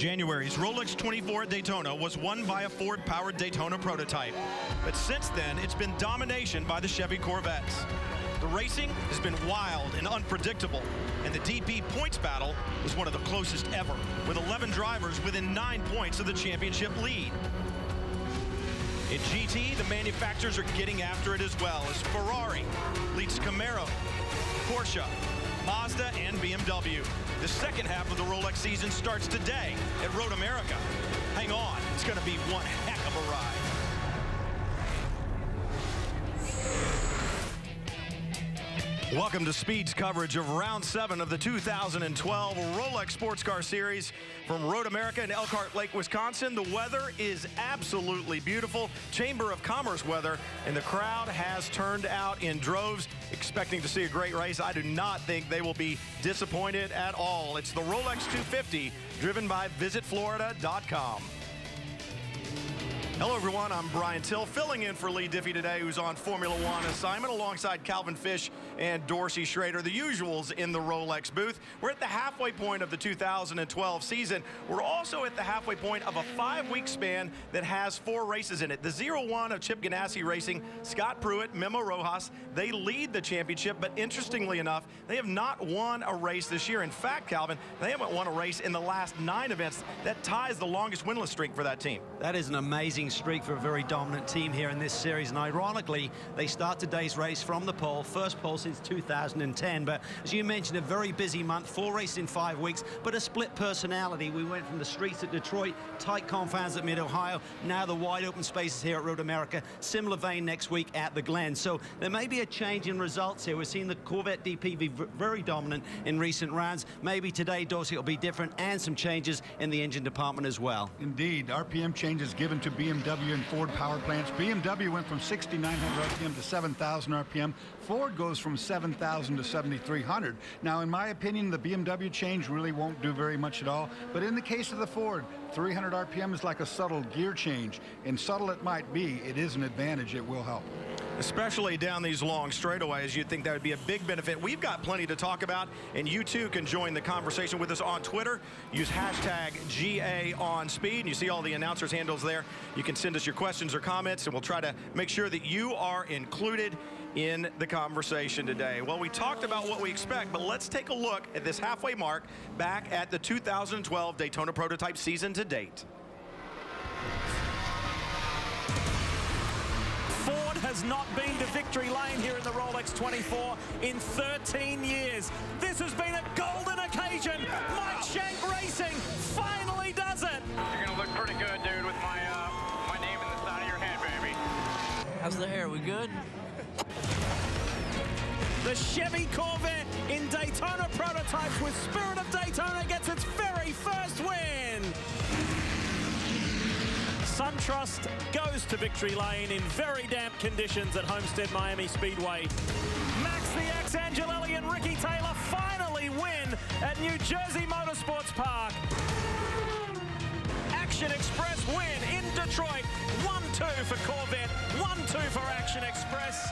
January's Rolex 24 at Daytona was won by a Ford-powered Daytona prototype. But since then, it's been domination by the Chevy Corvettes. The racing has been wild and unpredictable, and the DP points battle is one of the closest ever, with 11 drivers within 9 points of the championship lead. In GT, the manufacturers are getting after it as well, as Ferrari leads Camaro, Porsche, Mazda, and BMW. The second half of the Rolex season starts today at Road America. Hang on, it's going to be one heck of a ride. Welcome to Speed's coverage of Round 7 of the 2012 Rolex Sports Car Series from Road America in Elkhart Lake, Wisconsin. The weather is absolutely beautiful. Chamber of Commerce weather, and the crowd has turned out in droves, expecting to see a great race. I do not think they will be disappointed at all. It's the Rolex 250, driven by VisitFlorida.com. Hello, everyone. I'm Brian Till, filling in for Lee Diffie today, who's on Formula One assignment alongside Calvin Fish and Dorsey Schrader, the usuals in the Rolex booth. We're at the halfway point of the 2012 season. We're also at the halfway point of a 5-week span that has 4 races in it. The 0-1 of Chip Ganassi Racing, Scott Pruitt, Memo Rojas, they lead the championship, but interestingly enough, they have not won a race this year. In fact, Calvin, they haven't won a race in the last 9 events. That ties the longest winless streak for that team. That is an amazing streak for a very dominant team here in this series, and ironically they start today's race from the pole, first pole since 2010. But as you mentioned, a very busy month, 4 races in 5 weeks, but a split personality. We went from the streets at Detroit, tight confounds at Mid-Ohio, now the wide open spaces here at Road America, similar vein next week at the Glen. So there may be a change in results here. We're seeing the Corvette DP be very dominant in recent rounds. Maybe today, Dorsey, will be different, and some changes in the engine department as well. Indeed, RPM changes given to BMW and Ford power plants. BMW went from 6,900 RPM to 7,000 RPM. Ford goes from 7,000 to 7,300. Now, in my opinion, the BMW change really won't do very much at all. But in the case of the Ford, 300 RPM is like a subtle gear change. And subtle it might be, it is an advantage. It will help. Especially down these long straightaways, you'd think that would be a big benefit. We've got plenty to talk about, and you too can join the conversation with us on Twitter. Use hashtag #GAOnSpeed, and you see all the announcers' handles there. You can send us your questions or comments, and we'll try to make sure that you are included in the conversation today. Well, we talked about what we expect, but let's take a look at this halfway mark back at the 2012 Daytona prototype season to date. Has not been to victory lane here in the Rolex 24 in 13 years. This has been a golden occasion. Mike Shank Racing finally does it. You're gonna look pretty good, dude, with my name in the side of your head, baby. How's the hair? We good? The Chevy Corvette in Daytona prototypes with Spirit of Daytona gets its very first win. SunTrust goes to victory lane in very damp conditions at Homestead Miami Speedway. Max the X, Angelelli, and Ricky Taylor finally win at New Jersey Motorsports Park. Action Express win in Detroit. 1-2 for Corvette, 1-2 for Action Express.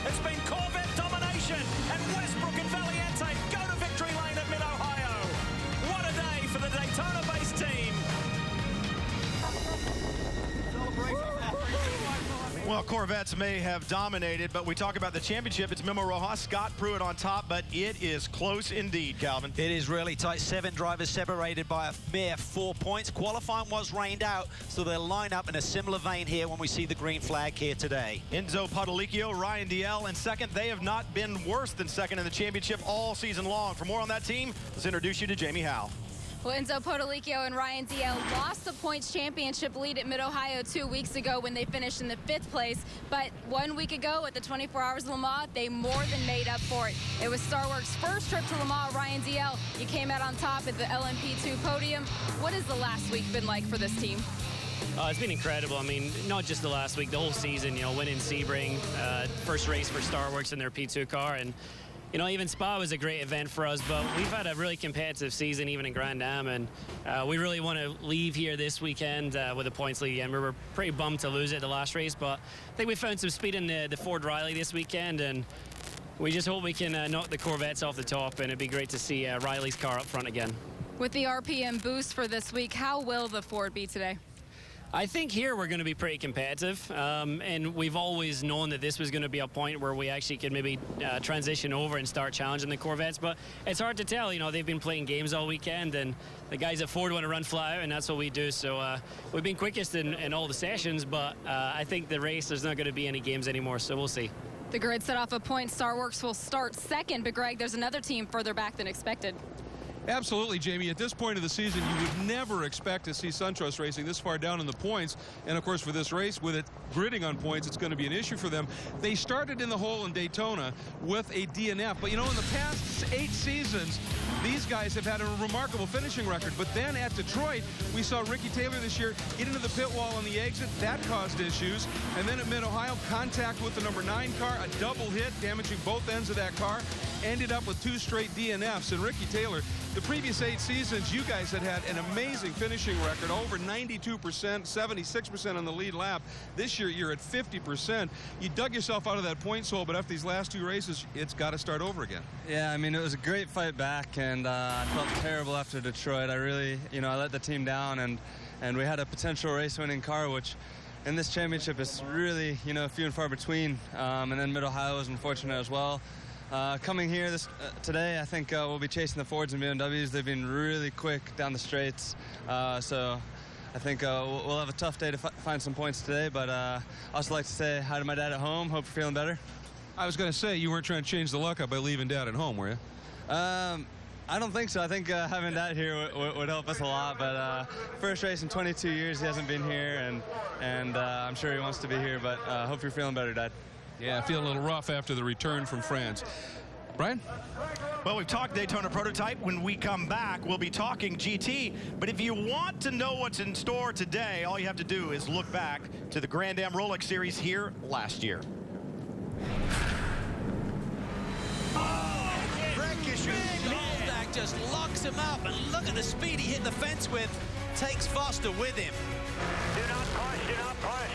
It's been Corvette domination, and Westbrook and Valiente go to victory lane at Mid-Ohio. What a day for the Daytona-based team. Well, Corvettes may have dominated, but we talk about the championship. It's Memo Rojas, Scott Pruitt on top, but it is close indeed, Calvin. It is really tight. 7 drivers separated by a mere 4 points. Qualifying was rained out, so they'll line up in a similar vein here when we see the green flag here today. Enzo Potolicchio, Ryan DL in second. They have not been worse than second in the championship all season long. For more on that team, let's introduce you to Jamie Howe. Well, Enzo Potolicchio and Ryan DL lost the points championship lead at Mid-Ohio 2 weeks ago when they finished in the 5th place. But 1 week ago at the 24 Hours of Le Mans, they more than made up for it. It was StarWorks' first trip to Le Mans. Ryan DL, you came out on top at the LMP2 podium. What has the last week been like for this team? It's been incredible. I mean, not just the last week, the whole season, you know, winning Sebring, first race for StarWorks in their P2 car. And you know, even Spa was a great event for us, but we've had a really competitive season, even in Grand Am, and we really want to leave here this weekend with a points lead, and we were pretty bummed to lose it the last race, but I think we found some speed in the Ford Riley this weekend, and we just hope we can knock the Corvettes off the top, and it'd be great to see Riley's car up front again. With the RPM boost for this week, how will the Ford be today? I think here we're going to be pretty competitive, and we've always known that this was going to be a point where we actually could maybe transition over and start challenging the Corvettes, but it's hard to tell. You know, they've been playing games all weekend, and the guys at Ford want to run flat out, and that's what we do. So we've been quickest in all the sessions, but I think the race, there's not going to be any games anymore, so we'll see. The grid set off a point. Starworks will start second, but Greg, there's another team further back than expected. Absolutely, Jamie. At this point of the season, you would never expect to see SunTrust Racing this far down in the points. And, of course, for this race, with it gridding on points, it's going to be an issue for them. They started in the hole in Daytona with a DNF. But, you know, in the past 8 seasons, these guys have had a remarkable finishing record. But then at Detroit, we saw Ricky Taylor this year get into the pit wall on the exit. That caused issues. And then at Mid-Ohio, contact with the number 9 car, a double hit, damaging both ends of that car. Ended up with 2 straight DNFs. And Ricky Taylor, the previous 8 seasons, you guys had an amazing finishing record, over 92%, 76% on the lead lap. This year, you're at 50%. You dug yourself out of that points hole, but after these last 2 races, it's got to start over again. Yeah, I mean, it was a great fight back, and I felt terrible after Detroit. I really, I let the team down, and we had a potential race-winning car, which in this championship is really, few and far between. And then Mid-Ohio was unfortunate as well. Coming here today, I think we'll be chasing the Fords and BMWs. They've been really quick down the straights, so I think we'll have a tough day to find some points today. But I also like to say hi to my dad at home. Hope you're feeling better. I was going to say, you weren't trying to change the luck up by leaving Dad at home, were you? I don't think so. I think having Dad here would help us a lot. But first race in 22 years, he hasn't been here, and I'm sure he wants to be here. But hope you're feeling better, Dad. Yeah, feeling a little rough after the return from France. Brian? Well, we've talked Daytona prototype. When we come back, we'll be talking GT. But if you want to know what's in store today, all you have to do is look back to the Grand Am Rolex Series here last year. Moldak just locks him up, and look at the speed he hit the fence with. Takes Foster with him. Do not push, do not push.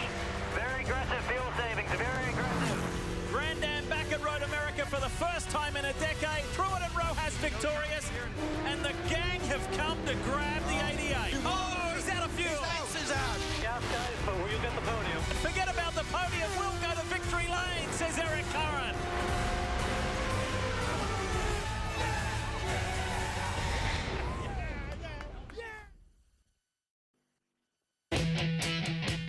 Very aggressive fuel savings, very aggressive. Grand Am back at Road America for the first time in a decade. Pruitt and Rojas victorious, and the gang have come to grab the 88. Oh, he's out of fuel. Is out. Yes, guys, but will you get the podium? Forget about the podium. We'll go to victory lane, says Eric Curran.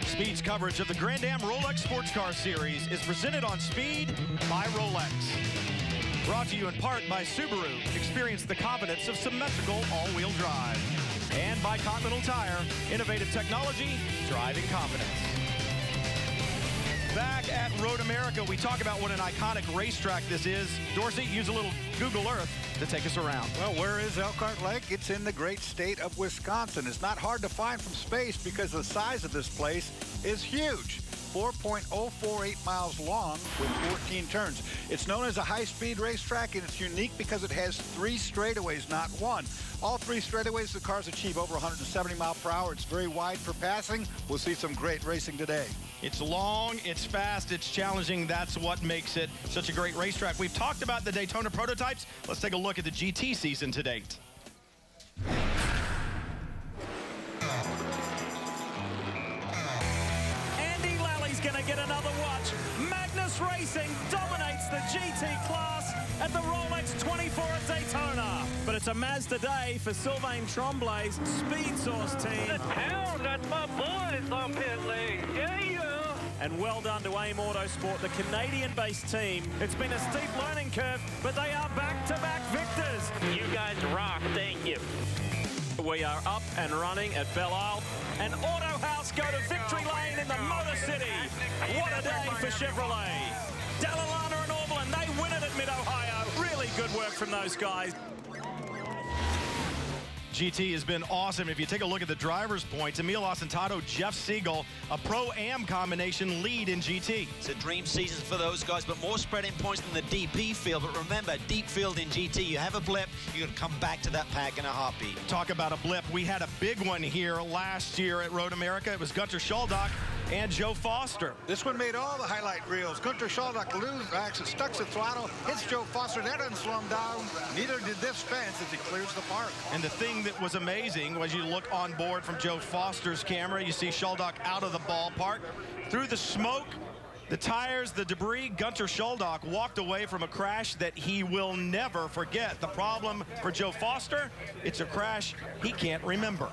Speed's coverage of the Grand Am Rolex Sports Car Series is presented on Speed by Rolex. Brought to you in part by Subaru. Experience the confidence of symmetrical all-wheel drive. And by Continental Tire. Innovative technology, driving confidence. Back at Road America, we talk about what an iconic racetrack this is. Dorsey, use a little Google Earth to take us around. Well, where is Elkhart Lake? It's in the great state of Wisconsin. It's not hard to find from space because the size of this place is huge. 4.048 miles long with 14 turns. It's known as a high-speed racetrack, and it's unique because it has 3 straightaways, not 1. All 3 straightaways, the cars achieve over 170 miles per hour. It's very wide for passing. We'll see some great racing today. It's long, it's fast, it's challenging. That's what makes it such a great racetrack. We've talked about the Daytona prototypes. Let's take a look at the GT season to date. Andy Lally's going to get another watch. Magnus Racing dominates the GT class at the Rolex 24 at Daytona. But it's a Mazda day for Sylvain Tremblay's Speed Source team. The town, that's my boys on pit lane. Yeah. And well done to AIM Autosport, the Canadian-based team. It's been a steep learning curve, but they are back-to-back victors. You guys rock, thank you. We are up and running at Belle Isle, and Auto House go to victory lane in the Motor City. What a day for Chevrolet. Dallalana and Orblin, they win it at Mid-Ohio. Really good work from those guys. GT has been awesome. If you take a look at the driver's points, Emil Asentado, Jeff Siegel, a Pro-Am combination lead in GT. It's a dream season for those guys, but more spreading points than the DP field. But remember, deep field in GT, you have a blip, you can come back to that pack in a heartbeat. Talk about a blip. We had a big one here last year at Road America. It was Gunter Schaldock. and Joe Foster. This one made all the highlight reels. Gunter Schaldock actually stuck the throttle, hits Joe Foster. That doesn't slow him down. Neither did this fence as he clears the park. And the thing that was amazing was you look on board from Joe Foster's camera, you see Schaldock out of the ballpark. Through the smoke, the tires, the debris, Gunter Schaldock walked away from a crash that he will never forget. The problem for Joe Foster, it's a crash he can't remember.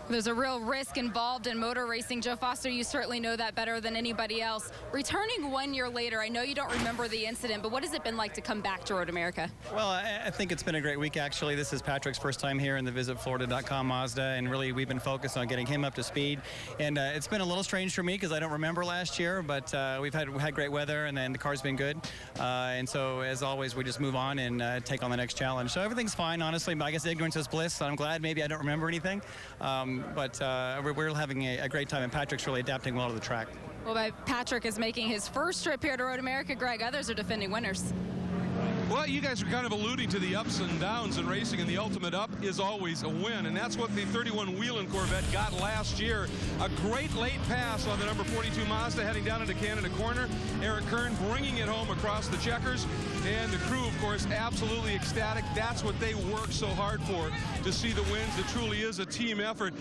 There's a real risk involved in motor racing. Joe Foster, you certainly know that better than anybody else. Returning 1 year later, I know you don't remember the incident, but what has it been like to come back to Road America? Well, I think it's been a great week, actually. This is Patrick's first time here in the VisitFlorida.com Mazda, and really we've been focused on getting him up to speed. And it's been a little strange for me because I don't remember last year, but we've had great weather, and then the car's been good. And so, as always, we just move on and take on the next challenge. So everything's fine, honestly. I guess ignorance is bliss. So I'm glad maybe I don't remember anything. But we're having a great time, and Patrick's really adapting well to the track. Well, Patrick is making his first trip here to Road America. Greg, others are defending winners. Well, you guys are kind of alluding to the ups and downs in racing, and the ultimate up is always a win, and that's what the 31 Whelen Corvette got last year. A great late pass on the number 42 Mazda heading down into Canada Corner. Eric Kern bringing it home across the checkers, and the crew, of course, absolutely ecstatic. That's what they work so hard for, to see the wins. It truly is a team effort.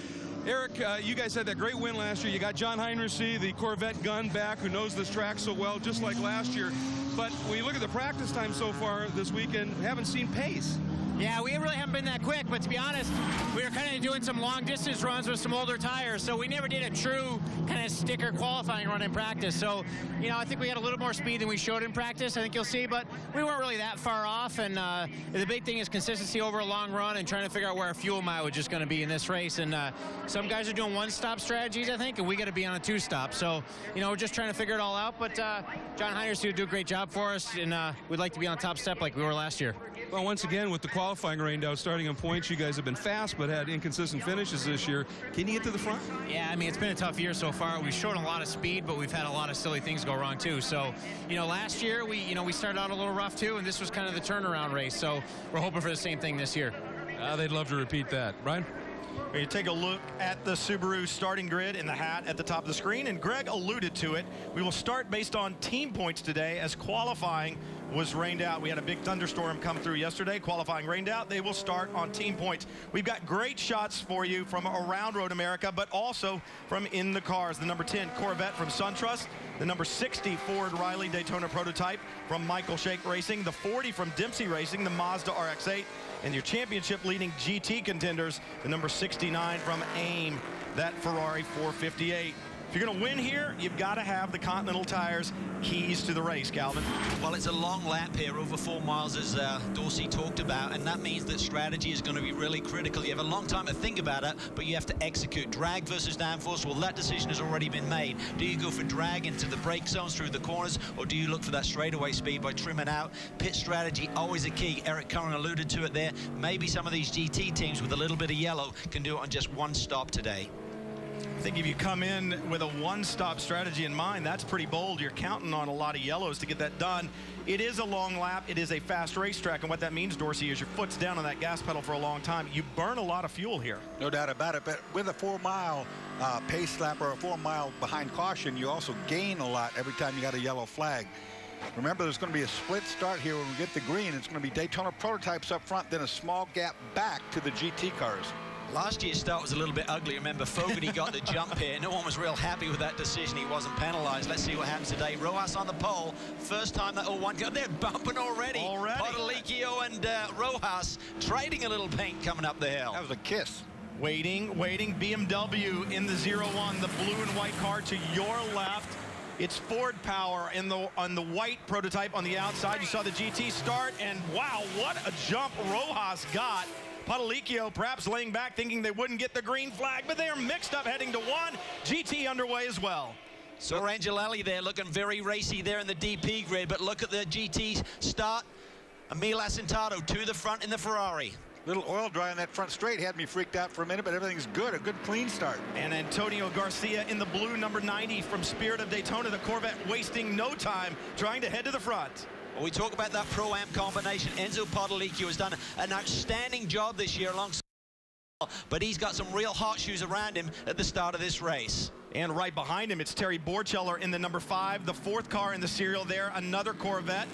Eric, you guys had that great win last year. You got John Heinrichsey, the Corvette gun back, who knows this track so well, just like last year. But when you look at the practice time so far this weekend, haven't seen pace. Yeah, we really haven't been that quick, but to be honest, we were kind of doing some long distance runs with some older tires, so we never did a true kind of sticker qualifying run in practice. So, you know, I think we had a little more speed than we showed in practice, I think you'll see, but we weren't really that far off, and the big thing is consistency over a long run and trying to figure out where our fuel mileage is going to be in this race. And some guys are doing one-stop strategies, I think, and we got to be on a two-stop. So, you know, we're just trying to figure it all out, but John Heinrichsey will do a great job for us, and we'd like to be on the top step like we were last year. Well, once again, with the qualifying rained out, starting on points, you guys have been fast but had inconsistent finishes this year. Can you get to the front? Yeah, I mean, it's been a tough year so far. We've shown a lot of speed, but we've had a lot of silly things go wrong too. So, you know, last year we started out a little rough too, and this was kind of the turnaround race. So we're hoping for the same thing this year. They'd love to repeat that. Brian? You take a look at the Subaru starting grid in the hat at the top of the screen, and Greg alluded to it. We will start based on team points today, as qualifying was rained out. We had a big thunderstorm come through yesterday. Qualifying rained out. They will start on team points. We've got great shots for you from around Road America, but also from in the cars. The number 10 Corvette from SunTrust, the number 60 Ford Riley Daytona prototype from Michael Shake Racing, the 40 from Dempsey Racing, the Mazda RX-8, and your championship leading GT contenders, the number 69 from AIM, that Ferrari 458. If you're going to win here, you've got to have the Continental tires, keys to the race, Calvin. Well, it's a long lap here, over 4 miles, as Dorsey talked about, and that means that strategy is going to be really critical. You have a long time to think about it, but you have to execute. Drag versus downforce, well, that decision has already been made. Do you go for drag into the brake zones through the corners, or do you look for that straightaway speed by trimming out? Pit strategy, always a key. Eric Curran alluded to it there. Maybe some of these GT teams with a little bit of yellow can do it on just one stop today. I think if you come in with a one-stop strategy in mind, that's pretty bold. You're counting on a lot of yellows to get that done. It is a long lap. It is a fast racetrack, and what that means, Dorsey, is your foot's down on that gas pedal for a long time. You burn a lot of fuel here. No doubt about it, but with a 4-mile pace lap or a 4-mile behind caution, you also gain a lot every time you got a yellow flag. Remember, there's going to be a split start here when we get the green. It's going to be Daytona prototypes up front, then a small gap back to the GT cars. Last year's start was a little bit ugly. Remember, Fogarty got the jump here. No one was real happy with that decision. He wasn't penalized. Let's see what happens today. Rojas on the pole. First time that all one go. They're bumping already. Potolicchio and Rojas trading a little paint coming up the hill. That was a kiss. Waiting. BMW in the 0-1, the blue and white car to your left. It's Ford power on the white prototype on the outside. You saw the GT start, and wow, what a jump Rojas got. Potolicchio perhaps laying back thinking they wouldn't get the green flag, but they are mixed up heading to 1. GT underway as well. So Angelelli there looking very racy there in the DP grid, but look at the GT start. Emil Asentado to the front in the Ferrari. Little oil dry on that front straight had me freaked out for a minute, but everything's good. A good clean start. And Antonio Garcia in the blue, number 90 from Spirit of Daytona. The Corvette wasting no time trying to head to the front. Well, we talk about that Pro-Am combination. Enzo Potolicchio has done an outstanding job this year alongside, but he's got some real hot shoes around him at the start of this race. And right behind him, it's Terry Borcheller in the number 5, the 4th car in the serial there, another Corvette.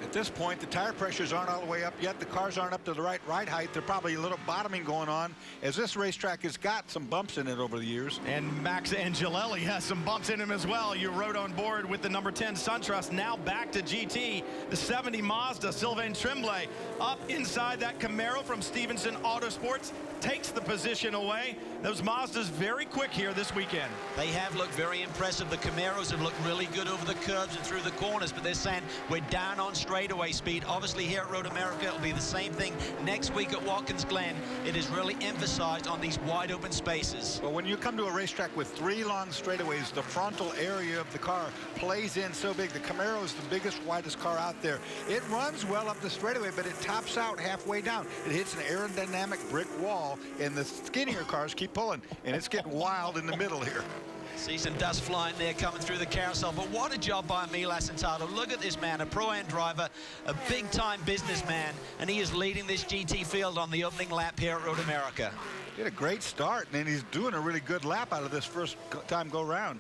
At this point, the tire pressures aren't all the way up yet. The cars aren't up to the right height. They're probably a little bottoming going on, as this racetrack has got some bumps in it over the years. And Max Angelelli has some bumps in him as well. You rode on board with the number 10 SunTrust. Now back to GT. The 70 Mazda, Sylvain Tremblay, up inside that Camaro from Stevenson Autosports, takes the position away. Those Mazdas very quick here this weekend. They have looked very impressive. The Camaros have looked really good over the curves and through the corners, but they're saying we're down on straightaway speed. Obviously here at Road America, it'll be the same thing next week at Watkins Glen. It is really emphasized on these wide open spaces. But when you come to a racetrack with 3 long straightaways, the frontal area of the car plays in so big. The Camaro is the biggest, widest car out there. It runs well up the straightaway, but it tops out halfway down. It hits an aerodynamic brick wall, and the skinnier cars keep pulling, and it's getting wild in the middle here. See some dust flying there coming through the carousel, but what a job by Emil Asentado. Look at this man, a Pro-Am driver, a big-time businessman, and he is leading this GT field on the opening lap here at Road America. He had a great start, and he's doing a really good lap out of this first time go round.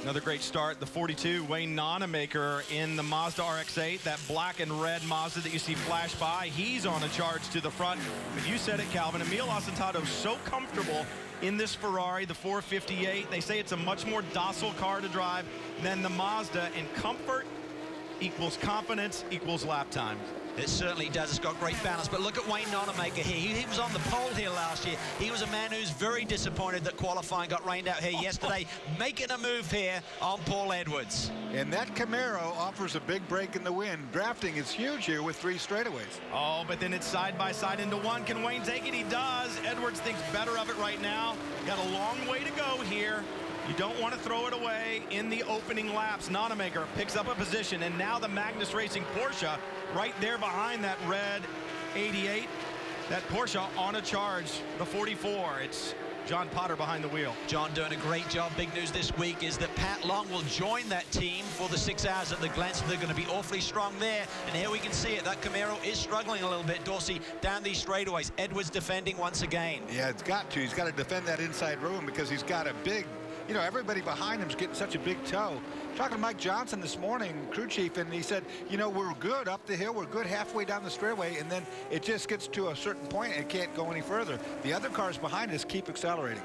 Another great start, the 42 Wayne Nonemaker in the Mazda RX-8, that black and red Mazda that you see flash by. He's on a charge to the front. But you said it, Calvin, Emil Asentado so comfortable in this Ferrari, the 458. They say it's a much more docile car to drive than the Mazda, and comfort equals confidence equals lap time. It certainly does. It's got great balance. But look at Wayne Nonemaker here. He was on the pole here last year. He was a man who's very disappointed that qualifying got rained out here yesterday, making a move here on Paul Edwards. And that Camaro offers a big break in the wind. Drafting is huge here with 3 straightaways. Oh, but then it's side by side into one. Can Wayne take it? He does. Edwards thinks better of it right now. Got a long way to go here. You don't want to throw it away in the opening laps. Nonemaker picks up a position, and now the Magnus Racing Porsche right there behind that red 88. That Porsche on a charge, the 44. It's John Potter behind the wheel. John doing a great job. Big news this week is that Pat Long will join that team for the 6 hours at the Glen, so they're going to be awfully strong there. And here we can see it. That Camaro is struggling a little bit, Dorsey, down these straightaways. Edwards defending once again. Yeah, it's got to. He's got to defend that inside room because he's got a big, you know, everybody behind him's getting such a big toe. Talking to Mike Johnson this morning, crew chief, and he said, you know, we're good up the hill. We're good halfway down the straightaway, and then it just gets to a certain point and it can't go any further. The other cars behind us keep accelerating.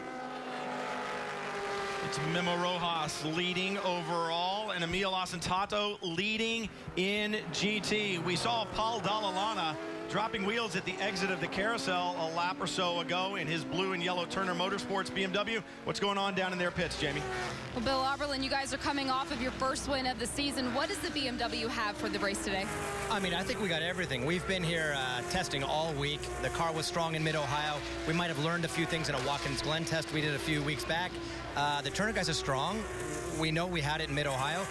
It's Memo Rojas leading overall, and Emil Asentado leading in GT. We saw Paul Dallalana dropping wheels at the exit of the carousel a lap or so ago in his blue and yellow Turner Motorsports BMW. What's going on down in their pits, Jamie? Well, Bill Auberlin, you guys are coming off of your first win of the season. What does the BMW have for the race today? I mean, I think we got everything. We've been here testing all week. The car was strong in Mid-Ohio. We might have learned a few things in a Watkins Glen test we did a few weeks back. The Turner guys are strong. We know we had it in Mid-Ohio.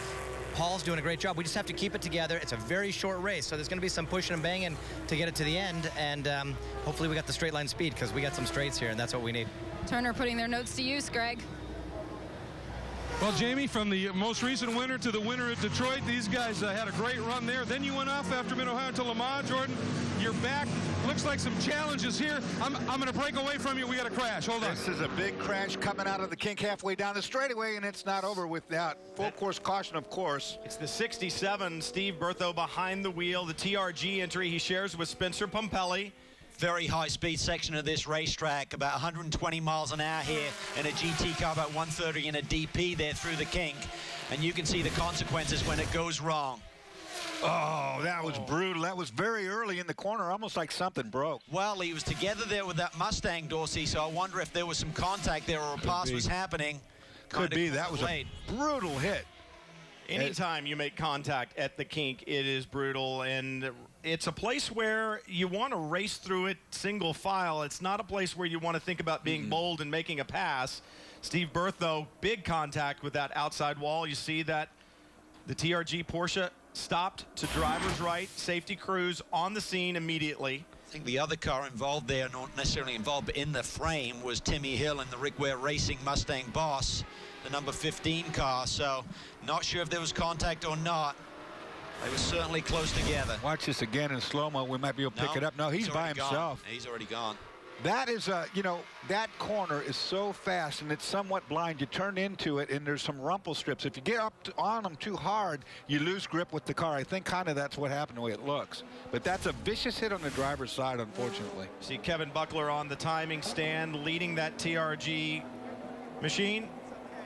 Paul's doing a great job. We just have to keep it together. It's a very short race, so there's going to be some pushing and banging to get it to the end, and hopefully we got the straight line speed because we got some straights here, and that's what we need. Turner putting their notes to use, Greg. Well, Jamie, from the most recent winner to the winner at Detroit, these guys had a great run there. Then you went off after Mid-Ohio to Le Mans. Jordan, you're back. Looks like some challenges here. I'm going to break away from you. We got a crash. Hold on. This is a big crash coming out of the kink halfway down the straightaway, and it's not over without full course caution, of course. It's the 67, Steve Bertho behind the wheel. The TRG entry he shares with Spencer Pompelli. Very high speed section of this racetrack, about 120 miles an hour here in a GT car, about 130 in a DP there through the kink. And you can see the consequences when it goes wrong. Oh, that was brutal. That was very early in the corner, almost like something broke. Well, he was together there with that Mustang, Dorsey, so I wonder if there was some contact there or a pass was happening. Could be. That was a brutal hit. Anytime you make contact at the kink, it is brutal, and it's a place where you want to race through it single file. It's not a place where you want to think about being bold and making a pass. Steve Bertho, big contact with that outside wall. You see that the TRG Porsche stopped to driver's right, safety crews on the scene immediately. I think the other car involved there, not necessarily involved, but in the frame, was Timmy Hill in the Rick Ware Racing Mustang Boss, the number 15 car. So not sure if there was contact or not. They were certainly close together. Watch this again in slow-mo. We might be able to pick it up. No, he's by himself. He's already gone. That is that corner is so fast and it's somewhat blind. You turn into it and there's some rumple strips. If you get up on them too hard, you lose grip with the car. I think kind of that's what happened the way it looks. But that's a vicious hit on the driver's side, unfortunately. See Kevin Buckler on the timing stand, leading that TRG machine,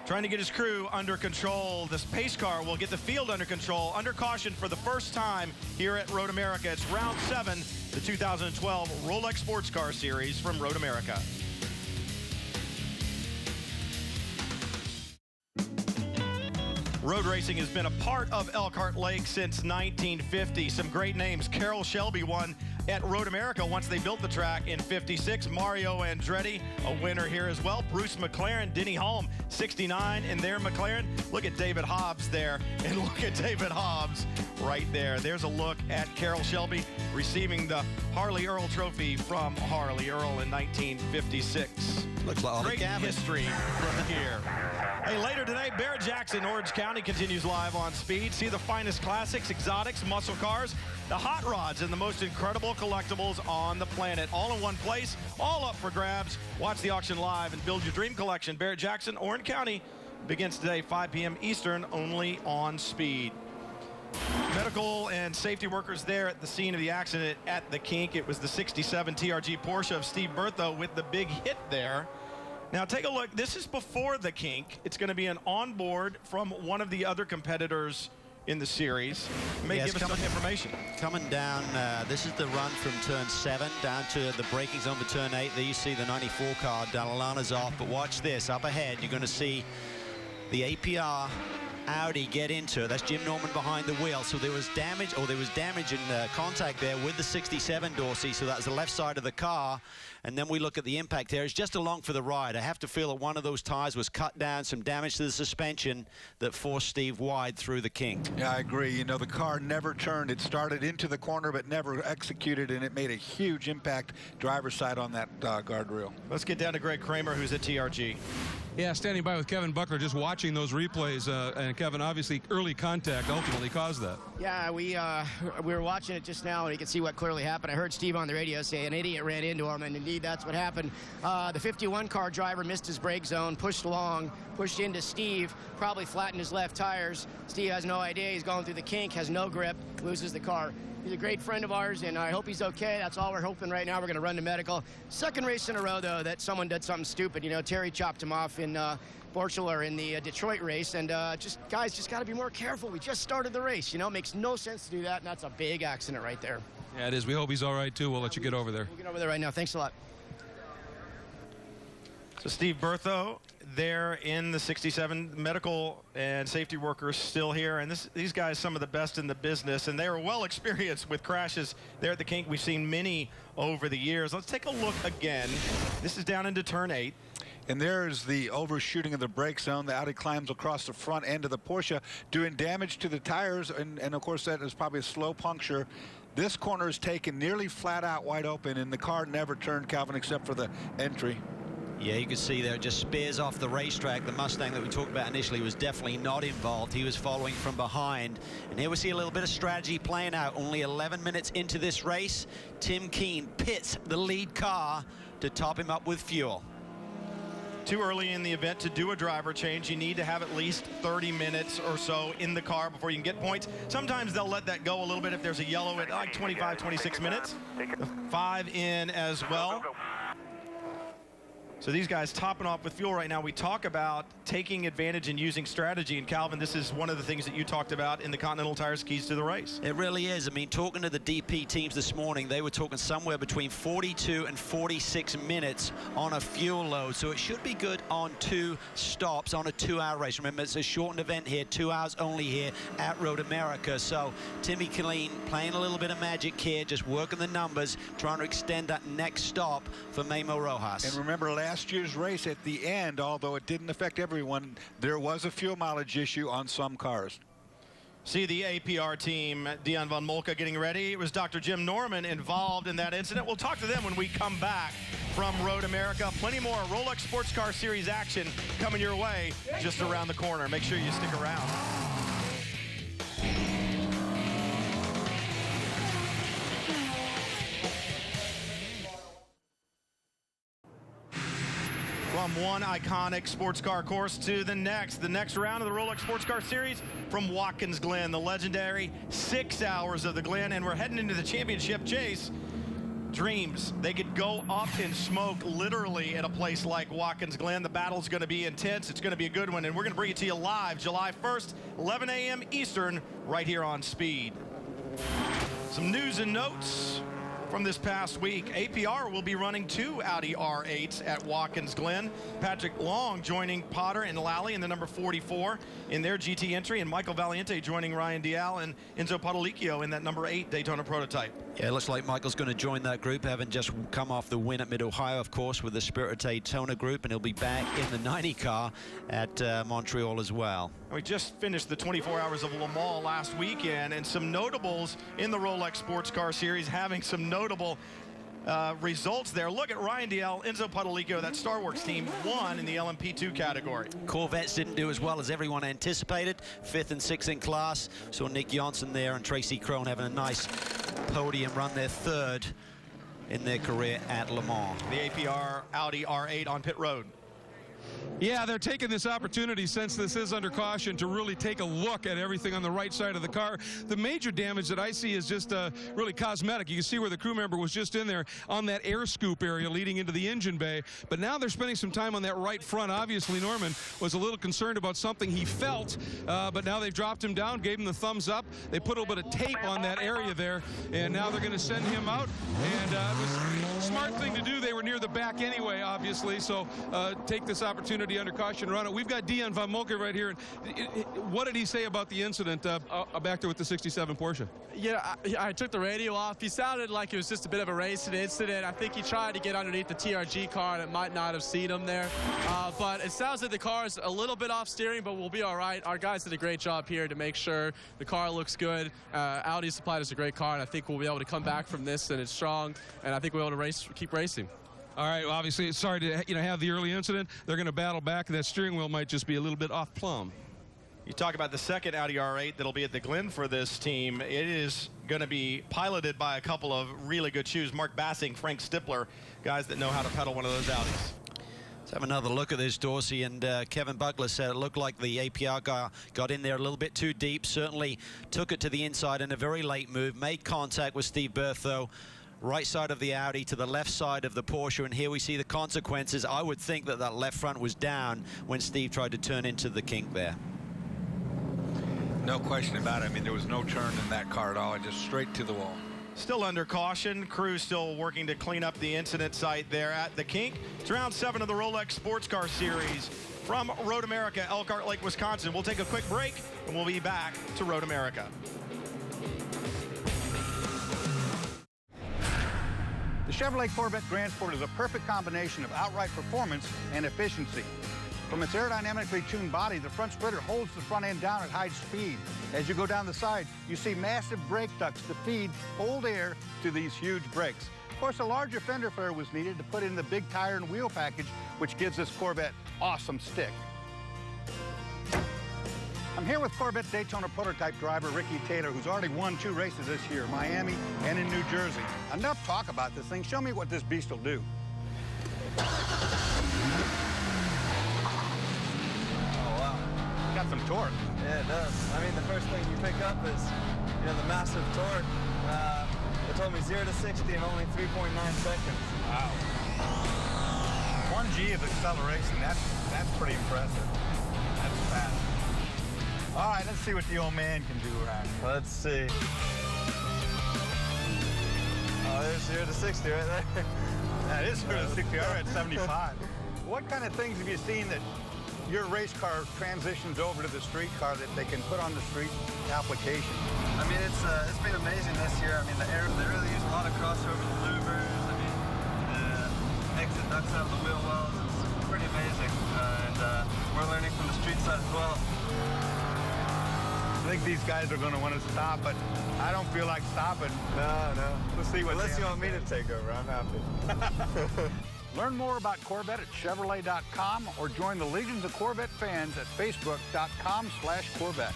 trying to get his crew under control. This pace car will get the field under control, under caution for the first time here at Road America. It's round 7, the 2012 Rolex Sports Car Series from Road America. Road racing has been a part of Elkhart Lake since 1950. Some great names. Carroll Shelby won at Road America once they built the track in '56. Mario Andretti, a winner here as well. Bruce McLaren, Denny Hulme, '69 in their McLaren. Look at David Hobbs there, and look at David Hobbs right there. There's a look at Carroll Shelby receiving the Harley Earl Trophy from Harley Earl in 1956. Looks like great history from here. Hey, later today, Barrett-Jackson, Orange County continues live on Speed. See the finest classics, exotics, muscle cars, the hot rods, and the most incredible collectibles on the planet. All in one place, all up for grabs. Watch the auction live and build your dream collection. Barrett-Jackson, Orange County begins today, 5 p.m. Eastern, only on Speed. Medical and safety workers there at the scene of the accident at the kink. It was the '67 TRG Porsche of Steve Bertho with the big hit there. Now take a look. This is before the kink. It's going to be an onboard from one of the other competitors in the series. May give us some information. Coming down, this is the run from turn 7 down to the braking zone for turn 8. There you see the 94 car. Dalilana's off, but watch this. Up ahead, you're going to see the APR Audi get into it. That's Jim Norman behind the wheel. So there was damage, and contact there with the 67 Dorsey. So that's the left side of the car. And then we look at the impact there. It's just along for the ride. I have to feel that one of those tires was cut down, some damage to the suspension that forced Steve wide through the kink. Yeah, I agree. You know, the car never turned. It started into the corner but never executed, and it made a huge impact driver's side on that guardrail. Let's get down to Greg Kramer, who's at TRG. Yeah, standing by with Kevin Buckler, just watching those replays. And Kevin, obviously, early contact ultimately caused that. Yeah, we were watching it just now, and you can see what clearly happened. I heard Steve on the radio say an idiot ran into him, and indeed that's what happened. The 51 car driver missed his brake zone, pushed into Steve, probably flattened his left tires. Steve has no idea. He's going through the kink, has no grip, loses the car. He's a great friend of ours, and I hope he's okay. That's all we're hoping right now. We're going to run to medical. Second race in a row, though, that someone did something stupid. You know, Terry chopped him off in Borchelor in the Detroit race, and guys just got to be more careful. We just started the race. You know, it makes no sense to do that, and that's a big accident right there. Yeah, it is. We hope he's all right, too. We'll let you get over there. We'll get over there right now. Thanks a lot. So Steve Bertho there in the 67, medical and safety workers still here, and these guys some of the best in the business, and they are well experienced with crashes there at the kink. We've seen many over the years. Let's take a look again. This is down into turn 8. And there's the overshooting of the brake zone. The Audi climbs across the front end of the Porsche, doing damage to the tires, and of course that is probably a slow puncture. This corner is taken nearly flat out wide open, and the car never turned, Calvin, except for the entry. Yeah, you can see there, it just spears off the racetrack. The Mustang that we talked about initially was definitely not involved. He was following from behind. And here we see a little bit of strategy playing out. Only 11 minutes into this race, Tim Keen pits the lead car to top him up with fuel. Too early in the event to do a driver change. You need to have at least 30 minutes or so in the car before you can get points. Sometimes they'll let that go a little bit if there's a yellow at like 25, 26 minutes. 5 in as well. So these guys topping off with fuel right now. We talk about taking advantage and using strategy. And Calvin, this is one of the things that you talked about in the Continental Tires Keys to the Race. It really is. I mean, talking to the DP teams this morning, they were talking somewhere between 42 and 46 minutes on a fuel load. So it should be good on 2 stops on a 2-hour race. Remember, it's a shortened event here, 2 hours only here at Road America. So Timmy Killeen playing a little bit of magic here, just working the numbers, trying to extend that next stop for Memo Rojas. And remember, last year's race at the end, although it didn't affect everyone, there was a fuel mileage issue on some cars. See the APR team, Dion von Molke getting ready. It was Dr. Jim Norman involved in that incident. We'll talk to them when we come back from Road America. Plenty more Rolex Sports Car Series action coming your way just around the corner. Make sure you stick around. one iconic sports car course to the next. The next round of the Rolex Sports Car Series from Watkins Glen, the legendary 6 hours of the Glen, and we're heading into the championship chase. Dreams, they could go up in smoke literally at a place like Watkins Glen. The battle's going to be intense. It's going to be a good one, and we're going to bring it to you live July 1st, 11 a.m. Eastern, right here on Speed. Some news and notes from this past week. APR will be running 2 Audi R8s at Watkins Glen. Patrick Long joining Potter and Lally in the number 44 in their GT entry, and Michael Valiente joining Ryan Dial and Enzo Potolicchio in that number 8 Daytona prototype. Yeah, it looks like Michael's going to join that group, having just come off the win at Mid-Ohio, of course, with the Spirit of Daytona group, and he'll be back in the 90 car at Montreal as well. We just finished the 24 Hours of Le Mans last weekend, and some notables in the Rolex Sports Car Series having some notable results there. Look at Ryan Dial, Enzo Potolicchio, that Star Wars team won in the LMP2 category. Corvettes didn't do as well as everyone anticipated. 5th and 6th in class. Saw Nick Johnson there and Tracy Crone having a nice podium run, their 3rd in their career at Le Mans. The APR Audi R8 on pit road. Yeah, they're taking this opportunity, since this is under caution, to really take a look at everything on the right side of the car. The major damage that I see is just really cosmetic. You can see where the crew member was just in there on that air scoop area leading into the engine bay. But now they're spending some time on that right front. Obviously, Norman was a little concerned about something he felt, but now they've dropped him down, gave him the thumbs up. They put a little bit of tape on that area there, and now they're going to send him out. And it was a smart thing to do. They were near the back anyway, obviously, so take this opportunity under caution, run it. We've got Dion Van Molke right here. What did he say about the incident back there with the 67 Porsche? Yeah, I took the radio off. He sounded like it was just a bit of a racing incident. I think he tried to get underneath the TRG car, and it might not have seen him there. But it sounds like the car is a little bit off steering, but we'll be all right. Our guys did a great job here to make sure the car looks good. Audi supplied us a great car, and I think we'll be able to come back from this, and it's strong, and I think we'll be able to keep racing. All right, well, obviously, sorry to have the early incident. They're going to battle back. That steering wheel might just be a little bit off plumb. You talk about the second Audi R8 that'll be at the Glen for this team. It is going to be piloted by a couple of really good shoes. Mark Bassing, Frank Stippler, guys that know how to pedal one of those Audis. Let's have another look at this, Dorsey, and Kevin Buckler said it looked like the APR guy got in there a little bit too deep, certainly took it to the inside in a very late move, made contact with Steve Berthaud. Right side of the Audi to the left side of the Porsche, and here we see the consequences. I would think that that left front was down when Steve tried to turn into the kink there. No question about it. I mean, there was no turn in that car at all, just straight to the wall. Still under caution. Crew still working to clean up the incident site there at the kink. It's round 7 of the Rolex Sports Car Series from Road America, Elkhart Lake, Wisconsin. We'll take a quick break, and we'll be back to Road America. The Chevrolet Corvette Grand Sport is a perfect combination of outright performance and efficiency. From its aerodynamically tuned body, the front splitter holds the front end down at high speed. As you go down the side, you see massive brake ducts to feed cold air to these huge brakes. Of course, a larger fender flare was needed to put in the big tire and wheel package, which gives this Corvette awesome stick. I'm here with Corvette Daytona prototype driver Ricky Taylor, who's already won 2 races this year, Miami and in New Jersey. Enough talk about this thing. Show me what this beast will do. Oh, wow. Got some torque. Yeah, it does. I mean, the first thing you pick up is, the massive torque. It told me 0 to 60 in only 3.9 seconds. Wow. 1G of acceleration, that's pretty impressive. That's fast. All right, let's see what the old man can do around here. Let's see. Oh, there's 0 to 60 right there. That is 0 to 60. All right, 75. What kind of things have you seen that your race car transitions over to the street car that they can put on the street application? I mean, it's been amazing this year. I mean, they really use a lot of crossover louvers. I mean, the exit ducts out of the wheel wells. It's pretty amazing. And we're learning from the street side as well. I think these guys are going to want to stop, but I don't feel like stopping. No. Let's see what. Unless you want me to take over, I'm happy. Learn more about Corvette at Chevrolet.com or join the legions of Corvette fans at Facebook.com/Corvette.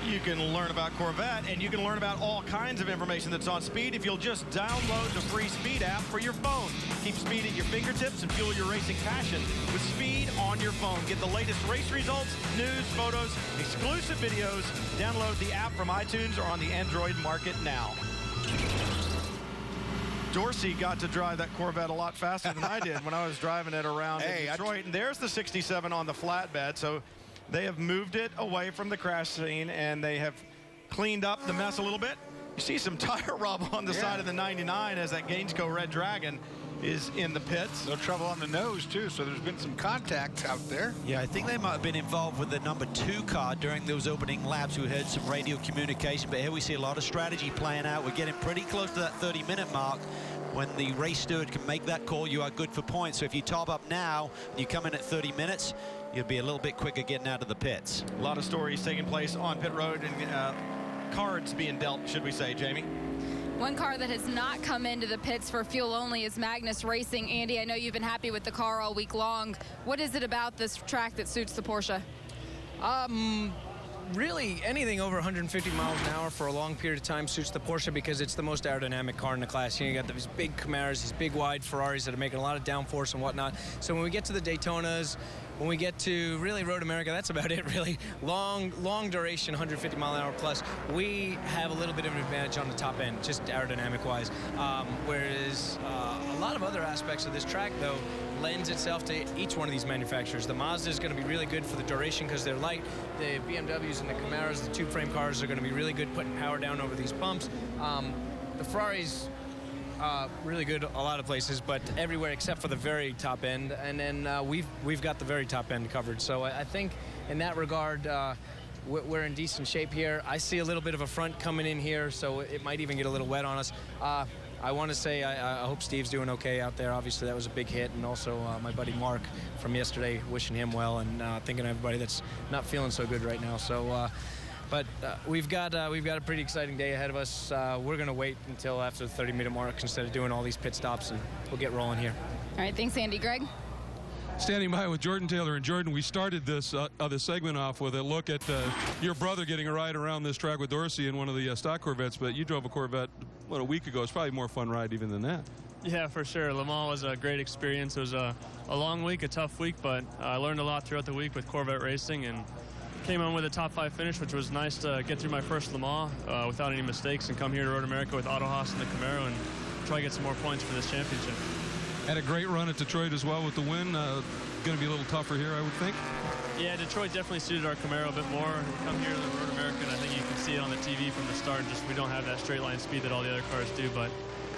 You can learn about Corvette, and you can learn about all kinds of information that's on Speed if you'll just download the free Speed app for your phone. Keep Speed at your fingertips and fuel your racing passion with Speed on your phone. Get the latest race results, news, photos, exclusive videos. Download the app from iTunes or on the Android market now. Dorsey got to drive that Corvette a lot faster than I did when I was driving it around in Detroit. And there's the 67 on the flatbed. So they have moved it away from the crash scene, and they have cleaned up the mess a little bit. You see some tire rub on the side of the 99 as that Gainesco Red Dragon is in the pits. No trouble on the nose, too, so there's been some contact out there. Yeah, I think they might have been involved with the number 2 car during those opening laps. We heard some radio communication, but here we see a lot of strategy playing out. We're getting pretty close to that 30-minute mark. When the race steward can make that call, you are good for points. So if you top up now and you come in at 30 minutes, you'll be a little bit quicker getting out of the pits. A lot of stories taking place on pit road and cards being dealt, should we say, Jamie? One car that has not come into the pits for fuel only is Magnus Racing. Andy, I know you've been happy with the car all week long. What is it about this track that suits the Porsche? Really, anything over 150 miles an hour for a long period of time suits the Porsche because it's the most aerodynamic car in the class. You got these big Camaros, these big wide Ferraris that are making a lot of downforce and whatnot. So when we get to the Daytonas, when we get to really Road America, that's about it, really. Long duration, 150 mile an hour plus. We have a little bit of an advantage on the top end, just aerodynamic-wise. Whereas a lot of other aspects of this track, though, lends itself to each one of these manufacturers. The Mazda is going to be really good for the duration because they're light. The BMWs and the Camaros, the tube-frame cars, are going to be really good putting power down over these bumps. The Ferraris, really good a lot of places, but everywhere except for the very top end. And then we've got the very top end covered. So I think in that regard, we're in decent shape here. I see a little bit of a front coming in here, so it might even get a little wet on us. I want to say I hope Steve's doing okay out there. Obviously, that was a big hit. And also my buddy Mark from yesterday, wishing him well and thinking of everybody that's not feeling so good right now. So, but we've got a pretty exciting day ahead of us. We're going to wait until after the 30-minute mark instead of doing all these pit stops, and we'll get rolling here. All right, thanks, Andy. Greg? Standing by with Jordan Taylor. And Jordan, we started this other segment off with a look at your brother getting a ride around this track with Dorsey in one of the stock Corvettes, but you drove a Corvette, a week ago. It's probably a more fun ride even than that. Yeah, for sure. Le Mans was a great experience. It was a long week, a tough week, but I learned a lot throughout the week with Corvette racing and came on with a top 5 finish, which was nice to get through my first Le Mans without any mistakes and come here to Road America with Auto Haas and the Camaro and try to get some more points for this championship. Had a great run at Detroit as well with the win. Going to be a little tougher here, I would think. Yeah, Detroit definitely suited our Camaro a bit more. We come here to the Road America, and I think you can see it on the TV from the start. Just we don't have that straight line speed that all the other cars do, but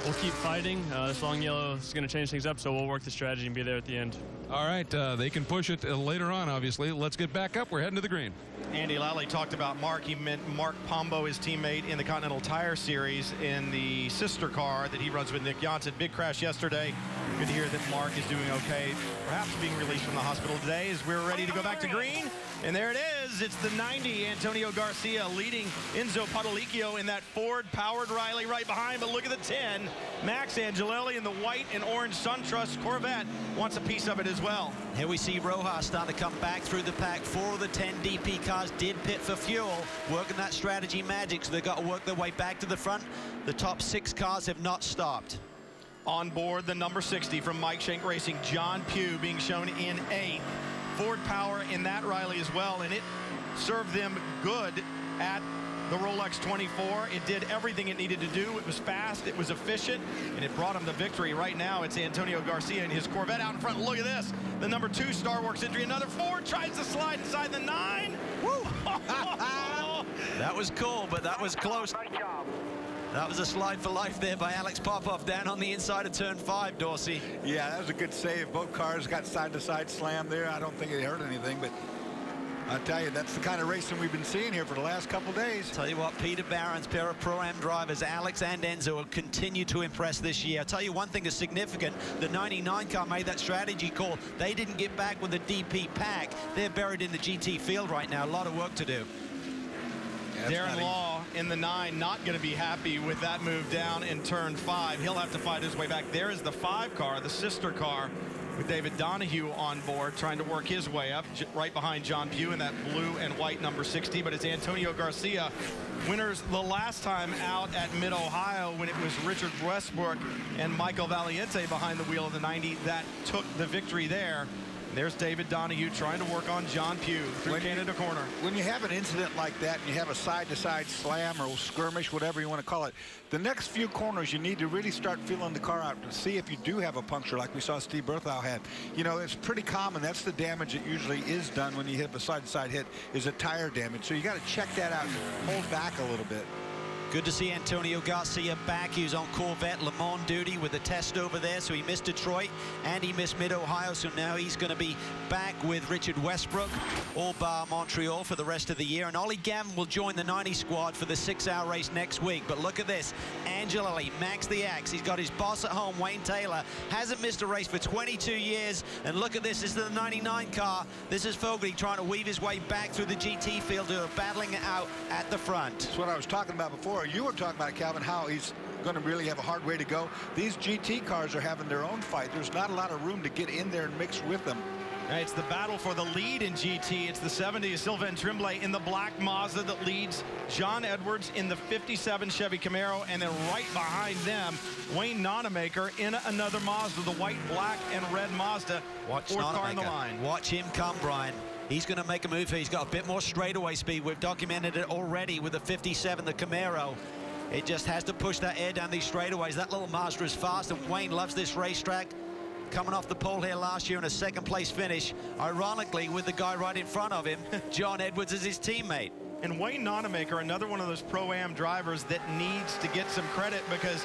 we'll keep fighting. This long yellow is going to change things up, so we'll work the strategy and be there at the end. All right, they can push it later on, obviously. Let's get back up. We're heading to the green. Andy Lally talked about Mark. He meant Mark Pombo, his teammate in the Continental Tire Series in the sister car that he runs with Nick Johnson. Big crash yesterday. Good to hear that Mark is doing okay. Perhaps being released from the hospital today as we're ready to go back to green. And there it is. It's the 90, Antonio Garcia leading Enzo Potolicchio in that Ford-powered Riley right behind. But look at the 10. Max Angelelli in the white and orange SunTrust Corvette wants a piece of it as well. Here we see Rojas starting to come back through the pack. 4 of the 10 DP cars did pit for fuel, working that strategy magic, so they've got to work their way back to the front. The top 6 cars have not stopped. On board, the number 60 from Mike Shank Racing, John Pugh being shown in 8th. Ford power in that Riley as well, and it served them good at the Rolex 24. It did everything it needed to do. It was fast, it was efficient, and it brought him the victory. Right now, it's Antonio Garcia and his Corvette out in front. Look at this. The number 2 Starworks entry, another Ford, tries to slide inside the 9. Woo! That was cool, but that was close. That was a slide for life there by Alex Popov down on the inside of turn 5, Dorsey. Yeah, that was a good save. Both cars got side-to-side slam there. I don't think it hurt anything, but I tell you, that's the kind of racing we've been seeing here for the last couple days. Tell you what, Peter Barron's pair of Pro-Am drivers, Alex and Enzo, will continue to impress this year. I'll tell you one thing is significant. The 99 car made that strategy call. They didn't get back with the DP pack. They're buried in the GT field right now. A lot of work to do. Darren Law in the 9 not going to be happy with that move down in turn 5. He'll have to fight his way back. There is the 5 car, the sister car with David Donahue on board, trying to work his way up, right behind John Pugh in that blue and white number 60. But it's Antonio Garcia, winners the last time out at Mid-Ohio when it was Richard Westbrook and Michael Valiente behind the wheel of the 90 that took the victory there. There's David Donahue trying to work on John Pugh through Canada corner. When you have an incident like that and you have a side-to-side slam or skirmish, whatever you want to call it, the next few corners you need to really start feeling the car out to see if you do have a puncture like we saw Steve Berthoud had. You know, it's pretty common. That's the damage that usually is done when you hit a side-to-side hit, is a tire damage. So you got to check that out and hold back a little bit. Good to see Antonio Garcia back. He was on Corvette Le Mans duty with a test over there, so he missed Detroit and he missed Mid-Ohio, so now he's going to be back with Richard Westbrook, all bar Montreal, for the rest of the year. And Ollie Gavin will join the 90 squad for the 6-hour race next week. But look at this. Angelelli, Max the Axe. He's got his boss at home, Wayne Taylor. Hasn't missed a race for 22 years. And look at this. This is the 99 car. This is Fogarty trying to weave his way back through the GT field, who are battling it out at the front. That's what I was talking about before. You were talking about, Calvin, how he's going to really have a hard way to go. These GT cars are having their own fight. There's not a lot of room to get in there and mix with them. It's the battle for the lead in GT. It's the 70 Sylvain Tremblay in the black Mazda that leads John Edwards in the 57 Chevy Camaro, and then right behind them, Wayne Nonemaker in another Mazda, the white, black, and red Mazda. Watch fourth car in the line. Watch him come, Brian. He's going to make a move here. He's got a bit more straightaway speed. We've documented it already with the 57, the Camaro. It just has to push that air down these straightaways. That little Mazda is fast, and Wayne loves this racetrack. Coming off the pole here last year in a second-place finish, ironically, with the guy right in front of him, John Edwards, is his teammate. And Wayne Nonemaker, another one of those Pro-Am drivers that needs to get some credit, because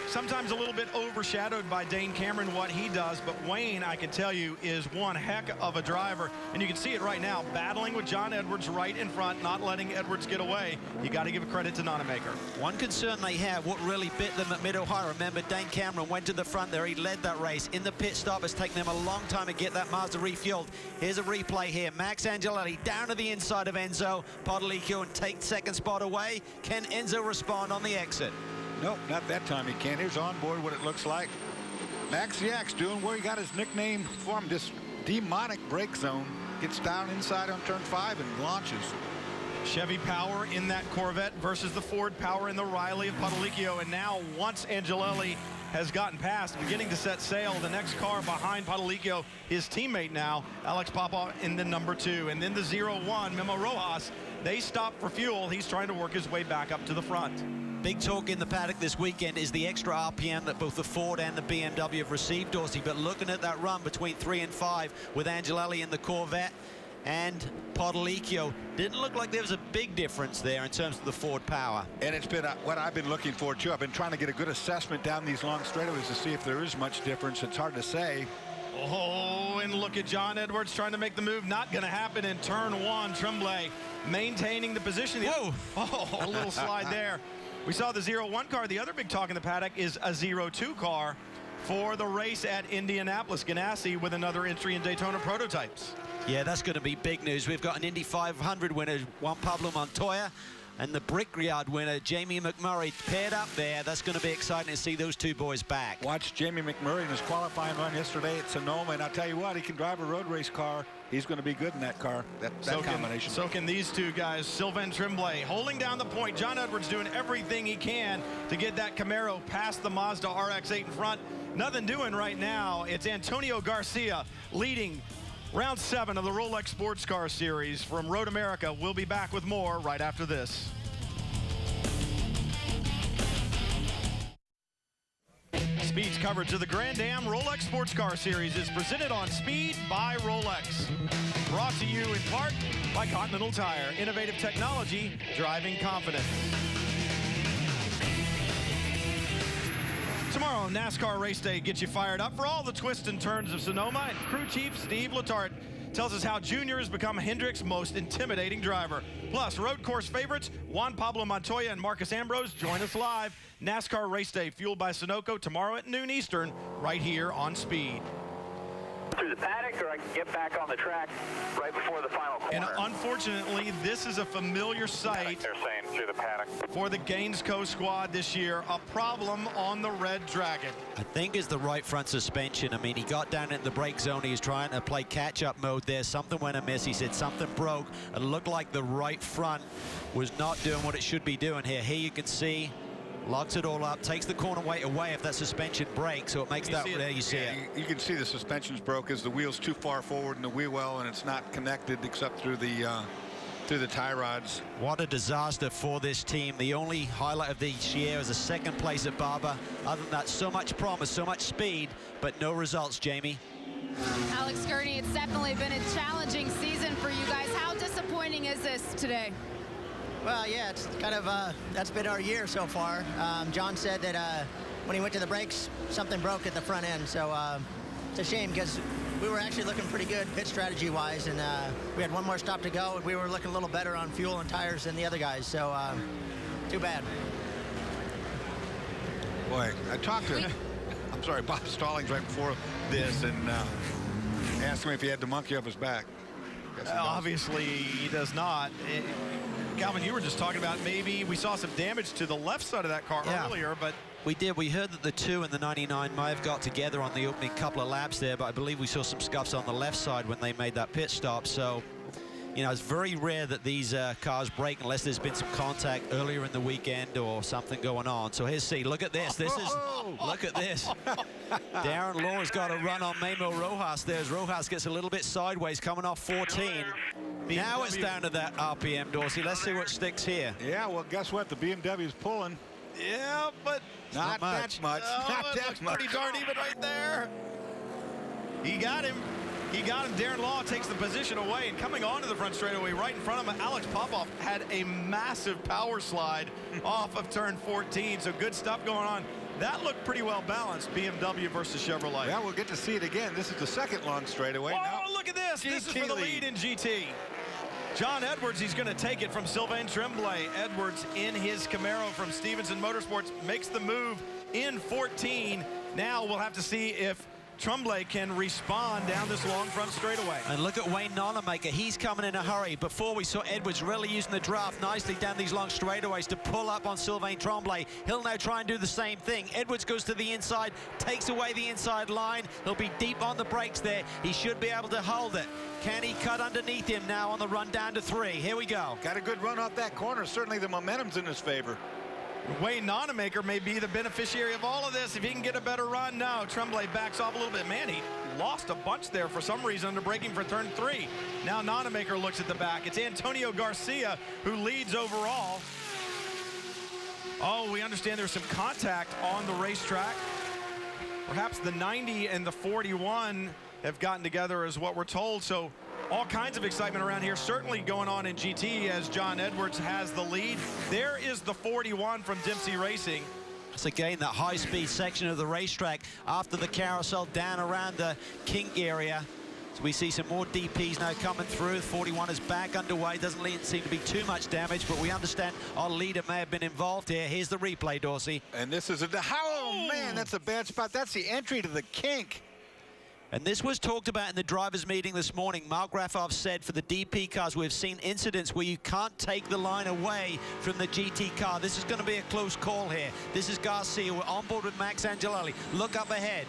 sometimes a little bit overshadowed by Dane Cameron, what he does. But Wayne, I can tell you, is one heck of a driver. And you can see it right now, battling with John Edwards right in front, not letting Edwards get away. You got to give credit to Nonemaker. One concern they have, what really bit them at Mid-Ohio, remember Dane Cameron went to the front there. He led that race. In the pit stop, it's taken them a long time to get that Mazda refueled. Here's a replay here. Max Angelelli down to the inside of Enzo Podolicchio and take second spot away. Can Enzo respond on the exit? Nope, not that time he can't. Here's on board what it looks like. Max the Axe doing where he got his nickname for him, this demonic brake zone. Gets down inside on turn 5 and launches. Chevy power in that Corvette versus the Ford power in the Riley of Podolicchio. And now, once Angelelli has gotten past, beginning to set sail, the next car behind Podolicchio, his teammate now, Alex Popov in the number 2. And then the 01, Memo Rojas, they stop for fuel. He's trying to work his way back up to the front. Big talk in the paddock this weekend is the extra RPM that both the Ford and the BMW have received, Dorsey. But looking at that run between 3 and 5 with Angelelli in the Corvette and Podolicchio, didn't look like there was a big difference there in terms of the Ford power. And it's been what I've been looking for, too. I've been trying to get a good assessment down these long straightaways to see if there is much difference. It's hard to say. Oh, and look at John Edwards trying to make the move. Not going to happen in turn 1. Tremblay maintaining the position. Whoa! Oh, a little slide there. We saw the 01 car. The other big talk in the paddock is a 02 car for the race at Indianapolis. Ganassi with another entry in Daytona prototypes. Yeah, that's going to be big news. We've got an Indy 500 winner, Juan Pablo Montoya, and the Brickyard winner, Jamie McMurray, paired up there. That's going to be exciting to see those two boys back. Watch Jamie McMurray in his qualifying run yesterday at Sonoma, and I'll tell you what, he can drive a road race car. He's going to be good in that car, that combination. So can these two guys. Sylvain Tremblay holding down the point. John Edwards doing everything he can to get that Camaro past the Mazda RX-8 in front. Nothing doing right now. It's Antonio Garcia leading round 7 of the Rolex Sports Car Series from Road America. We'll be back with more right after this. Speed's coverage of the Grand Am Rolex Sports Car Series is presented on Speed by Rolex. Brought to you in part by Continental Tire. Innovative technology, driving confidence. Tomorrow, NASCAR Race Day gets you fired up for all the twists and turns of Sonoma. And crew chief Steve Letarte tells us how Junior has become Hendrick's most intimidating driver. Plus, road course favorites Juan Pablo Montoya and Marcus Ambrose join us live. NASCAR Race Day, fueled by Sunoco, tomorrow at noon Eastern, right here on Speed. Through the paddock, or I can get back on the track right before the final corner. And unfortunately, this is a familiar sight. They're saying through the paddock. For the Gainesco squad this year, a problem on the Red Dragon. I think it's the right front suspension. I mean, he got down into the brake zone. He was trying to play catch-up mode there. Something went amiss. He said something broke. It looked like the right front was not doing what it should be doing here. Here you can see, locks it all up, takes the corner weight away if that suspension breaks, so it makes that, there you see it. You can see the suspension's broke as the wheel's too far forward in the wheel well, and it's not connected except through the tie rods. What a disaster for this team. The only highlight of this year is a second place at Barber. Other than that, so much promise, so much speed, but no results, Jamie. Alex Gurney, it's definitely been a challenging season for you guys. How disappointing is this today? Well, yeah, it's kind of, that's been our year so far. John said that when he went to the brakes, something broke at the front end. So it's a shame because we were actually looking pretty good pit strategy-wise, and we had one more stop to go, and we were looking a little better on fuel and tires than the other guys. So too bad. Boy, I talked to, I'm sorry, Bob Stallings right before this, and asked him if he had the monkey up his back. Obviously, he does not. Calvin, you were just talking about maybe we saw some damage to the left side of that car earlier, but we did. We heard that the 2 and the 99 may have got together on the opening couple of laps there, but I believe we saw some scuffs on the left side when they made that pit stop. So, you know, it's very rare that these cars break unless there's been some contact earlier in the weekend or something going on. So here's C. Look at this. This is, look at this. Darren Law's got a run on Memo Rojas there as Rojas gets a little bit sideways coming off 14. Now it's down to that RPM, Dorsey. Let's see what sticks here. Yeah, well, guess what? The BMW's pulling. Yeah, but not that much. Oh, not that much. Pretty darn even right there. He got him. He got him. Darren Law takes the position away, and coming onto the front straightaway right in front of him, Alex Popoff had a massive power slide off of turn 14. So good stuff going on. That looked pretty well balanced, BMW versus Chevrolet. Yeah, we'll get to see it again. This is the second long straightaway. Oh, now, look at this. GT This is for the lead in GT. John Edwards, he's going to take it from Sylvain Tremblay. Edwards in his Camaro from Stevenson Motorsports makes the move in 14. Now we'll have to see if Tremblay can respond down this long front straightaway. And look at Wayne Nonemaker. He's coming in a hurry. Before we saw Edwards really using the draft nicely down these long straightaways to pull up on Sylvain Tremblay. He'll now try and do the same thing. Edwards goes to the inside, takes away the inside line. He'll be deep on the brakes there. He should be able to hold it. Can he cut underneath him now on the run down to 3? Here we go. Got a good run off that corner. Certainly the momentum's in his favor. Wayne Nonemaker may be the beneficiary of all of this if he can get a better run. No, Tremblay backs off a little bit. Man, he lost a bunch there for some reason under braking for turn 3. Now Nonemaker looks at the back. It's Antonio Garcia who leads overall. Oh, we understand there's some contact on the racetrack. Perhaps the 90 and the 41 have gotten together is what we're told. So all kinds of excitement around here, certainly going on in GT as John Edwards has the lead. There is the 41 from Dempsey Racing. It's again that high-speed section of the racetrack after the carousel down around the kink area. So we see some more DPs now coming through. 41 is back underway. Doesn't seem to be too much damage, but we understand our leader may have been involved here. Here's the replay, Dorsey. And this is oh man, that's a bad spot. That's the entry to the kink. And this was talked about in the drivers' meeting this morning. Mark Grafov said for the DP cars, we've seen incidents where you can't take the line away from the GT car. This is going to be a close call here. This is Garcia. We're on board with Max Angelelli. Look up ahead.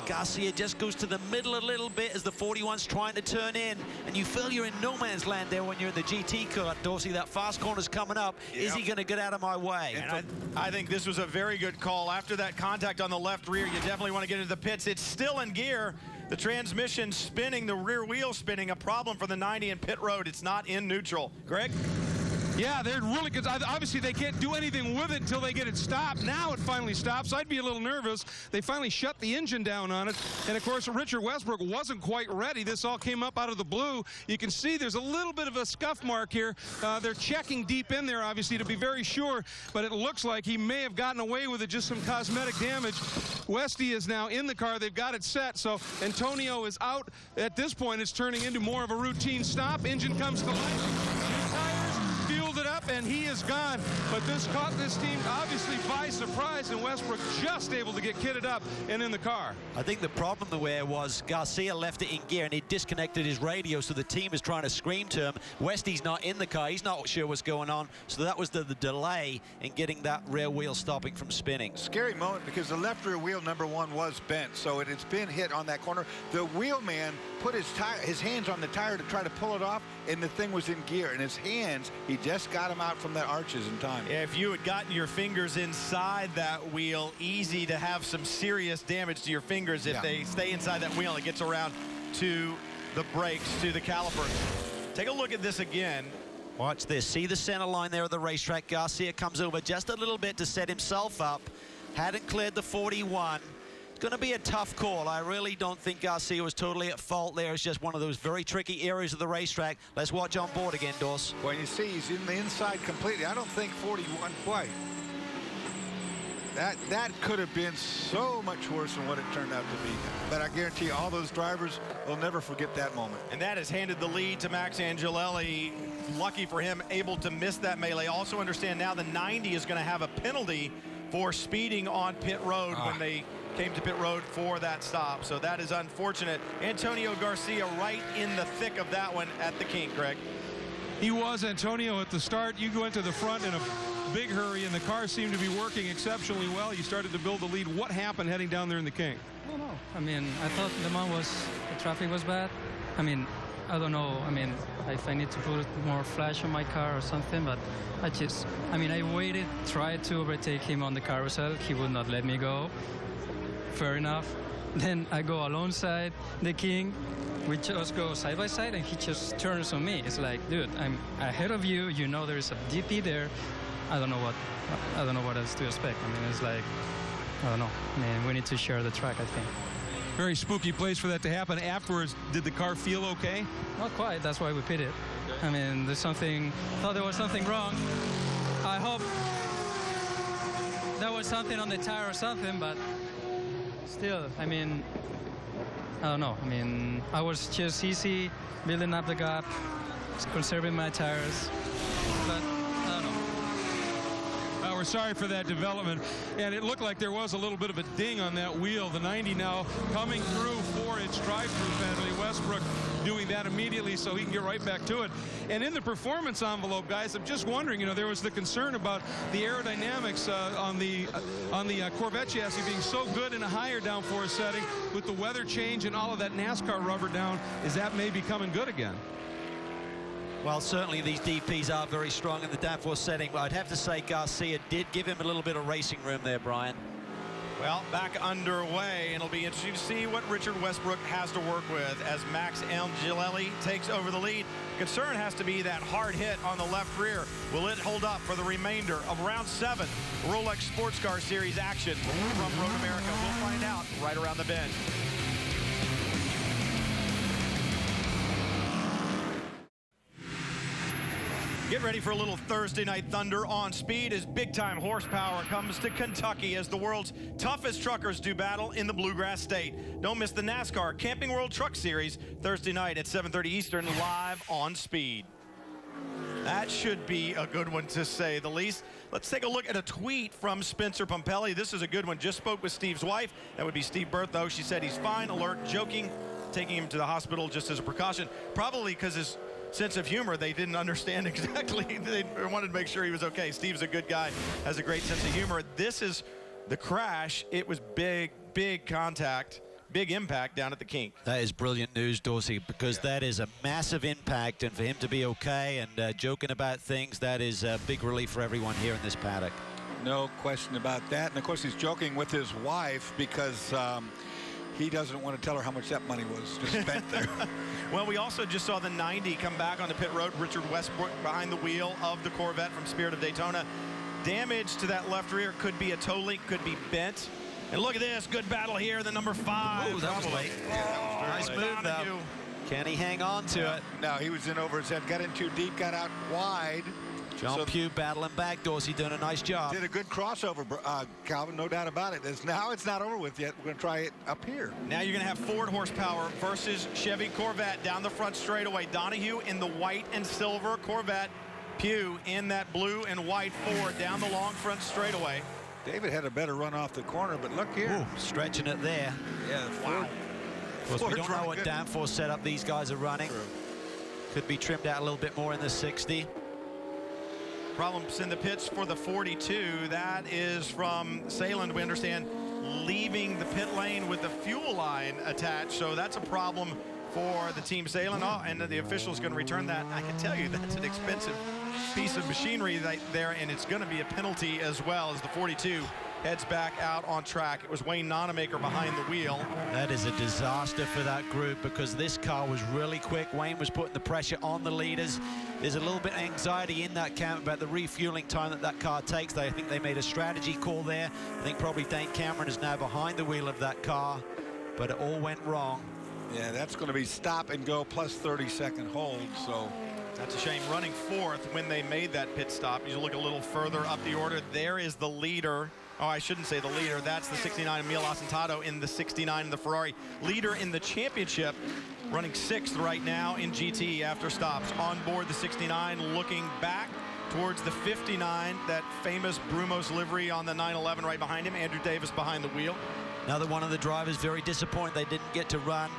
Garcia just goes to the middle a little bit as the 41's trying to turn in. And you feel you're in no man's land there when you're in the GT car, Dorsey. That fast corner's coming up. Yep. Is he going to get out of my way? And I think this was a very good call. After that contact on the left rear, you definitely want to get into the pits. It's still in gear. The transmission spinning, the rear wheel spinning, a problem for the 90 in pit road. It's not in neutral. Greg? Yeah, they're really good. Obviously, they can't do anything with it until they get it stopped. Now it finally stops. I'd be a little nervous. They finally shut the engine down on it. And, of course, Richard Westbrook wasn't quite ready. This all came up out of the blue. You can see there's a little bit of a scuff mark here. They're checking deep in there, obviously, to be very sure. But it looks like he may have gotten away with it, just some cosmetic damage. Westy is now in the car. They've got it set. So Antonio is out. At this point, it's turning into more of a routine stop. Engine comes to life. Fueled it up, up, and he is gone. But this caught this team obviously by surprise, and Westbrook just able to get kitted up and in the car. I think the problem there was Garcia left it in gear and he disconnected his radio, so the team is trying to scream to him. Westy's not in the car. He's not sure what's going on. So that was the delay in getting that rear wheel stopping from spinning. Scary moment because the left rear wheel, number one, was bent. So it's been hit on that corner. The wheelman put his hands on the tire to try to pull it off, and the thing was in gear. And his hands, he just got him out from the arches in time. If you had gotten your fingers inside that wheel, easy to have some serious damage to your fingers if they stay inside that wheel and it gets around to the brakes, to the calipers. Take a look at this again. Watch this. See the center line there of the racetrack. Garcia comes over just a little bit to set himself up. Hadn't cleared the 41. It's going to be a tough call. I really don't think Garcia was totally at fault there. It's just one of those very tricky areas of the racetrack. Let's watch on board again, Doss. Well, you see he's in the inside completely. I don't think 41 quite. That could have been so much worse than what it turned out to be. But I guarantee you, all those drivers will never forget that moment. And that has handed the lead to Max Angelelli. Lucky for him, able to miss that melee. Also understand now the 90 is going to have a penalty for speeding on pit road when they came to pit road for that stop. So that is unfortunate. Antonio Garcia right in the thick of that one at the kink, Greg. He was, Antonio, at the start. You go into the front in a big hurry, and the car seemed to be working exceptionally well. You started to build the lead. What happened heading down there in the kink? I don't know. I mean, I thought the traffic was bad. I mean, I don't know. I mean, if I need to put more flash on my car or something, but I waited, tried to overtake him on the carousel. He would not let me go. Fair enough. Then I go alongside the king. We just go side by side, and he just turns on me. It's like, dude, I'm ahead of you. You know there's a DP there. I don't know what else to expect. I mean, it's like, I don't know. I mean, we need to share the track, I think. Very spooky place for that to happen. Afterwards, did the car feel okay? Not quite. That's why we pitted. I mean, thought there was something wrong. I hope there was something on the tire or something, but still, I mean, I don't know. I mean, I was just easy building up the gap, conserving my tires, but I don't know. We're sorry for that development, and it looked like there was a little bit of a ding on that wheel. The 90 now coming through for its drive-through penalty. Westbrook doing that immediately so he can get right back to it. And in the performance envelope, guys, I'm just wondering, there was the concern about the aerodynamics on the Corvette chassis being so good in a higher downforce setting with the weather change and all of that NASCAR rubber down. Is that maybe coming good again? Well, certainly these DPs are very strong in the downforce setting, but I'd have to say Garcia did give him a little bit of racing room there, Brian. Well, back underway, and it'll be interesting to see what Richard Westbrook has to work with as Max Angelelli takes over the lead. Concern has to be that hard hit on the left rear. Will it hold up for the remainder of round 7 Rolex Sports Car Series action from Road America? We'll find out right around the bend. Get ready for a little Thursday Night Thunder on Speed as big-time horsepower comes to Kentucky as the world's toughest truckers do battle in the Bluegrass State. Don't miss the NASCAR Camping World Truck Series Thursday night at 7:30 Eastern live on Speed. That should be a good one, to say the least. Let's take a look at a tweet from Spencer Pompelli. This is a good one. Just spoke with Steve's wife. That would be Steve Berthow. She said he's fine, alert, joking, taking him to the hospital just as a precaution. Probably because his sense of humor, they didn't understand exactly. They wanted to make sure he was okay. Steve's a good guy, has a great sense of humor. This is the crash. It was big contact, big impact down at the kink. That is brilliant news, Dorsey, because that is a massive impact, and for him to be okay and joking about things, that is a big relief for everyone here in this paddock. No question about that. And of course, he's joking with his wife because he doesn't want to tell her how much that money was just spent there. Well, we also just saw the 90 come back on the pit road. Richard Westbrook behind the wheel of the Corvette from Spirit of Daytona. Damage to that left rear, could be a toe link, could be bent. And look at this, good battle here, the number 5. Oh, that was late. Nice move, though. Can he hang on to it? No, he was in over his head, got in too deep, got out wide. John Pugh battling back. Dorsey doing a nice job. Did a good crossover, Calvin, no doubt about it. Now it's not over with yet. We're going to try it up here. Now you're going to have Ford horsepower versus Chevy Corvette down the front straightaway. Donahue in the white and silver Corvette. Pugh in that blue and white Ford down the long front straightaway. David had a better run off the corner, but look here. Ooh, stretching it there. Yeah, wow. Of course, we don't know what downforce setup these guys are running. True. Could be trimmed out a little bit more in the 60. Problems in the pits for the 42. That is from Sayland, we understand, leaving the pit lane with the fuel line attached. So that's a problem for the team Sayland. Oh, and the official's going to return that. I can tell you that's an expensive piece of machinery right there, and it's going to be a penalty as well as the 42 heads back out on track. It was Wayne Nonemaker behind the wheel. That is a disaster for that group because this car was really quick. Wayne was putting the pressure on the leaders. There's a little bit of anxiety in that camp about the refueling time that car takes. I think they made a strategy call there. I think probably Dane Cameron is now behind the wheel of that car, but it all went wrong. Yeah, that's going to be stop and go plus 30-second hold, so. That's a shame. Running fourth when they made that pit stop. You look a little further up the order. There is the leader. Oh, I shouldn't say the leader. That's the 69 Emil Asentado in the 69 in the Ferrari. Leader in the championship, running sixth right now in GT after stops. On board the 69, looking back towards the 59, that famous Brumos livery on the 911 right behind him. Andrew Davis behind the wheel. Another one of the drivers very disappointed they didn't get to run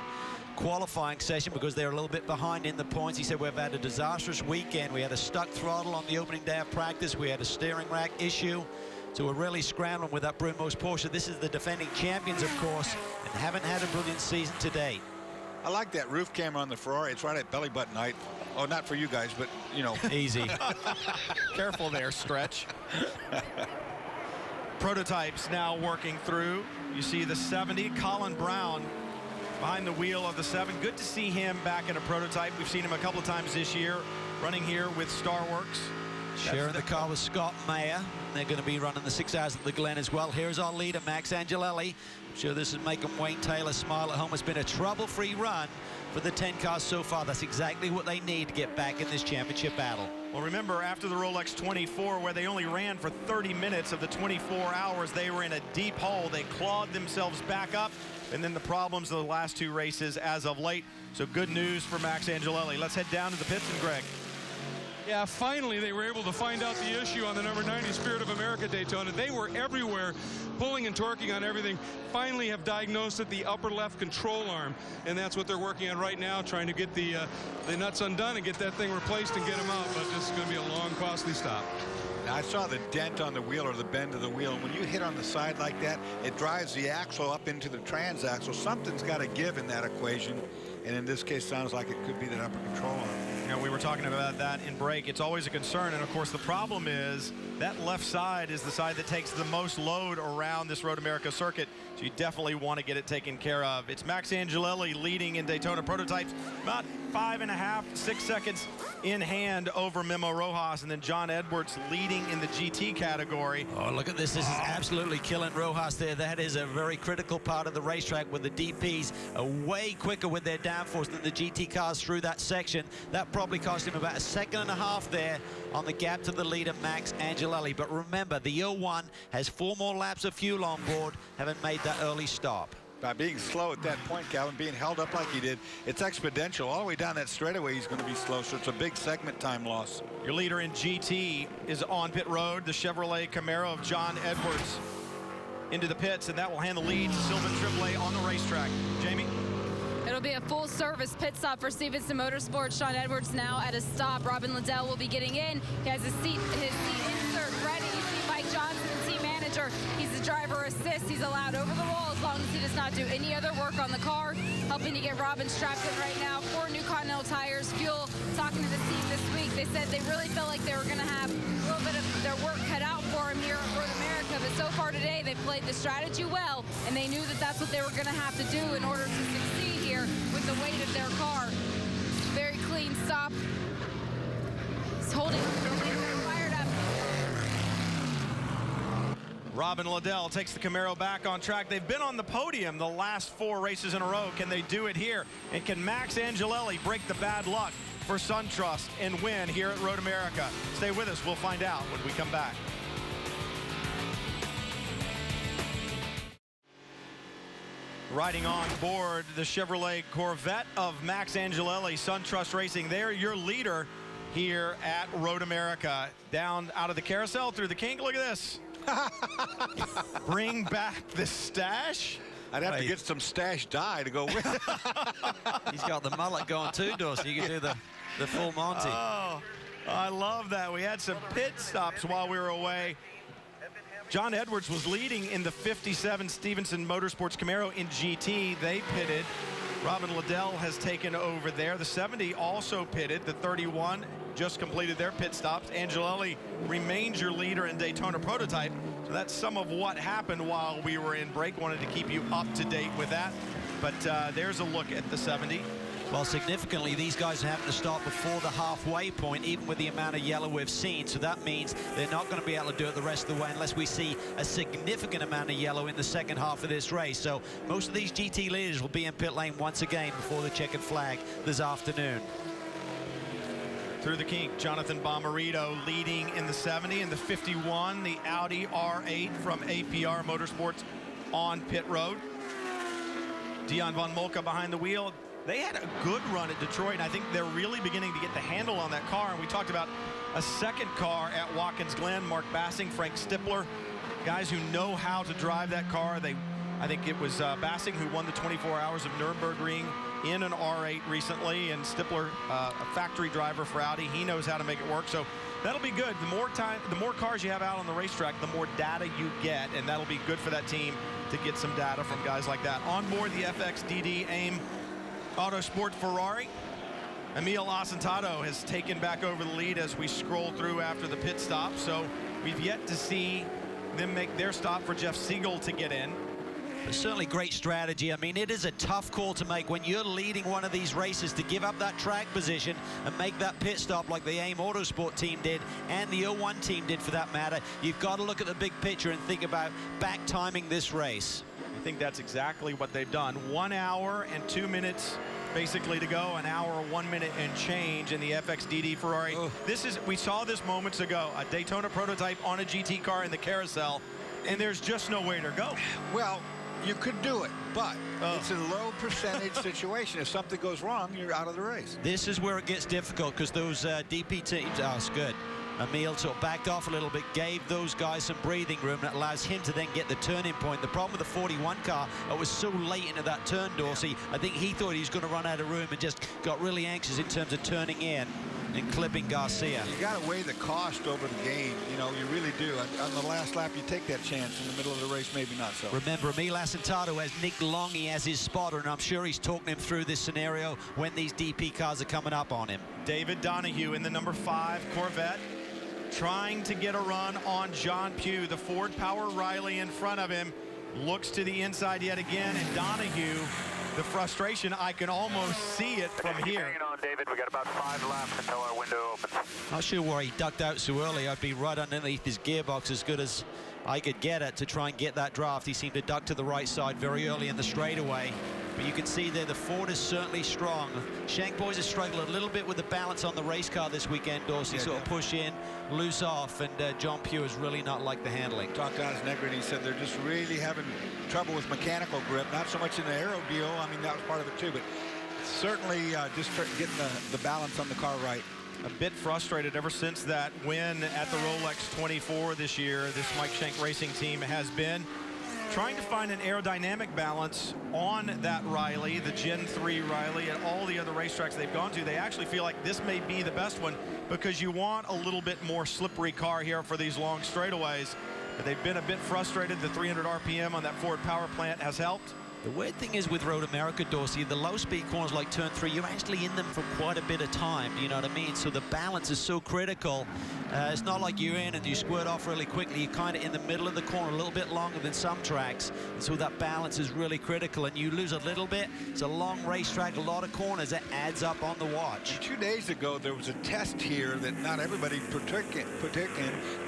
qualifying session because they're a little bit behind in the points. He said, we've had a disastrous weekend. We had a stuck throttle on the opening day of practice. We had a steering rack issue. So we're really scrambling with that Brumos Porsche. This is the defending champions, of course, and haven't had a brilliant season to date. I like that roof camera on the Ferrari. It's right at belly button height. Oh, not for you guys, but, you know. Easy. Careful there, Stretch. Prototypes now working through. You see the 70, Colin Brown behind the wheel of the 7. Good to see him back in a prototype. We've seen him a couple of times this year, running here with Starworks. Sharing the car with Scott Mayer. They're going to be running the 6 hours at the Glen as well. Here's our leader, Max Angelelli. I'm sure this is making Wayne Taylor smile at home. It's been a trouble-free run for the 10 cars so far. That's exactly what they need to get back in this championship battle. Well, remember, after the Rolex 24, where they only ran for 30 minutes of the 24 hours, they were in a deep hole. They clawed themselves back up, and then the problems of the last 2 races as of late. So good news for Max Angelelli. Let's head down to the pits and Greg. Yeah, finally they were able to find out the issue on the number 90 Spirit of America Daytona. They were everywhere, pulling and torquing on everything. Finally have diagnosed it, the upper left control arm, and that's what they're working on right now, trying to get the nuts undone and get that thing replaced and get them out. But this is going to be a long, costly stop. Now, I saw the dent on the wheel or the bend of the wheel. And when you hit on the side like that, it drives the axle up into the transaxle. Something's got to give in that equation. And in this case, sounds like it could be that upper control arm. You know, we were talking about that in break. It's always a concern. And, of course, the problem is that left side is the side that takes the most load around this Road America circuit. So you definitely want to get it taken care of. It's Max Angelelli leading in Daytona prototypes. About 5.5 to 6 seconds in hand over Memo Rojas. And then John Edwards leading in the GT category. Oh, look at this. This is absolutely killing Rojas there. That is a very critical part of the racetrack with the DPs are way quicker with their downforce than the GT cars through that section. That probably cost him about 1.5 seconds there on the gap to the leader, Max Angelelli. But remember, the 01 has 4 more laps of fuel on board, haven't made that early stop. By being slow at that point, Calvin, being held up like he did, it's exponential. All the way down that straightaway, he's going to be slow, so it's a big segment time loss. Your leader in GT is on pit road, the Chevrolet Camaro of John Edwards into the pits, and that will hand the lead to Sylvan AAA on the racetrack. Jamie? It'll be a full-service pit stop for Stevenson Motorsports. Sean Edwards now at a stop. Robin Liddell will be getting in. He has his seat insert ready. You see Mike Johnson, the team manager. He's the driver assist. He's allowed over the wall as long as he does not do any other work on the car. Helping to get Robin strapped in right now. 4 new Continental tires, fuel. Talking to the team this week, they said they really felt like they were going to have a little bit of their work cut out for him here at Road America. But so far today, they played the strategy well, and they knew that that's what they were going to have to do in order to succeed here with the weight of their car. Very clean stop. He's holding fired up. Robin Liddell takes the Camaro back on track. They've been on the podium the last 4 races in a row. Can they do it here? And can Max Angelelli break the bad luck for SunTrust and win here at Road America? Stay with us. We'll find out when we come back. Riding on board the Chevrolet Corvette of Max Angelelli, SunTrust Racing. There, your leader here at Road America. Down out of the carousel, through the kink. Look at this. Bring back the stash. I'd have to get some stash dye to go with it. He's got the mullet going too, Dorsey. You can do the full Monty. Oh, I love that. We had some pit stops while we were away. John Edwards was leading in the 57 Stevenson Motorsports Camaro in GT. They pitted. Robin Liddell has taken over there. The 70 also pitted. The 31 just completed their pit stops. Angelelli remains your leader in Daytona Prototype. So that's some of what happened while we were in break. Wanted to keep you up to date with that. But there's a look at the 70. Well, significantly, these guys are having to start before the halfway point, even with the amount of yellow we've seen. So that means they're not going to be able to do it the rest of the way unless we see a significant amount of yellow in the second half of this race. So most of these GT leaders will be in pit lane once again before the checkered flag this afternoon. Through the kink, Jonathan Bomarito leading in the 70. In the 51, the Audi R8 from APR Motorsports on pit road. Dion von Moltke behind the wheel. They had a good run at Detroit, and I think they're really beginning to get the handle on that car. And we talked about a second car at Watkins Glen, Mark Bassing, Frank Stippler, guys who know how to drive that car. I think it was Bassing who won the 24 Hours of Nürburgring in an R8 recently, and Stippler, a factory driver for Audi. He knows how to make it work. So that'll be good. The more cars you have out on the racetrack, the more data you get, and that'll be good for that team to get some data from guys like that. On board the FXDD AIM Autosport Ferrari, Emil Asentado has taken back over the lead as we scroll through after the pit stop. So we've yet to see them make their stop for Jeff Siegel to get in. But certainly great strategy. I mean, it is a tough call to make when you're leading one of these races to give up that track position and make that pit stop like the AIM Autosport team did and the 01 team did for that matter. You've got to look at the big picture and think about back timing this race. I think that's exactly what they've done. 1 hour and 2 minutes basically to go, an hour, 1 minute and change in the FXDD Ferrari. We saw this moments ago, a Daytona prototype on a GT car in the carousel, and there's just no way to go. Well, you could do it, but it's a low percentage situation. If something goes wrong, you're out of the race. This is where it gets difficult because those DP teams, it's good. Emil sort of backed off a little bit, gave those guys some breathing room, and it allows him to then get the turning point. The problem with the 41 car, it was so late into that turn, Dorsey. I think he thought he was going to run out of room and just got really anxious in terms of turning in and clipping Garcia. You got to weigh the cost over the gain. You know, you really do. On the last lap, you take that chance. In the middle of the race, maybe not so. Remember, Emil Asentado has Nick Longy as his spotter, and I'm sure he's talking him through this scenario when these DP cars are coming up on him. David Donahue in the number 5 Corvette, trying to get a run on John Pugh. The Ford Power Riley in front of him looks to the inside yet again, and Donahue, the frustration, I can almost see it from here. Hang on, David. We got about 5 laps until our window opens. Not sure where he ducked out so early. I'd be right underneath his gearbox as good as I could get it to try and get that draft. He seemed to duck to the right side very early in the straightaway. But you can see there the Ford is certainly strong. Shank Boys has struggled a little bit with the balance on the race car this weekend, Dorsey. Sort of push in, loose off, and John Pugh is really not like the handling. Talked to Osnegra, and he said they're just really having trouble with mechanical grip, not so much in the aero deal. I mean, that was part of it too, but certainly just getting the balance on the car right. A bit frustrated ever since that win at the Rolex 24 this year. This Mike Shank Racing team has been trying to find an aerodynamic balance on that Riley, the Gen 3 Riley, and all the other racetracks they've gone to. They actually feel like this may be the best one because you want a little bit more slippery car here for these long straightaways. But they've been a bit frustrated. The 300 RPM on that Ford power plant has helped. The weird thing is with Road America, Dorsey, the low-speed corners like turn 3, you're actually in them for quite a bit of time, you know what I mean? So the balance is so critical. It's not like you're in and you squirt off really quickly. You're kind of in the middle of the corner, a little bit longer than some tracks. And so that balance is really critical, and you lose a little bit. It's a long racetrack, a lot of corners. That adds up on the watch. 2 days ago, there was a test here that not everybody partook in,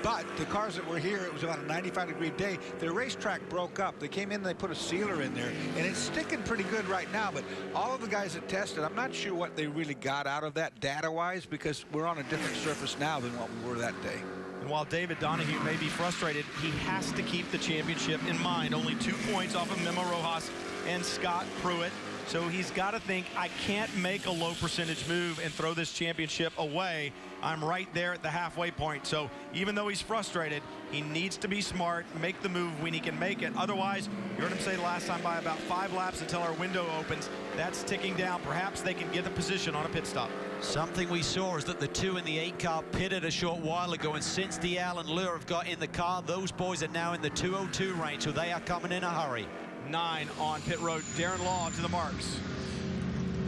but the cars that were here, it was about a 95-degree day. The racetrack broke up. They came in, they put a sealer in there, and it's sticking pretty good right now. But all of the guys that tested, I'm not sure what they really got out of that data-wise, because we're on a different surface now than what we were were that day. And while David Donahue may be frustrated, he has to keep the championship in mind. Only 2 points off of Memo Rojas and Scott Pruitt. So he's got to think, I can't make a low percentage move and throw this championship away. I'm right there at the halfway point. So even though he's frustrated, he needs to be smart, make the move when he can make it. Otherwise, you heard him say last time, by about 5 laps until our window opens. That's ticking down. Perhaps they can get the position on a pit stop. Something we saw is that the 2 in the 8 car pitted a short while ago, and since Dial and Lure have got in the car, those boys are now in the 202 range, so they are coming in a hurry. 9 on pit road. Darren Law to the marks.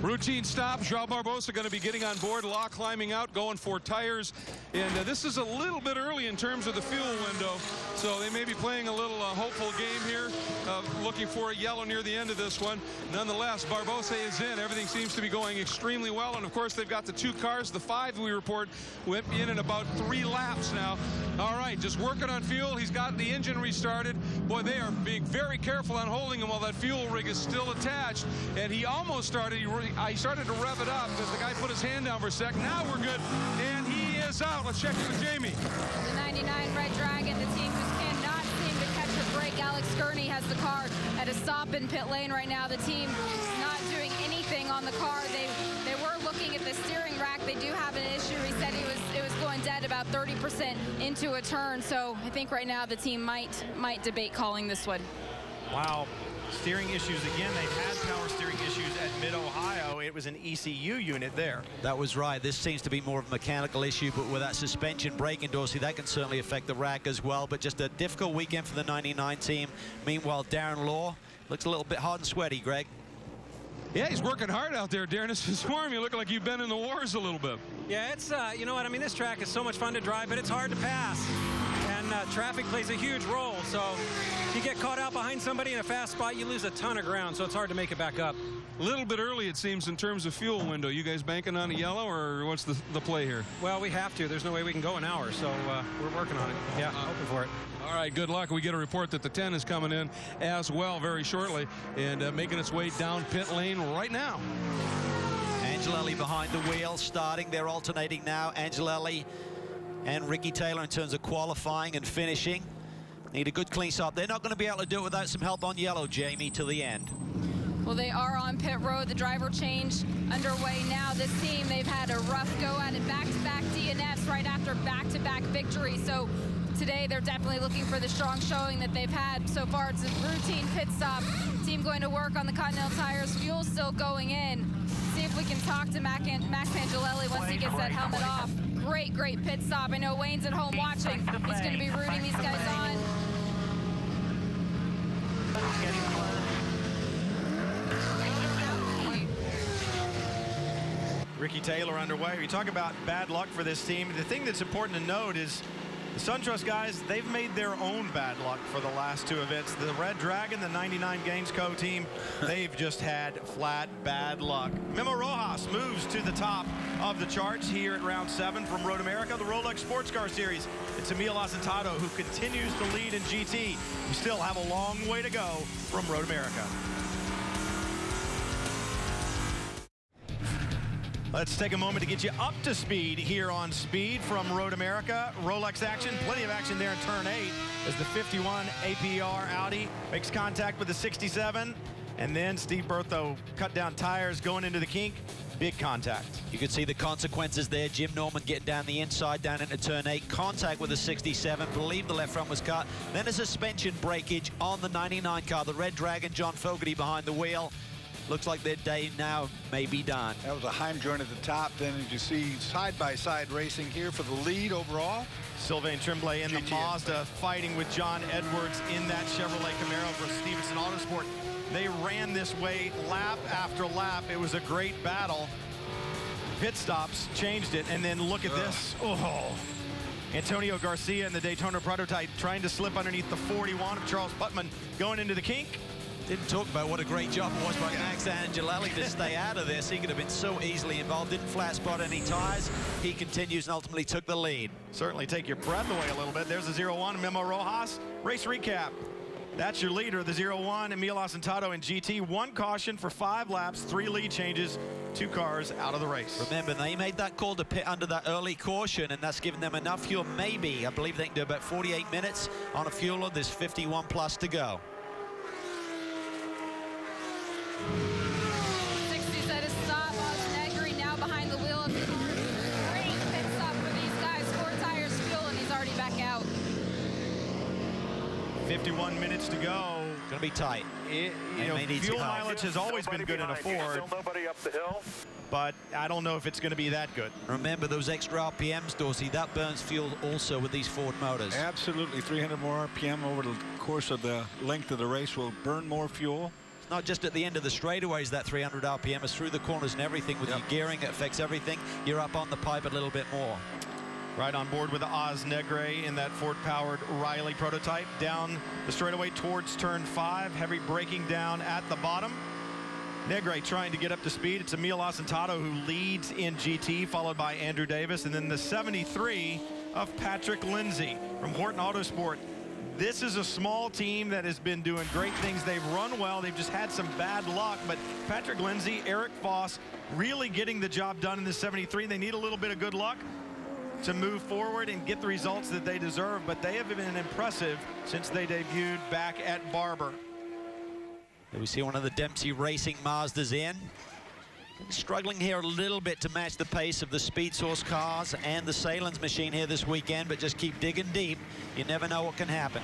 Routine stop. Joao Barbosa going to be getting on board. Law climbing out, going for tires. And this is a little bit early in terms of the fuel window. So they may be playing a little hopeful game here, looking for a yellow near the end of this one. Nonetheless, Barbosa is in. Everything seems to be going extremely well. And, of course, they've got the 2 cars. The 5 we report went in about 3 laps now. All right, just working on fuel. He's got the engine restarted. Boy, they are being very careful on holding him while that fuel rig is still attached. And he almost started. He started to rev it up because the guy put his hand down for a sec. Now we're good. And he is out. Let's check in with Jamie. The 99 Red Dragon, the team who cannot seem to catch a break. Alex Gurney has the car at a stop in pit lane right now. The team is not doing anything on the car. They were looking at the steering rack. They do have an issue. He said it was going dead about 30% into a turn. So I think right now the team might debate calling this one. Wow. Steering issues again. They've had power steering issues at Mid-Ohio. It was an ECU unit there. That was right. This seems to be more of a mechanical issue, but with that suspension braking, Dorsey, that can certainly affect the rack as well. But just a difficult weekend for the 99 team. Meanwhile, Darren Law looks a little bit hot and sweaty, Greg. Yeah, he's working hard out there, Darren. This morning, you look like you've been in the wars a little bit. Yeah, it's, you know what, I mean, this track is so much fun to drive, but it's hard to pass. And traffic plays a huge role. So if you get caught out behind somebody in a fast spot, you lose a ton of ground, so it's hard to make it back up. A little bit early, it seems, in terms of fuel window. You guys banking on a yellow, or what's the play here? Well, we have to. There's no way we can go an hour, so we're working on it. Yeah, hoping for it. All right, good luck. We get a report that the 10 is coming in as well very shortly and making its way down pit lane right now. Angelelli behind the wheel, starting. They're alternating now. Angelelli and Ricky Taylor in terms of qualifying and finishing. Need a good clean stop. They're not going to be able to do it without some help on yellow, Jamie, to the end. Well, they are on pit road. The driver change underway now. This team, they've had a rough go at it. Back-to-back DNFs right after back-to-back victory. So today they're definitely looking for the strong showing that they've had so far. It's a routine pit stop. Team going to work on the Continental tires. Fuel still going in. See if we can talk to Max Angelelli once he gets that helmet off. Great pit stop. I know Wayne's at home watching. He's going to be rooting these guys on. Ricky Taylor underway. We talk about bad luck for this team. The thing that's important to note is the SunTrust guys, they've made their own bad luck for the last 2 events. The Red Dragon, the 99 Games Co team, they've just had flat bad luck. Memo Rojas moves to the top of the charts here at round 7 from Road America, the Rolex Sports Car Series. It's Emil Asentado who continues to lead in GT. We still have a long way to go from Road America. Let's take a moment to get you up to speed here on Speed from Road America. Rolex action, plenty of action there in turn 8 as the 51 APR Audi makes contact with the 67. And then Steve Bertho cut down tires going into the kink. Big contact. You could see the consequences there. Jim Norman getting down the inside, down into turn 8. Contact with the 67. Believe the left front was cut. Then a suspension breakage on the 99 car. The Red Dragon, John Fogarty behind the wheel. Looks like their day now may be done. That was a Heim joint at the top. Then as you see side-by-side racing here for the lead overall. Sylvain Tremblay in the Mazda fighting with John Edwards in that Chevrolet Camaro for Stevenson Autosport. They ran this way lap after lap. It was a great battle. Pit stops changed it, and then look at this. Oh. Antonio Garcia in the Daytona prototype trying to slip underneath the 41 of Charles Putman going into the kink. Didn't talk about what a great job it was by Max Angelelli to stay out of this. He could have been so easily involved. Didn't flat spot any tires. He continues and ultimately took the lead. Certainly take your breath away a little bit. There's a 0-1 Memo Rojas. Race recap. That's your leader, the 0-1, Emil Asentado in GT. 1 caution for 5 laps, 3 lead changes, 2 cars out of the race. Remember, they made that call to pit under that early caution, and that's given them enough fuel. Maybe, I believe they can do about 48 minutes on a fueler. There's 51 plus to go. 60s at a stop. Negri now behind the wheel of the car. Great pit stop for these guys. 4 tires fuel, and he's already back out. 51 minutes to go. Going to be tight. Fuel mileage has always been good in a Ford. Nobody up the hill. But I don't know if it's going to be that good. Remember those extra RPMs, Dorsey, that burns fuel also with these Ford motors. Absolutely. 300 more RPM over the course of the length of the race will burn more fuel. It's not just at the end of the straightaways, that 300 RPM. It's through the corners and everything. With your gearing, it affects everything. You're up on the pipe a little bit more. Right on board with the Oz Negre in that Ford-powered Riley prototype. Down the straightaway towards turn 5. Heavy braking down at the bottom. Negre trying to get up to speed. It's Emil Asentado who leads in GT, followed by Andrew Davis. And then the 73 of Patrick Lindsay from Horton Autosport. This is a small team that has been doing great things. They've run well. They've just had some bad luck. But Patrick Lindsay, Eric Foss really getting the job done in the 73. They need a little bit of good luck to move forward and get the results that they deserve, but they have been impressive since they debuted back at Barber. We see one of the Dempsey Racing Mazdas in. Struggling here a little bit to match the pace of the Speed Source cars and the Salins machine here this weekend, but just keep digging deep. You never know what can happen.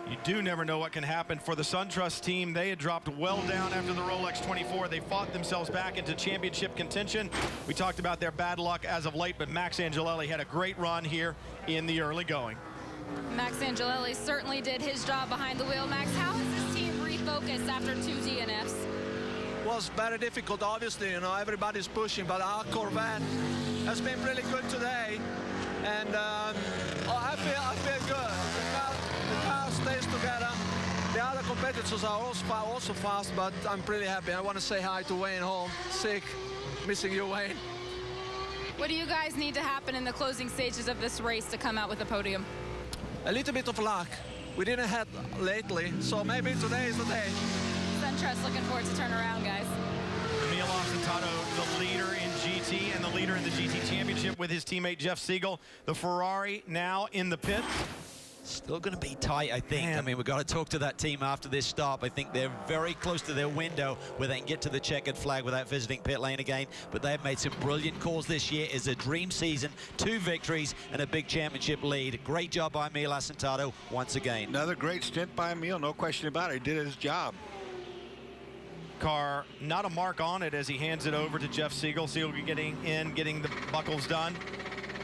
You do never know what can happen. For the SunTrust team, they had dropped well down after the Rolex 24. They fought themselves back into championship contention. We talked about their bad luck as of late, but Max Angelelli had a great run here in the early going. Max Angelelli certainly did his job behind the wheel. Max, how has this team refocused after 2 DNFs? Was very difficult, obviously. Everybody's pushing, but our Corvette has been really good today. And I feel good. The car stays together. The other competitors are also fast, but I'm pretty happy. I want to say hi to Wayne Holm. Sick, missing you, Wayne. What do you guys need to happen in the closing stages of this race to come out with a podium? A little bit of luck. We didn't have lately, so maybe today is the day. SunTrust looking forward to turn around, guys. Emil Asentado, the leader in GT and the leader in the GT Championship with his teammate Jeff Siegel. The Ferrari now in the pits. Still going to be tight, I think. I mean, we've got to talk to that team after this stop. I think they're very close to their window where they can get to the checkered flag without visiting pit lane again. But they've made some brilliant calls this year. It's a dream season, 2 victories and a big championship lead. Great job by Emil Asentado once again. Another great stint by Emil, no question about it. He did his job. Car, not a mark on it as he hands it over to Jeff Siegel. Siegel getting in, getting the buckles done.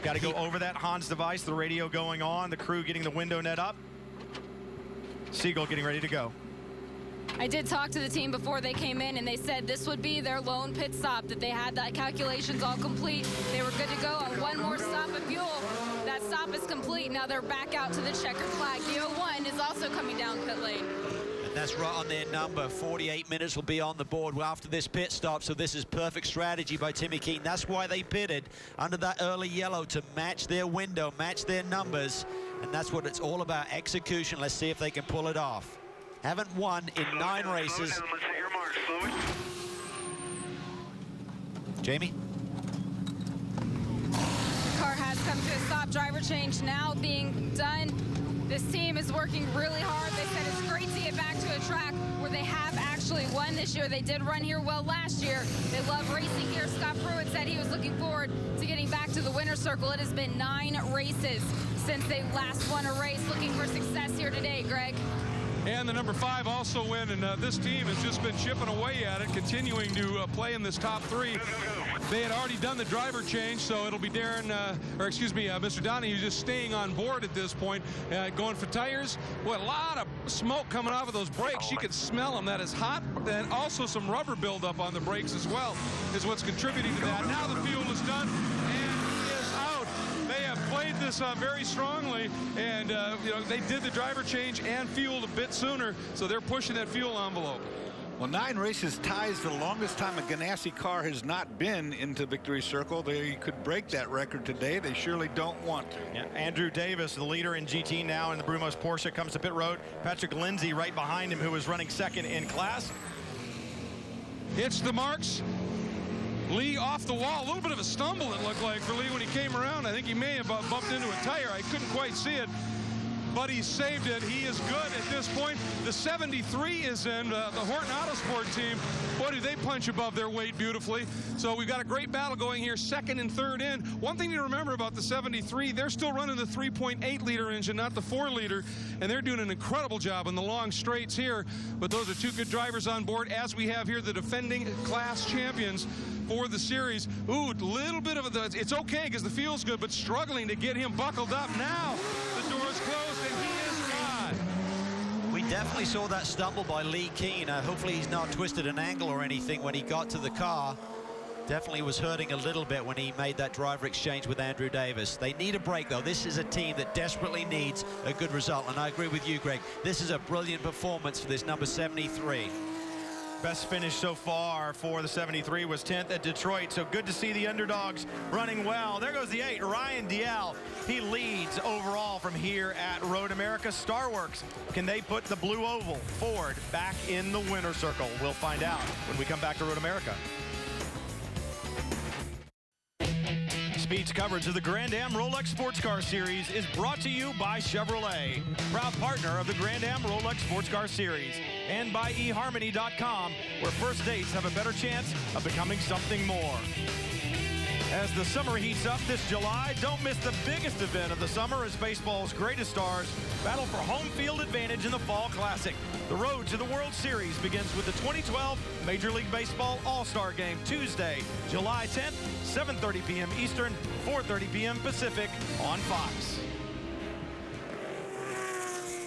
Got to go over that Hans device, the radio going on, the crew getting the window net up. Siegel getting ready to go. I did talk to the team before they came in, and they said this would be their lone pit stop, that they had that calculations all complete. They were good to go on one more stop of fuel. That stop is complete. Now they're back out to the checkered flag. The 01 is also coming down pit lane. And that's right on their number. 48 minutes will be on the board after this pit stop, so this is perfect strategy by Timmy Keaton. That's why they pitted under that early yellow, to match their window, match their numbers, and that's what it's all about, execution. Let's see if they can pull it off. Haven't won in 9 races. Jamie? The car has come to a stop. Driver change now being done. This team is working really hard. They said it's great to get back to a track where they have actually won this year. They did run here well last year. They love racing here. Scott Pruitt said he was looking forward to getting back to the winner's circle. It has been 9 races since they last won a race. Looking for success here today, Greg. And the number 5 also win, and this team has just been chipping away at it, continuing to play in this top 3. They had already done the driver change, so it'll be Mr. Donahue just staying on board at this point, going for tires. Boy, a lot of smoke coming off of those brakes. You can smell them. That is hot, and also some rubber buildup on the brakes as well is what's contributing to that. Now the fuel is done, and he is out. They have played this very strongly, and they did the driver change and fueled a bit sooner, so they're pushing that fuel envelope. Well, 9 races ties the longest time a Ganassi car has not been into victory circle. They could break that record today. They surely don't want to. Yeah, Andrew Davis, the leader in GT now in the Brumos Porsche, comes to pit road. Patrick Lindsay right behind him, who was running second in class. It's the marks. Lee off the wall. A little bit of a stumble, it looked like, for Lee when he came around. I think he may have bumped into a tire. I couldn't quite see it, but he saved it. He is good at this point. The 73 is in. The Horton Autosport team, boy, do they punch above their weight beautifully. So we've got a great battle going here, second and third in. One thing to remember about the 73, they're still running the 3.8-liter engine, not the 4-liter, and they're doing an incredible job on the long straights here. But those are 2 good drivers on board, as we have here the defending class champions for the series. Ooh, little bit of it's okay because the field's good, but struggling to get him buckled up. Now the door's closed and he is gone. We definitely saw that stumble by Lee Keane. Hopefully he's not twisted an ankle or anything when he got to the car. Definitely was hurting a little bit when he made that driver exchange with Andrew Davis. They need a break, though. This is a team that desperately needs a good result, and I agree with you, Greg. This is a brilliant performance for this number 73. Best finish so far for the 73 was 10th at Detroit, so good to see the underdogs running well. There goes the 8, Ryan Dial. He leads overall from here at Road America. Starworks, can they put the blue oval Ford back in the winner's circle? We'll find out when we come back to Road America. Speed's coverage of the Grand Am Rolex Sports Car Series is brought to you by Chevrolet, proud partner of the Grand Am Rolex Sports Car Series, and by eHarmony.com, where first dates have a better chance of becoming something more. As the summer heats up this July, don't miss the biggest event of the summer as baseball's greatest stars battle for home field advantage in the Fall Classic. The road to the World Series begins with the 2012 Major League Baseball All-Star Game, Tuesday, July 10th, 7:30 p.m. Eastern, 4:30 p.m. Pacific on Fox.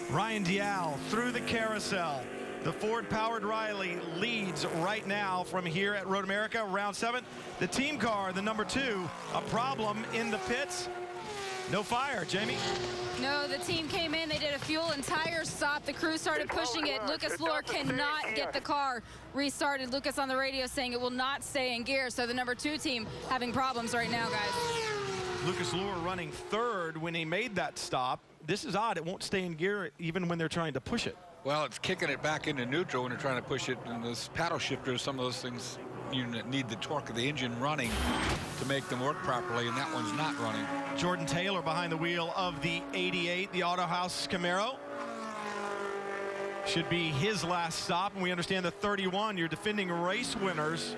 Ryan Dial through the carousel. The Ford-powered Riley leads right now from here at Road America, round 7. The team car, the number 2, a problem in the pits. No fire, Jamie. No, the team came in. They did a fuel and tire stop. The crew started pushing it. Lucas Lohr cannot get the car restarted. Lucas on the radio saying it will not stay in gear. So the number 2 team having problems right now, guys. Lucas Lohr running 3rd when he made that stop. This is odd. It won't stay in gear even when they're trying to push it. Well, it's kicking it back into neutral when they're trying to push it. And those paddle shifters, some of those things, you need the torque of the engine running to make them work properly, and that one's not running. Jordan Taylor behind the wheel of the 88, the Auto House Camaro. Should be his last stop, and we understand the 31, your defending race winners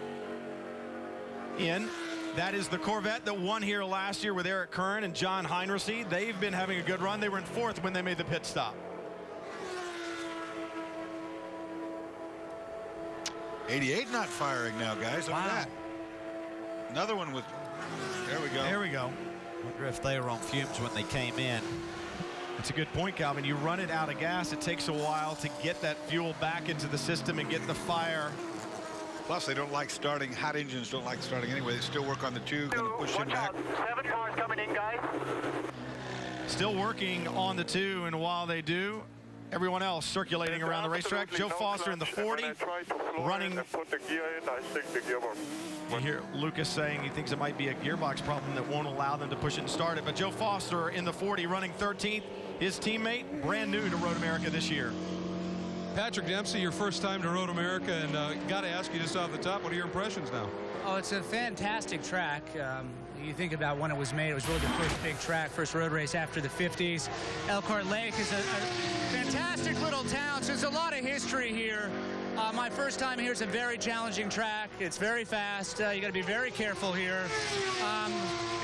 in. That is the Corvette that won here last year with Eric Kern and John Heinrichsey. They've been having a good run. They were in 4th when they made the pit stop. 88 not firing now, guys. Look at that. Another one with, there we go. There we go. Wonder if they were on fumes when they came in. That's a good point, Calvin. You run it out of gas, it takes a while to get that fuel back into the system and get the fire. Plus, they don't like starting. Hot engines don't like starting anyway. They still work on the 2, going to push him back. 7 cars coming in, guys. Still working on the 2, and while they do, everyone else circulating around the racetrack. Joe Foster in the 40, running. You hear Lucas saying he thinks it might be a gearbox problem that won't allow them to push it and start it. But Joe Foster in the 40, running 13th. His teammate, brand new to Road America this year. Patrick Dempsey, your first time to Road America, and got to ask you just off the top, what are your impressions now? Oh, it's a fantastic track. You think about when it was made, it was really the first big track, first road race after the 50s. Elkhart Lake is a fantastic little town, so there's a lot of history here. My first time here, it's a very challenging track. It's very fast. You got to be very careful here.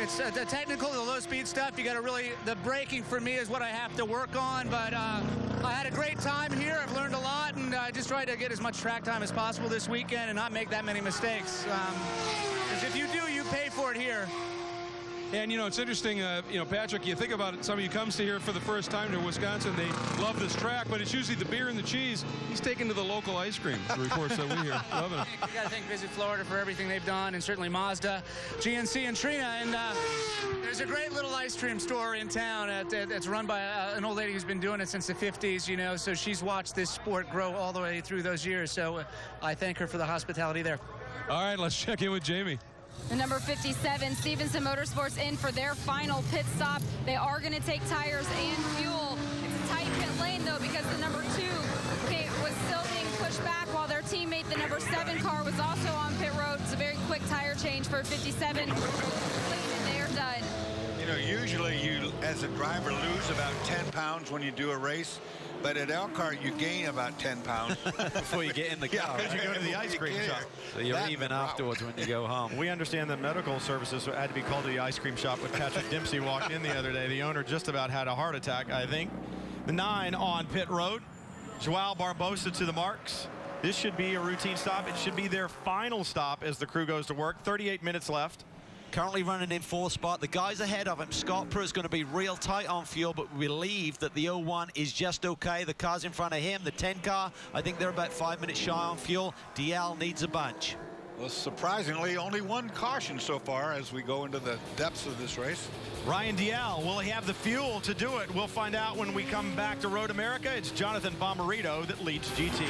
It's the technical, the low speed stuff. You got to really, the braking for me is what I have to work on, but I had a great time here. I've learned a lot, and I just tried to get as much track time as possible this weekend and not make that many mistakes. Because if you do, you pay for it here. And, you know, it's interesting, you know, Patrick, you think about it, somebody who comes to here for the first time to Wisconsin, they love this track, but it's usually the beer and the cheese. He's taken to the local ice cream, the reports that we hear. Loving it. We got to thank Visit Florida for everything they've done, and certainly Mazda, GNC, and Trina. And there's a great little ice cream store in town that's run by an old lady who's been doing it since the 50s, you know, so she's watched this sport grow all the way through those years. So I thank her for the hospitality there. All right, let's check in with Jamie. The number 57, Stevenson Motorsports, in for their final pit stop. They are going to take tires and fuel. It's a tight pit lane, though, because the number 2 was still being pushed back while their teammate, the number 7 car, was also on pit road. It's a very quick tire change for 57. And they're done. You know, usually you, as a driver, lose about 10 pounds when you do a race. But at Elkhart, you gain about 10 pounds before you get in the car. Because you go to the ice cream shop. So you're even afterwards when you go home. We understand that medical services had to be called to the ice cream shop when Patrick Dempsey walked in the other day. The owner just about had a heart attack, I think. The 9 on pit road. Joao Barbosa to the marks. This should be a routine stop. It should be their final stop as the crew goes to work. 38 minutes left. Currently running in 4th spot. The guys ahead of him, Scott Pruitt's going to be real tight on fuel, but we believe that the 01 is just okay. The cars in front of him, the 10 car, I think they're about 5 minutes shy on fuel. DL needs a bunch. Well, surprisingly, only 1 caution so far as we go into the depths of this race. Ryan Dial, will he have the fuel to do it? We'll find out when we come back to Road America. It's Jonathan Bomarito that leads GT.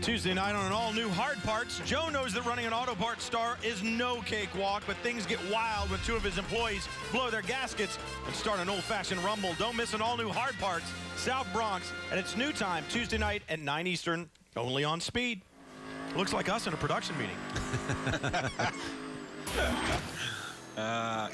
Tuesday night on an all-new Hard Parts. Joe knows that running an auto parts store is no cakewalk, but things get wild when 2 of his employees blow their gaskets and start an old-fashioned rumble. Don't miss an all-new Hard Parts, South Bronx, at its new time, Tuesday night at 9 Eastern, only on Speed. Looks like us in a production meeting.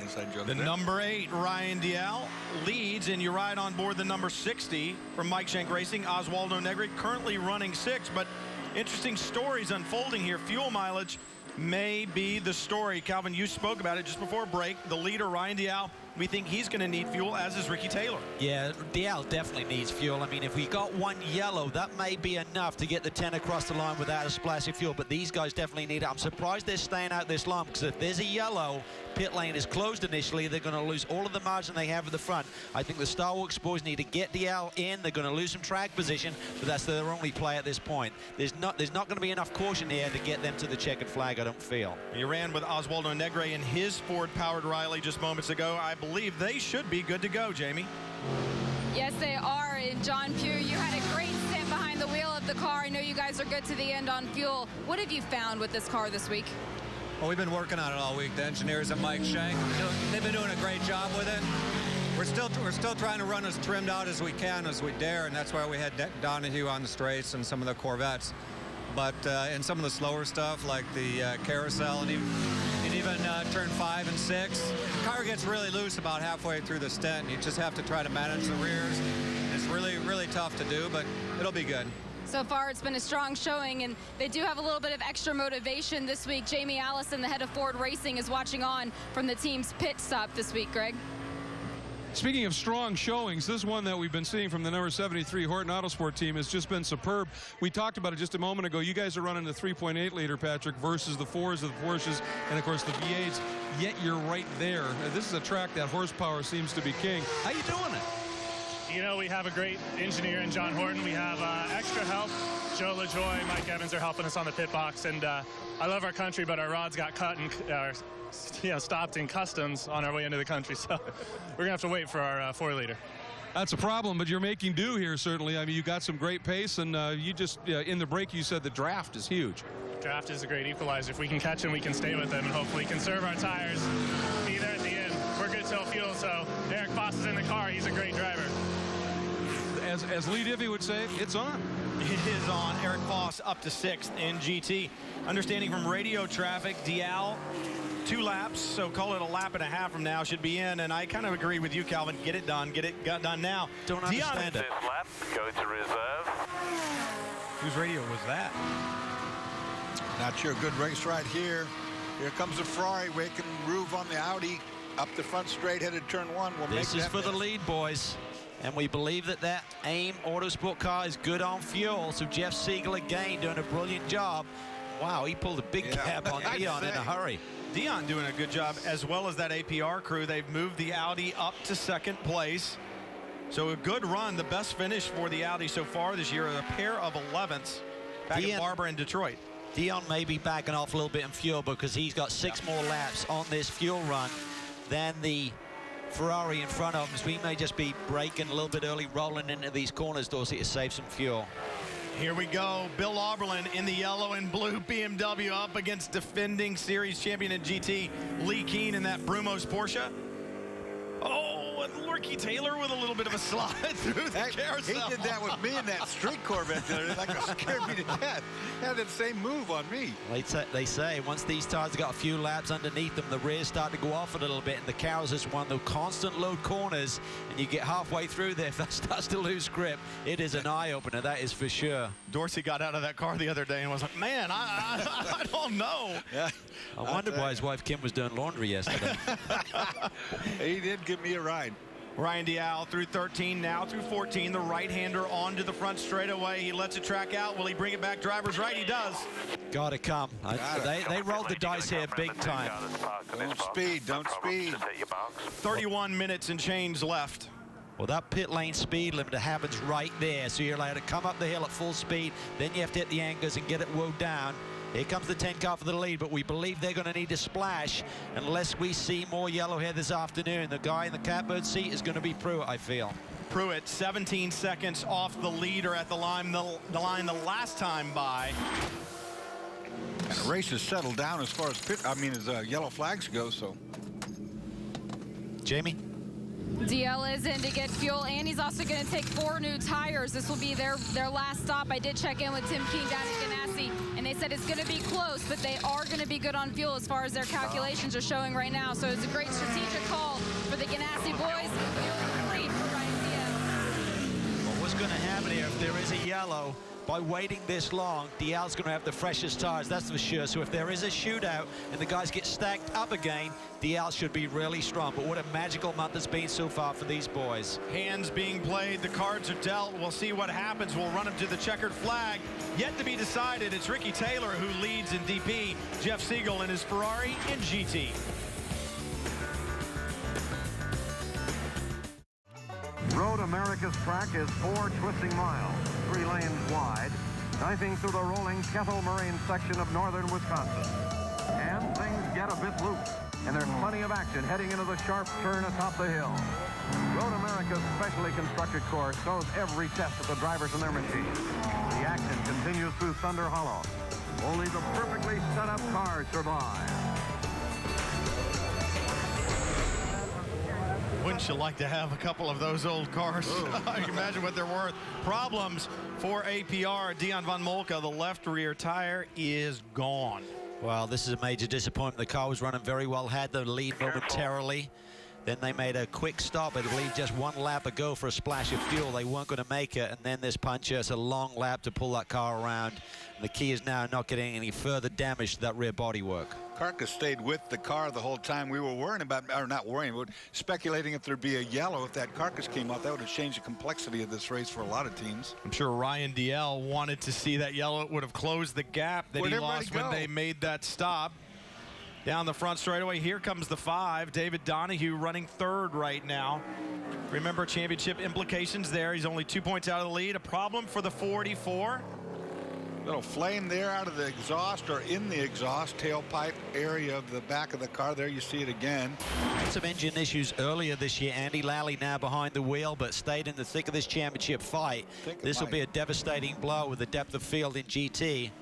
Inside joke. The number 8, Ryan Dial, leads, and you ride on board the number 60 from Mike Shank Racing. Oswaldo Negri currently running 6, but interesting stories unfolding here. Fuel mileage may be the story. Calvin, you spoke about it just before break. The leader, Ryan Dial, we think he's going to need fuel, as is Ricky Taylor. Yeah, Dial definitely needs fuel. I mean, if we got 1 yellow, that may be enough to get the 10 across the line without a splash of fuel, but these guys definitely need it. I'm surprised they're staying out this long, because if there's a yellow, pit lane is closed initially, they're going to lose all of the margin they have at the front. I think the Star Wars boys need to get Dial in. They're going to lose some track position, but that's their only play at this point. There's not going to be enough caution here to get them to the checkered flag, I don't feel. You ran with Oswaldo Negri in his Ford-powered Riley just moments ago. I believe they should be good to go, Jamie. Yes, they are. And John Pugh, you had a great stint behind the wheel of the car. I know you guys are good to the end on fuel. What have you found with this car this week? Well, we've been working on it all week. The engineers at Mike Shank, they've been doing a great job with it. We're still trying to run as trimmed out as we can, as we dare, and that's why we had Donahue on the straights and some of the Corvettes. But in some of the slower stuff, like the carousel and even turn 5 and 6, the car gets really loose about halfway through the stint. You just have to try to manage the rears. It's really, really tough to do, but it'll be good. So far, it's been a strong showing, and they do have a little bit of extra motivation this week. Jamie Allison, the head of Ford Racing, is watching on from the team's pit stop this week, Greg. Speaking of strong showings, this one that we've been seeing from the number 73 Horton Autosport team has just been superb. We talked about it just a moment ago. You guys are running the 3.8 liter, Patrick, versus the 4s of the Porsches and, of course, the V8s, yet you're right there. This is a track that horsepower seems to be king. How you doing it? You know, we have a great engineer in John Horton. We have extra help. Joe LaJoy, Mike Evans are helping us on the pit box. And I love our country, but our rods got cut and stopped in customs on our way into the country. So we're going to have to wait for our 4-liter. That's a problem, but you're making do here, certainly. I mean, you got some great pace, and you just, in the break, you said the draft is huge. Draft is a great equalizer. If we can catch them, we can stay with them and hopefully conserve our tires, be there at the end. We're good till fuel, so Eric Foss is in the car. He's a great driver. As Lee Diffie would say, it's on. It is on. Eric Foss up to 6th in GT. Understanding from radio traffic, Dial 2 laps, so call it a lap and a half from now, should be in. And I kind of agree with you, Calvin. Get it done. Get it done now. Don't understand it. This lap, go to reserve. Whose radio was that? Not sure. Good race right here. Here comes the Ferrari making groove on the Audi. Up the front straight, headed turn 1. This is for the lead, boys. And we believe that AIM Autosport car is good on fuel. So Jeff Siegel again doing a brilliant job. Wow, he pulled a big gap on Dion in a hurry. Dion doing a good job, as well as that APR crew. They've moved the Audi up to second place. So a good run, the best finish for the Audi so far this year, a pair of 11ths back in Barber and Detroit. Dion may be backing off a little bit in fuel because he's got 6 more laps on this fuel run than the Ferrari in front of him. So he may just be braking a little bit early, rolling into these corners, Dorsey, to save some fuel. Here we go. Bill Auberlen in the yellow and blue BMW up against defending series champion in GT, Lee Keen in that Brumos Porsche. Oh, and Ricky Taylor with a little bit of a slide through the carousel. He did that with me in that street Corvette the other day. Like, it scared me to death. He had that same move on me. They say once these tires have got a few laps underneath them, the rears start to go off a little bit, and the Carols is one of the constant load corners, and you get halfway through there, if that starts to lose grip, it is an eye-opener, that is for sure. Dorsey got out of that car the other day and was like, man, I don't know. Yeah. I wondered why his wife Kim was doing laundry yesterday. He did give me a ride. Ryan Dial through 13, now through 14. The right-hander onto the front straightaway. He lets it track out. Will he bring it back driver's right? He does. Gotta come. They rolled the dice here big time. Don't speed, don't speed. 31 minutes and change left. Well, that pit lane speed limiter happens right there. So you're allowed to come up the hill at full speed. Then you have to hit the anchors and get it wound down. Here comes the 10 car for the lead, but we believe they're going to need to splash unless we see more yellow here this afternoon. The guy in the catbird seat is going to be Pruitt, I feel. Pruitt, 17 seconds off the leader at the line the last time by. And the race has settled down as far as yellow flags go, so. Jamie? DL is in to get fuel, and he's also going to take 4 new tires. This will be their last stop. I did check in with Tim Keen down at Ganassi, and they said it's going to be close, but they are going to be good on fuel as far as their calculations are showing right now. So it's a great strategic call for the Ganassi boys. Well, what's going to happen here if there is a yellow? By waiting this long, DL's going to have the freshest tires, that's for sure. So if there is a shootout and the guys get stacked up again, DL should be really strong. But what a magical month it's been so far for these boys. Hands being played, the cards are dealt. We'll see what happens. We'll run them to the checkered flag. Yet to be decided, it's Ricky Taylor who leads in DP, Jeff Siegel in his Ferrari in GT. Road America's track is 4 twisting miles, 3 lanes wide, knifing through the rolling Kettle Moraine section of northern Wisconsin. And things get a bit loose, and there's plenty of action heading into the sharp turn atop the hill. Road America's specially constructed course shows every test of the drivers and their machines. The action continues through Thunder Hollow. Only the perfectly set up cars survive. Wouldn't you like to have a couple of those old cars? I can imagine what they're worth. Problems for APR. Dion von Moltke, the left rear tire is gone. Well, this is a major disappointment. The car was running very well, had the lead momentarily. Then they made a quick stop, I believe just 1 lap ago for a splash of fuel. They weren't going to make it, and then this puncher, it's a long lap to pull that car around. And the key is now not getting any further damage to that rear bodywork. Carcass stayed with the car the whole time. We were worrying about, or not worrying, but speculating if there'd be a yellow. If that Carcass came out, that would have changed the complexity of this race for a lot of teams. I'm sure Ryan DL wanted to see that yellow. It would have closed the gap that he lost when they made that stop. Down the front straightaway, here comes the 5. David Donahue running 3rd right now. Remember championship implications there. He's only 2 points out of the lead. A problem for the 44. Little flame there out of the exhaust or in the exhaust tailpipe area of the back of the car. There you see it again. Had some engine issues earlier this year. Andy Lally now behind the wheel, but stayed in the thick of this championship fight. This will be a devastating blow with the depth of field in GT.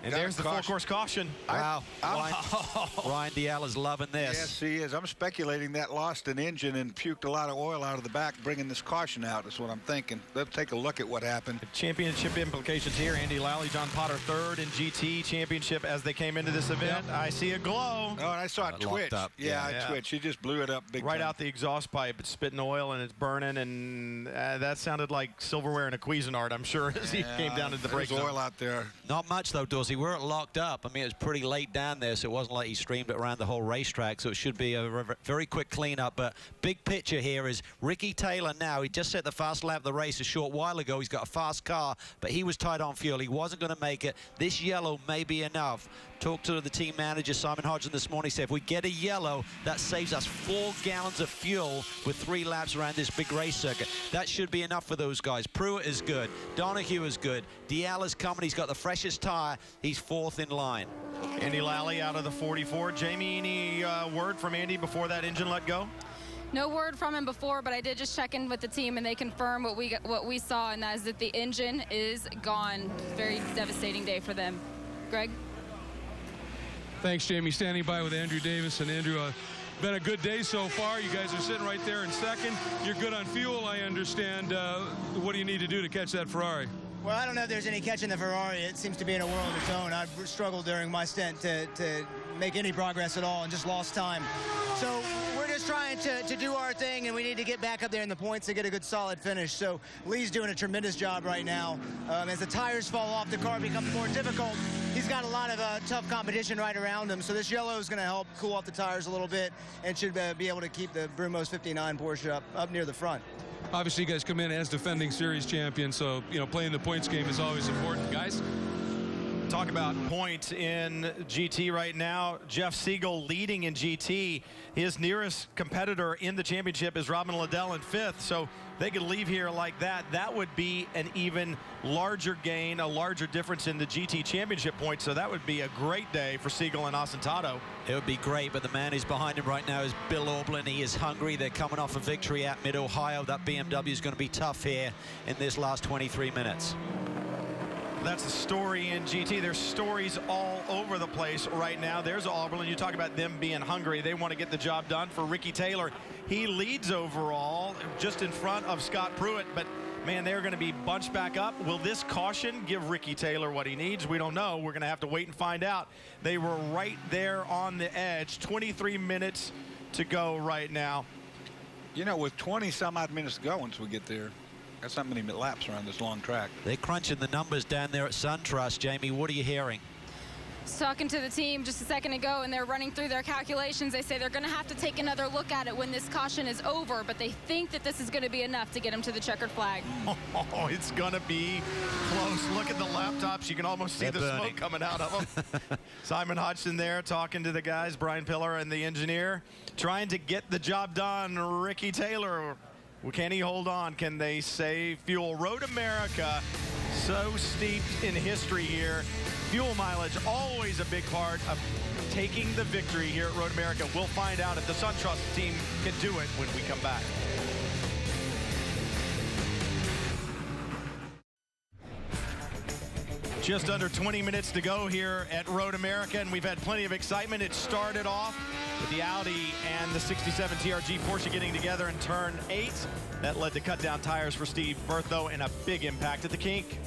And there's the full-course caution. Wow. Ryan DL is loving this. Yes, he is. I'm speculating that lost an engine and puked a lot of oil out of the back, bringing this caution out is what I'm thinking. Let's take a look at what happened. Championship implications here. Andy Lally, John Potter 3rd in GT championship as they came into this event. Yep. I see a glow. Oh, and I saw it twitch. Yeah, twitch. He just blew it up big right time. out the exhaust pipe. It's spitting oil and it's burning, and that sounded like silverware in a Cuisinart, I'm sure, as he came down into the brake zone. There's oil out there. Not much, though, Dorsey. He weren't locked up. I mean, it was pretty late down there, so it wasn't like he streamed it around the whole racetrack, so it should be a very quick cleanup. But big picture here is Ricky Taylor now. He just set the fast lap of the race a short while ago. He's got a fast car, but he was tight on fuel. He wasn't going to make it. This yellow may be enough. Talked to the team manager, Simon Hodgson, this morning. He said if we get a yellow, that saves us 4 gallons of fuel with 3 laps around this big race circuit. That should be enough for those guys. Pruitt is good. Donahue is good. Dial is coming. He's got the freshest tire. He's 4th in line. Andy Lally out of the 44. Jamie, any word from Andy before that engine let go? No word from him before, but I did just check in with the team, and they confirmed what we saw, and that is that the engine is gone. Very devastating day for them. Greg? Thanks, Jamie. Standing by with Andrew Davis. And Andrew, been a good day so far. You guys are sitting right there in second. You're good on fuel, I understand. What do you need to do to catch that Ferrari? Well, I don't know if there's any catching the Ferrari. It seems to be in a world of its own. I've struggled during my stint to make any progress at all and just lost time. So we're just trying to do our thing, and we need to get back up there in the points to get a good solid finish. So Lee's doing a tremendous job right now. As the tires fall off, the car becomes more difficult. He's got a lot of tough competition right around him. So this yellow is going to help cool off the tires a little bit and should be able to keep the Brumos 59 Porsche up near the front. Obviously, you guys come in as defending series champions, so, you know, playing the points game is always important. Guys? Talk about points in GT right now. Jeff Siegel leading in GT. His nearest competitor in the championship is Robin Liddell in 5th, so they could leave here like that. That would be an even larger gain, a larger difference in the GT championship points, so that would be a great day for Siegel and Asentado. It would be great, but the man who's behind him right now is Bill Aublin. He is hungry. They're coming off a victory at Mid-Ohio. That BMW is going to be tough here in this last 23 minutes. That's the story in GT. There's stories all over the place right now. There's Auberlin. You talk about them being hungry. They want to get the job done. For Ricky Taylor, he leads overall just in front of Scott Pruitt, but man, they're going to be bunched back up. Will this caution give Ricky Taylor what he needs? We don't know. We're going to have to wait and find out. They were right there on the edge. 23 minutes to go right now. You know, with 20 some odd minutes to go once we get there, that's not many laps around this long track. They're crunching the numbers down there at SunTrust. Jamie, what are you hearing? Talking to the team just a second ago, and they're running through their calculations. They say they're going to have to take another look at it when this caution is over, but they think that this is going to be enough to get them to the checkered flag. Oh, it's going to be close. Look at the laptops. You can almost see the smoke coming out of them. Simon Hodgson there talking to the guys, Brian Pillar and the engineer, trying to get the job done. Ricky Taylor, can he hold on? Can they save fuel? Road America, so steeped in history here. Fuel mileage, always a big part of taking the victory here at Road America. We'll find out if the SunTrust team can do it when we come back. Just under 20 minutes to go here at Road America, and we've had plenty of excitement. It started off with the Audi and the 67 TRG Porsche getting together in turn 8. That led to cut down tires for Steve Berthoud and a big impact at the kink.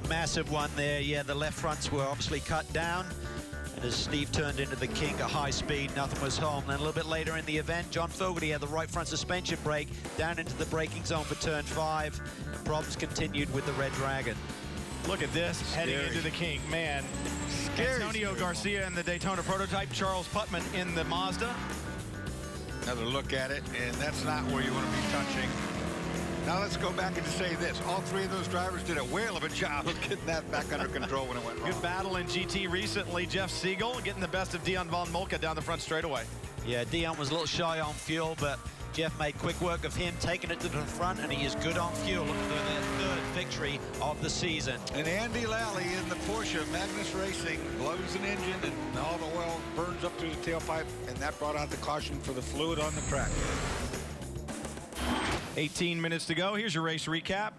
Massive one there. Yeah, the left fronts were obviously cut down. And as Steve turned into the kink at high speed, nothing was home. Then a little bit later in the event, John Fogarty had the right front suspension brake down into the braking zone for turn 5. Problems continued with the Red Dragon. Look at this, heading into the kink. Man, Antonio Garcia in the Daytona prototype, Charles Putman in the Mazda. Another look at it, and that's not where you want to be touching. Now let's go back and say this. All 3 of those drivers did a whale of a job of getting that back under control when it went wrong. Good battle in GT recently. Jeff Siegel getting the best of Dion von Moltke down the front straightaway. Yeah, Dion was a little shy on fuel, but Jeff made quick work of him, taking it to the front, and he is good on fuel. Looking for their 3rd victory of the season. And Andy Lally in the Porsche Magnus Racing blows an engine, and all the oil burns up through the tailpipe, and that brought out the caution for the fluid on the track. 18 minutes to go. Here's your race recap.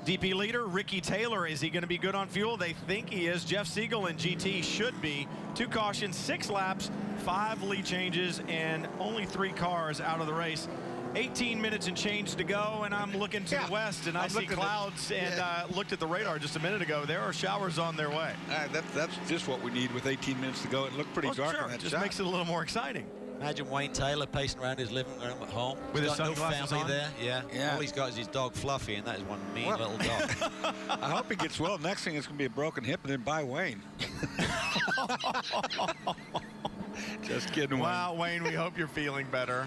DP leader, Ricky Taylor. Is he going to be good on fuel? They think he is. Jeff Siegel in GT should be. 2 cautions, 6 laps, 5 lead changes, and only 3 cars out of the race. 18 minutes and change to go, and I'm looking to the west, and I see clouds, and looked at the radar just a minute ago. There are showers on their way. That's just what we need with 18 minutes to go. It looked pretty dark on that just shot. Makes it a little more exciting. Imagine Wayne Taylor pacing around his living room at home. With He's his got no sunglasses family on? there. Yeah. Yeah. All he's got is his dog Fluffy, and that is one mean Well, little dog. I hope he gets well. Next thing is going to be a broken hip and then by Wayne. Just kidding, Wayne. Wow, Wayne, we hope you're feeling better.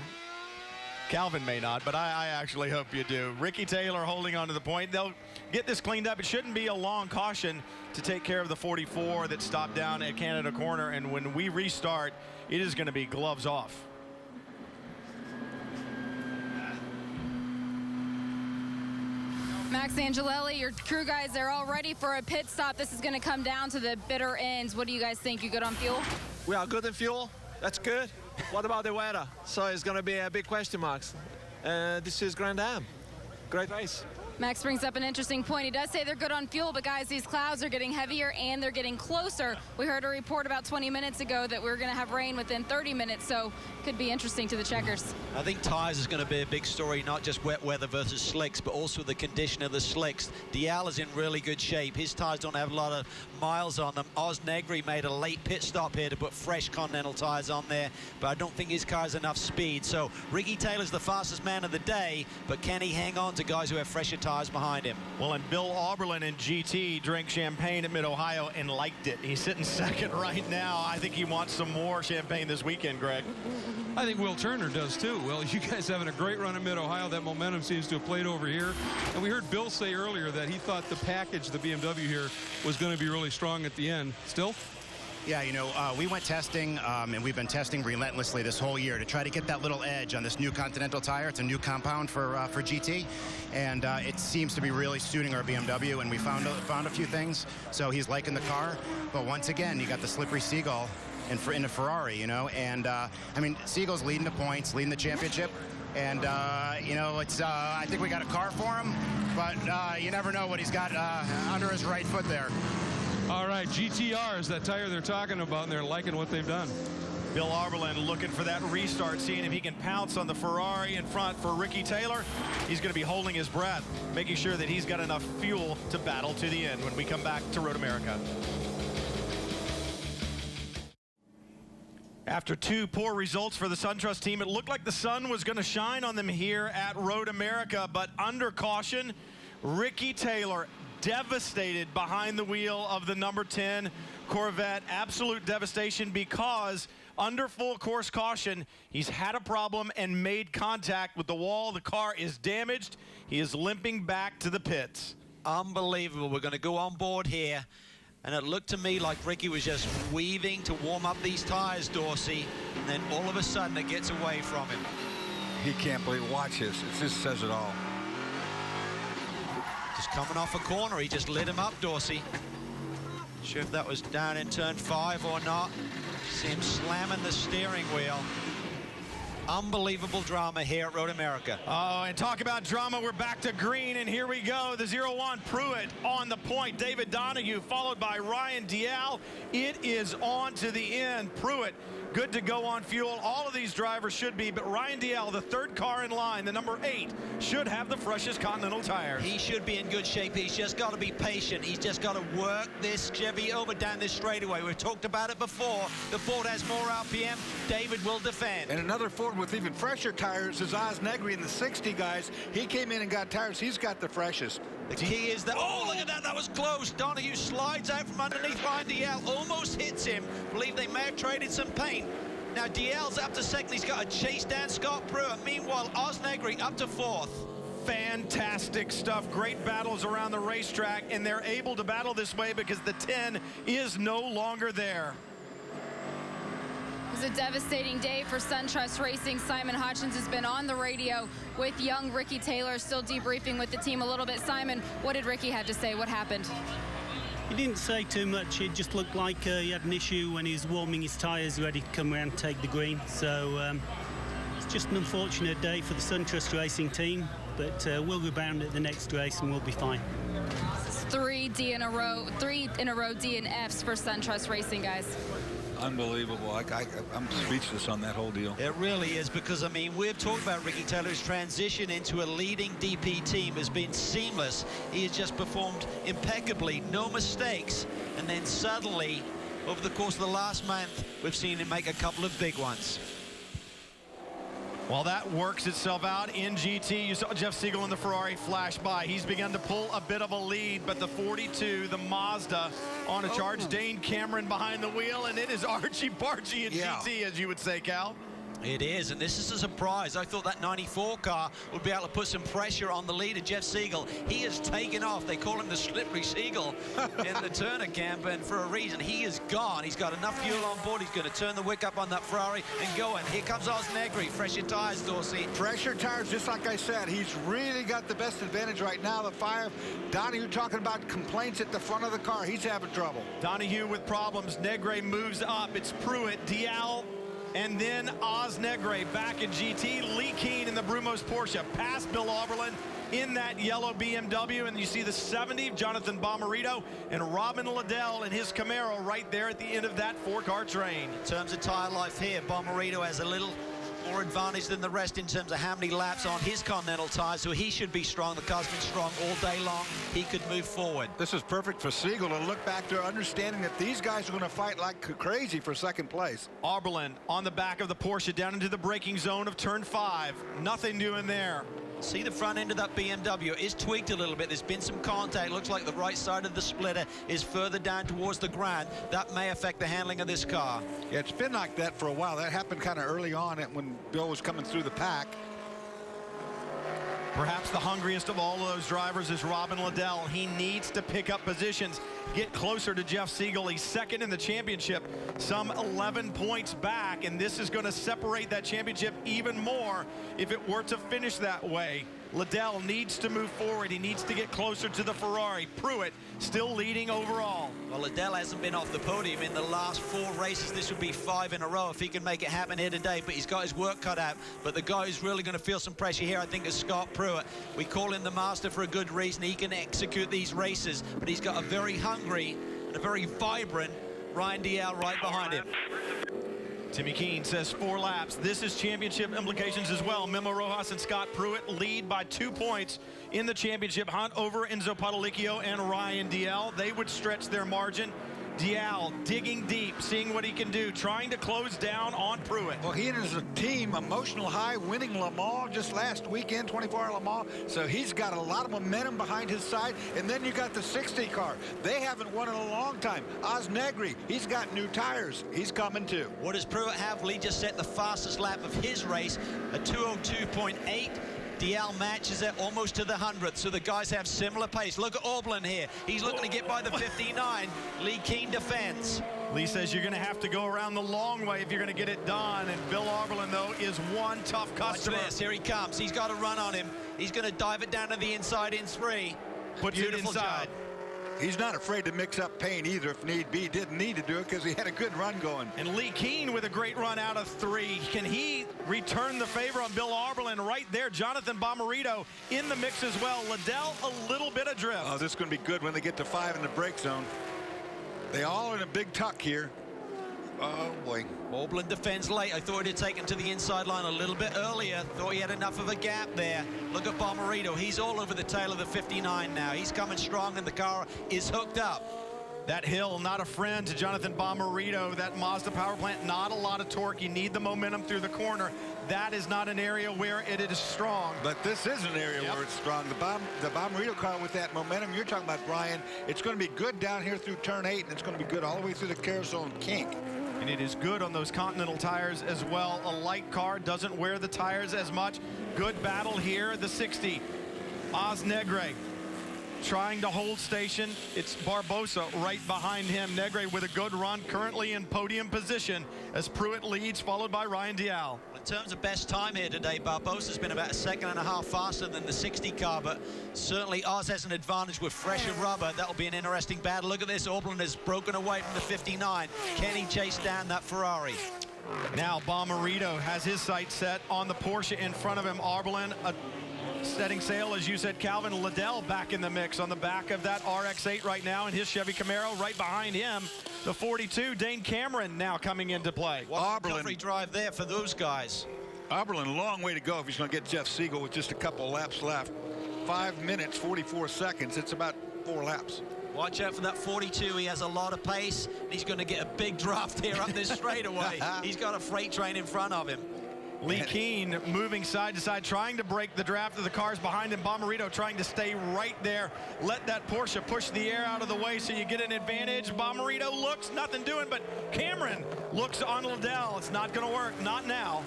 Calvin may not, but I actually hope you do. Ricky Taylor holding on to the point. They'll get this cleaned up. It shouldn't be a long caution to take care of the 44 that stopped down at Canada Corner. And when we restart, it is going to be gloves off. Max Angelelli, your crew guys, they're all ready for a pit stop. This is going to come down to the bitter ends. What do you guys think? You good on fuel? We are good in fuel. That's good. What about the weather? So it's going to be a big question marks. This is Grand Am. Great race. Max brings up an interesting point. He does say they're good on fuel, but guys, these clouds are getting heavier and they're getting closer. We heard a report about 20 minutes ago that we're going to have rain within 30 minutes, so could be interesting to the checkers. I think tires is going to be a big story, not just wet weather versus slicks, but also the condition of the slicks. Dial is in really good shape. His tires don't have a lot of miles on them. Oz Negri made a late pit stop here to put fresh Continental tires on there, but I don't think his car has enough speed. So Ricky Taylor's the fastest man of the day, but can he hang on to guys who have fresher tires behind him? Well, and Bill Auberlen in GT drank champagne at Mid-Ohio and liked it. He's sitting second right now. I think he wants some more champagne this weekend, Greg. I think Will Turner does too. Well, you guys having a great run at Mid-Ohio. That momentum seems to have played over here. And we heard Bill say earlier that he thought the package, the BMW here, was going to be really strong at the end. Still? Yeah, you know, we went testing, and we've been testing relentlessly this whole year to try to get that little edge on this new Continental tire. It's a new compound for GT, and it seems to be really suiting our BMW, and we found a few things. So he's liking the car, but once again, you got the slippery seagull in a Ferrari, you know, and I mean, Siegel's leading the points, leading the championship, and you know, it's I think we got a car for him, but you never know what he's got under his right foot there. All right, GTR is that tire they're talking about, and they're liking what they've done. Bill Auberlen looking for that restart, seeing if he can pounce on the Ferrari in front for Ricky Taylor. He's going to be holding his breath, making sure that he's got enough fuel to battle to the end when we come back to Road America. After two poor results for the SunTrust team, it looked like the sun was going to shine on them here at Road America, but under caution, Ricky Taylor devastated behind the wheel of the number 10 Corvette. Absolute devastation because under full course caution, he's had a problem and made contact with the wall. The car is damaged. He is limping back to the pits. Unbelievable. We're going to go on board here. And it looked to me like Ricky was just weaving to warm up these tires, Dorsey. And then all of a sudden it gets away from him. He can't believe. Watch this. It just says it all. Just coming off a corner, he just lit him up, Dorsey. Sure if that was down in turn 5 or not. See him slamming the steering wheel. Unbelievable drama here at Road America. Oh, and talk about drama, we're back to green, and here we go. The 0-1 Pruitt on the point. David Donahue followed by Ryan Dial. It is on to the end. Pruitt good to go on fuel. All of these drivers should be, but Ryan Dial, the third car in line, the number 8, should have the freshest Continental tires. He should be in good shape. He's just got to be patient. He's just got to work this Chevy over down this straightaway. We've talked about it before. The Ford has more RPM. David will defend. And another Ford with even fresher tires is Oz Negri in the 60 guys. He came in and got tires. He's got the freshest. The key is that, oh, look at that, that was close. Donahue slides out from underneath Ryan Dial, almost hits him. Believe they may have traded some paint. Now Dial's up to second, he's got to chase down Scott Pruitt. Meanwhile, Oz Negri up to 4th. Fantastic stuff. Great battles around the racetrack, and they're able to battle this way because the 10 is no longer there. It was a devastating day for SunTrust Racing. Simon Hutchins has been on the radio with young Ricky Taylor, still debriefing with the team a little bit. Simon, what did Ricky have to say? What happened? He didn't say too much. It just looked like he had an issue when he was warming his tyres, ready to come around and take the green. So it's just an unfortunate day for the SunTrust Racing team, but we'll rebound at the next race and we'll be fine. 3 in a row D and Fs for SunTrust Racing, guys. Unbelievable. I'm speechless on that whole deal. It really is, because, I mean, we've talked about Ricky Taylor's transition into a leading DP team has been seamless. He has just performed impeccably, no mistakes. And then suddenly, over the course of the last month, we've seen him make a couple of big ones. Well, that works itself out in GT. You saw Jeff Siegel in the Ferrari flash by. He's begun to pull a bit of a lead, but the 42, the Mazda, on a charge. Dane Cameron behind the wheel, and it is archie-barchie in GT, as you would say, Cal. It is, and this is a surprise. I thought that 94 car would be able to put some pressure on the leader, Jeff Siegel. He has taken off. They call him the slippery Siegel in the Turner camp, and for a reason. He is gone. He's got enough fuel on board. He's going to turn the wick up on that Ferrari and go. And here comes Oz Negri. Fresher tires, Dorsey. Fresher tires, just like I said. He's really got the best advantage right now. The 5. Donahue talking about complaints at the front of the car. He's having trouble. Donahue with problems. Negri moves up. It's Pruitt, Dial, and then Oz Negri back in GT. Lee Keen in the Brumos Porsche past Bill Auberlen in that yellow BMW, and you see the 70, Jonathan Bomarito, and Robin Liddell in his Camaro right there at the end of that 4-car train. In terms of tire life here, Bomarito has a little more advantage than the rest in terms of how many laps on his Continental tires, so he should be strong. The car's been strong all day long. He could move forward. This is perfect for Siegel to look back there, understanding that these guys are going to fight like crazy for second place. Auberlen on the back of the Porsche down into the braking zone of turn 5. Nothing doing there. See the front end of that BMW is tweaked a little bit. There's been some contact. Looks like the right side of the splitter is further down towards the ground. That may affect the handling of this car. Yeah, it's been like that for a while. That happened kind of early on when Bill was coming through the pack. Perhaps the hungriest of all of those drivers is Robin Liddell. He needs to pick up positions, get closer to Jeff Siegel. He's second in the championship, some 11 points back, and this is going to separate that championship even more if it were to finish that way. Liddell needs to move forward. He needs to get closer to the Ferrari. Pruitt still leading overall. Well, Liddell hasn't been off the podium in the last 4 races. This would be 5 in a row if he can make it happen here today, but he's got his work cut out. But the guy who's really going to feel some pressure here, I think, is Scott Pruitt. We call him the master for a good reason. He can execute these races, but he's got a very hungry and a very vibrant Ryan Dial right behind him. Timmy Keene says 4 laps. This is championship implications as well. Memo Rojas and Scott Pruitt lead by 2 points in the championship hunt over Enzo Potolicchio and Ryan Dial. They would stretch their margin. Dial digging deep, seeing what he can do, trying to close down on Pruitt. Well, he and his team, emotional high, winning Le Mans just last weekend, 24-hour Le Mans. So he's got a lot of momentum behind his side. And then you got the 60 car. They haven't won in a long time. Oz Negri, he's got new tires. He's coming too. What does Pruitt have? Lee just set the fastest lap of his race, a 2:02.8. Dial matches it almost to the 100th, so the guys have similar pace. Look at Auberlen here. He's looking to get by the 59. Lee Keen defends. Lee says you're going to have to go around the long way if you're going to get it done, and Bill Auberlen, though, is one tough customer. Watch this. Here he comes. He's got a run on him. He's going to dive it down to the inside in 3. Beautiful job. He's not afraid to mix up paint either if need be. Didn't need to do it because he had a good run going. And Lee Keen with a great run out of 3. Can he return the favor on Bill Auberlen? Right there, Jonathan Bomarito in the mix as well. Liddell a little bit adrift. Oh, this is going to be good when they get to 5 in the brake zone. They all in a big tuck here. Oh, boy. Auberlen defends late. I thought he'd taken to the inside line a little bit earlier. Thought he had enough of a gap there. Look at Bomarito. He's all over the tail of the 59 now. He's coming strong, and the car is hooked up. That hill, not a friend to Jonathan Bomarito. That Mazda power plant, not a lot of torque. You need the momentum through the corner. That is not an area where it is strong. But this is an area where it's strong. The Bomarito car with that momentum you're talking about, Brian, it's going to be good down here through turn 8, and it's going to be good all the way through the carousel kink. And it is good on those Continental tires as well. A light car doesn't wear the tires as much. Good battle here, the 60. Oz Negri trying to hold station. It's Barbosa right behind him. Negri with a good run, currently in podium position as Pruitt leads, followed by Ryan Dial. In terms of best time here today, Barbosa's been about 1.5 seconds faster than the 60 car, but certainly Oz has an advantage with fresher rubber. That'll be an interesting battle. Look at this. Auberlen has broken away from the 59. Can he chase down that Ferrari? Now Bomarito has his sights set on the Porsche in front of him. Auberlen setting sail, as you said, Calvin. Liddell back in the mix on the back of that RX-8 right now in his Chevy Camaro. Right behind him, the 42, Dane Cameron, now coming into play. What a recovery drive there for those guys. Auberlen, a long way to go if he's going to get Jeff Siegel with just a couple laps left. 5 minutes, 44 seconds. It's about 4 laps. Watch out for that 42. He has a lot of pace. He's going to get a big draft here up this straightaway. He's got a freight train in front of him. Lee Keen moving side to side, trying to break the draft of the cars behind him. Bomarito trying to stay right there. Let that Porsche push the air out of the way so you get an advantage. Bomarito looks, nothing doing, but Cameron looks on Liddell. It's not going to work, not now.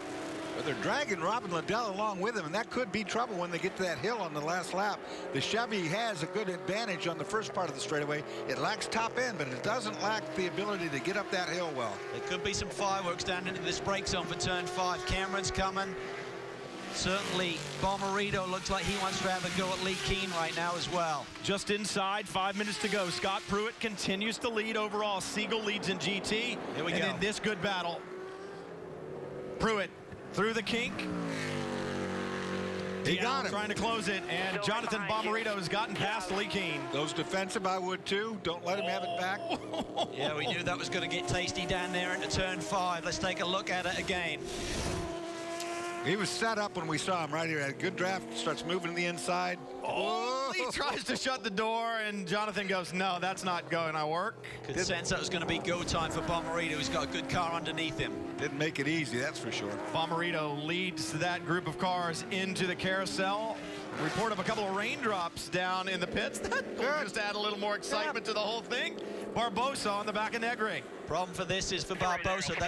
But they're dragging Robin Liddell along with him, and that could be trouble when they get to that hill on the last lap. The Chevy has a good advantage on the first part of the straightaway. It lacks top end, but it doesn't lack the ability to get up that hill well. There could be some fireworks down into this brake zone for turn 5. Cameron's coming. Certainly, Bomarito looks like he wants to have a go at Lee Keen right now as well. Just inside, 5 minutes to go. Scott Pruitt continues to lead overall. Siegel leads in GT. Here we and go. in this good battle, Pruitt through the kink. He got him. Trying to close it, and Jonathan Bomarito has gotten past Lee Keen. Those defensive, I would too. Don't let him have it back. Yeah, we knew that was going to get tasty down there into turn 5. Let's take a look at it again. He was set up when we saw him right here. Had a good draft, starts moving to the inside. Oh, he tries to shut the door, and Jonathan goes, no, that's not going to work. Could sense that was going to be go time for Bomarito, who's got a good car underneath him. Didn't make it easy, that's for sure. Bomarito leads that group of cars into the carousel. Report of a couple of raindrops down in the pits. That will just add a little more excitement to the whole thing. Barbosa on the back of Negri. Problem for this is for Barbosa.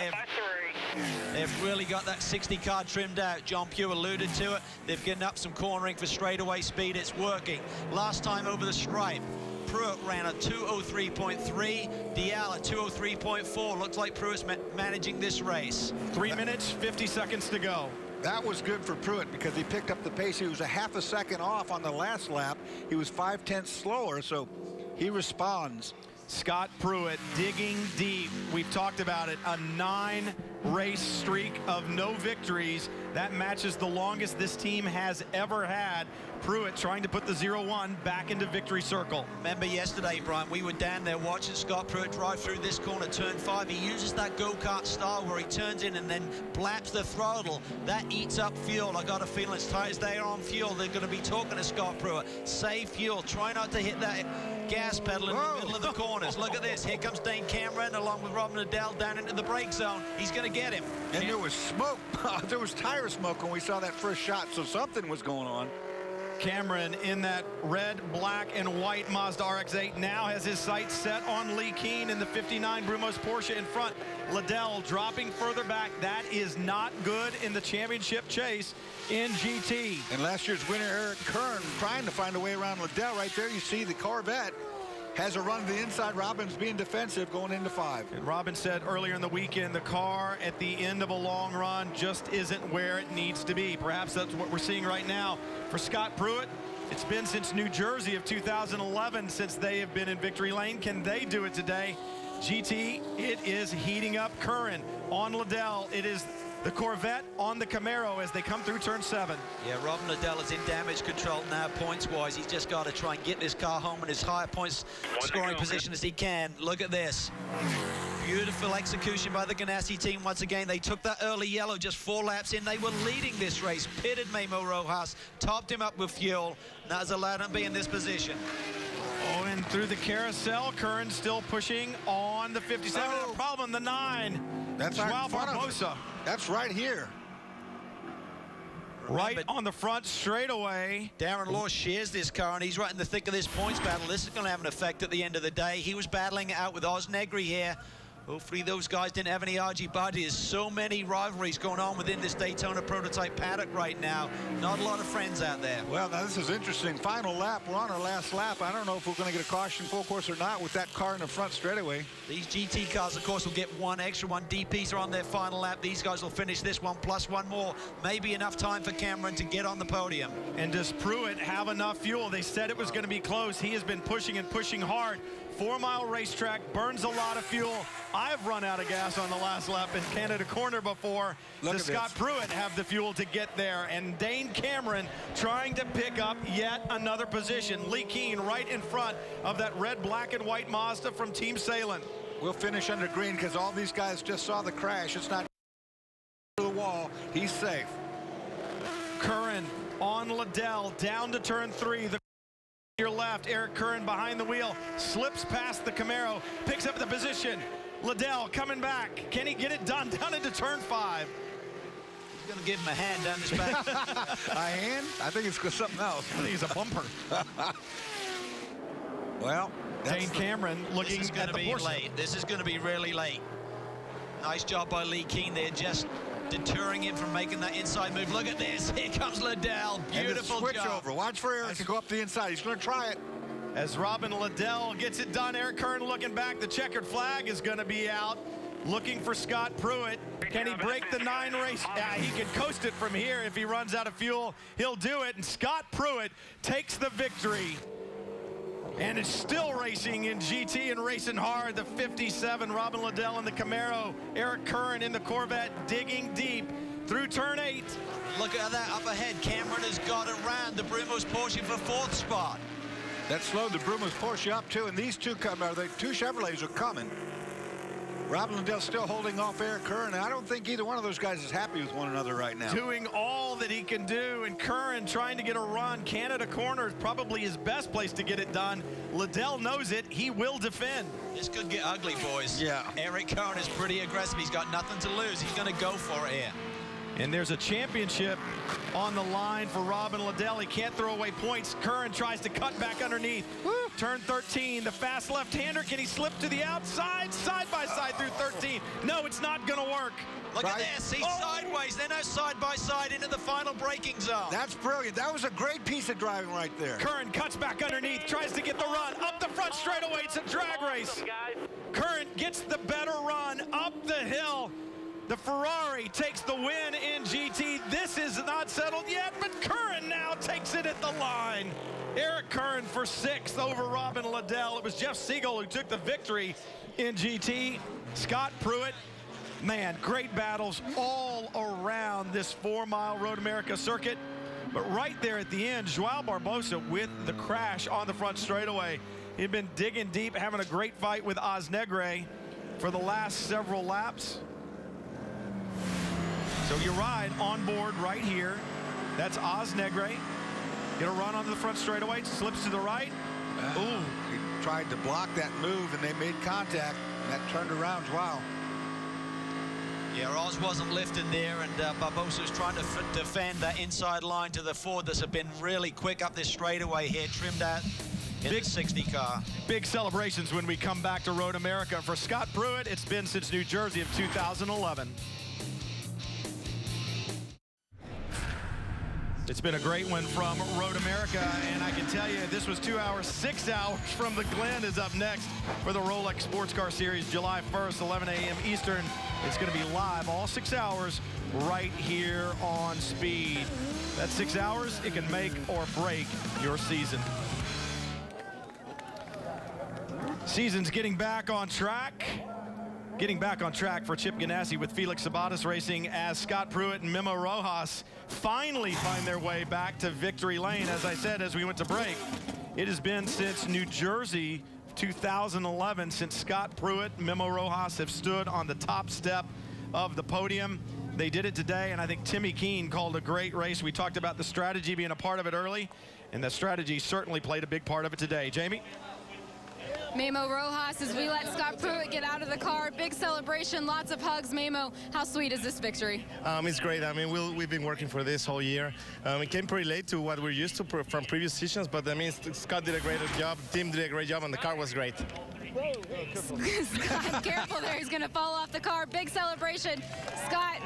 They've really got that 60 car trimmed out. John Pugh alluded to it. They've given up some cornering for straightaway speed. It's working. Last time over the stripe, Pruitt ran a 2:03.3. Dial at 2:03.4. Looks like Pruitt's managing this race. 3 minutes, 50 seconds to go. That was good for Pruitt because he picked up the pace. He was a half a second off on the last lap. He was 5/10 slower, so he responds. Scott Pruitt digging deep. We've talked about it. A 9-race streak of no victories. That matches the longest this team has ever had. Pruitt trying to put the 0-1 back into victory circle. Remember yesterday, Brian, we were down there watching Scott Pruitt drive through this corner, turn 5. He uses that go-kart style where he turns in and then blaps the throttle. That eats up fuel. I got a feeling as tight as they are on fuel, they're going to be talking to Scott Pruitt. Save fuel. Try not to hit that gas pedal in the middle of the corners. Look at this. Here comes Dane Cameron along with Robin Liddell down into the brake zone. He's going to get him. And there was smoke. There was tire smoke when we saw that first shot, so something was going on. Cameron in that red, black, and white Mazda RX-8 now has his sights set on Lee Keen in the 59 Brumos Porsche in front. Liddell dropping further back. That is not good in the championship chase in GT. And last year's winner, Eric Kern, trying to find a way around Liddell. Right there, you see the Corvette has a run to the inside. Robbins being defensive going into 5. And Robin said earlier in the weekend, the car at the end of a long run just isn't where it needs to be. Perhaps that's what we're seeing right now for Scott Pruitt. It's been since New Jersey of 2011 since they have been in victory lane. Can they do it today? GT, it is heating up. Curran on Liddell. It is the Corvette on the Camaro as they come through turn 7. Yeah, Robin Liddell is in damage control now points-wise. He's just got to try and get this car home in as high a points scoring position as he can. Look at this. Beautiful execution by the Ganassi team. Once again, they took that early yellow just 4 laps in. They were leading this race. Pitted Memo Rojas, topped him up with fuel. That has allowed him to be in this position. Oh, and through the carousel, Curran still pushing on the 57. Oh. A problem, the 9. That's Joao Barbosa. That's right here. Right on the front straightaway. Darren Law shares this car, and he's right in the thick of this points battle. This is going to have an effect at the end of the day. He was battling it out with Oz Negri here. Hopefully those guys didn't have any argy-bargy. There's so many rivalries going on within this Daytona prototype paddock right now. Not a lot of friends out there. Well, now this is interesting. Final lap. We're on our last lap. I don't know if we're going to get a caution full course or not with that car in the front straightaway. These GT cars, of course, will get one extra one. DPs are on their final lap. These guys will finish this one plus one more. Maybe enough time for Cameron to get on the podium. And does Pruitt have enough fuel? They said it was going to be close. He has been pushing and pushing hard. 4-mile racetrack, burns a lot of fuel. I've run out of gas on the last lap in Canada Corner before. Does Scott Pruitt have the fuel to get there? And Dane Cameron trying to pick up yet another position. Lee Keen right in front of that red, black, and white Mazda from Team Salem. We'll finish under green because all these guys just saw the crash. It's not to the wall. He's safe. Curran on Liddell down to turn 3. Your left, Eric Curran behind the wheel, slips past the Camaro, picks up the position. Liddell coming back. Can he get it done down into turn 5? He's going to give him a hand down this back. A hand? I think it's something else. I think it's a bumper. Well, Dane Cameron looking this is going at to the be Porsche. late. This is going to be really late. Nice job by Lee Keen there, just deterring him from making that inside move. Look at this. Here comes Liddell. Beautiful switch job. over. Watch for Eric to go up the inside. He's going to try it. As Robin Liddell gets it done, Eric Kern looking back. The checkered flag is going to be out. Looking for Scott Pruitt. Can he break the 9 race? He can coast it from here. If he runs out of fuel, he'll do it. And Scott Pruitt takes the victory. And is still racing in GT and racing hard. The 57, Robin Liddell in the Camaro. Eric Kern in the Corvette, digging deep through turn 8. Look at that up ahead. Cameron has got around the Brumos Porsche for 4th spot. That slowed the Brumos Porsche up too, and these two two Chevrolets are coming. Robin Liddell still holding off Eric Kern, and I don't think either one of those guys is happy with one another right now. Doing all that he can do, and Kern trying to get a run. Canada corner is probably his best place to get it done. Liddell knows it. He will defend. This could get ugly, boys. Yeah. Eric Kern is pretty aggressive. He's got nothing to lose. He's going to go for it here. And there's a championship on the line for Robin Liddell. He can't throw away points. Curran tries to cut back underneath. Woo. Turn 13, the fast left-hander. Can he slip to the outside? Side by side through 13. No, it's not going to work. Look at this. He's sideways. They're now side by side into the final braking zone. That's brilliant. That was a great piece of driving right there. Curran cuts back underneath, tries to get the run. Up the front straightaway. It's a drag race. Curran gets the better run up the hill. The Ferrari takes the win in GT. This is not settled yet, but Curran now takes it at the line. Eric Kern for 6th over Robin Liddell. It was Jeff Siegel who took the victory in GT. Scott Pruitt, man, great battles all around this 4-mile Road America circuit. But right there at the end, Joao Barbosa with the crash on the front straightaway. He'd been digging deep, having a great fight with Osnegre for the last several laps. So you ride on board right here. That's Osnegre. Get a run onto the front straightaway, slips to the right. Ooh. He tried to block that move, and they made contact. And that turned around. Wow. Yeah, Oz wasn't lifting there, and Barbosa was trying to defend that inside line to the Ford that's been really quick up this straightaway here, trimmed out in the 60 car. Big celebrations when we come back to Road America. For Scott Pruitt, it's been since New Jersey of 2011. It's been a great one from Road America, and I can tell you this was 2 hours. 6 hours from the Glen is up next for the Rolex Sports Car Series, July 1st, 11 a.m. Eastern. It's going to be live all 6 hours right here on Speed. That's 6 hours. It can make or break your season. Season's getting back on track. Getting back on track for Chip Ganassi with Felix Sabates racing as Scott Pruitt and Memo Rojas finally find their way back to victory lane. As I said, as we went to break, it has been since New Jersey 2011 since Scott Pruitt and Memo Rojas have stood on the top step of the podium. They did it today, and I think Timmy Keene called a great race. We talked about the strategy being a part of it early, and the strategy certainly played a big part of it today. Jamie? Memo Rojas, as we let Scott Pruitt get out of the car, big celebration, lots of hugs. Memo, how sweet is this victory? It's great. I mean, we've been working for this whole year. It came pretty late to what we're used to from previous seasons, but I mean, Scott did a great job, team did a great job, and the car was great. Scott, careful there. He's going to fall off the car. Big celebration. Scott,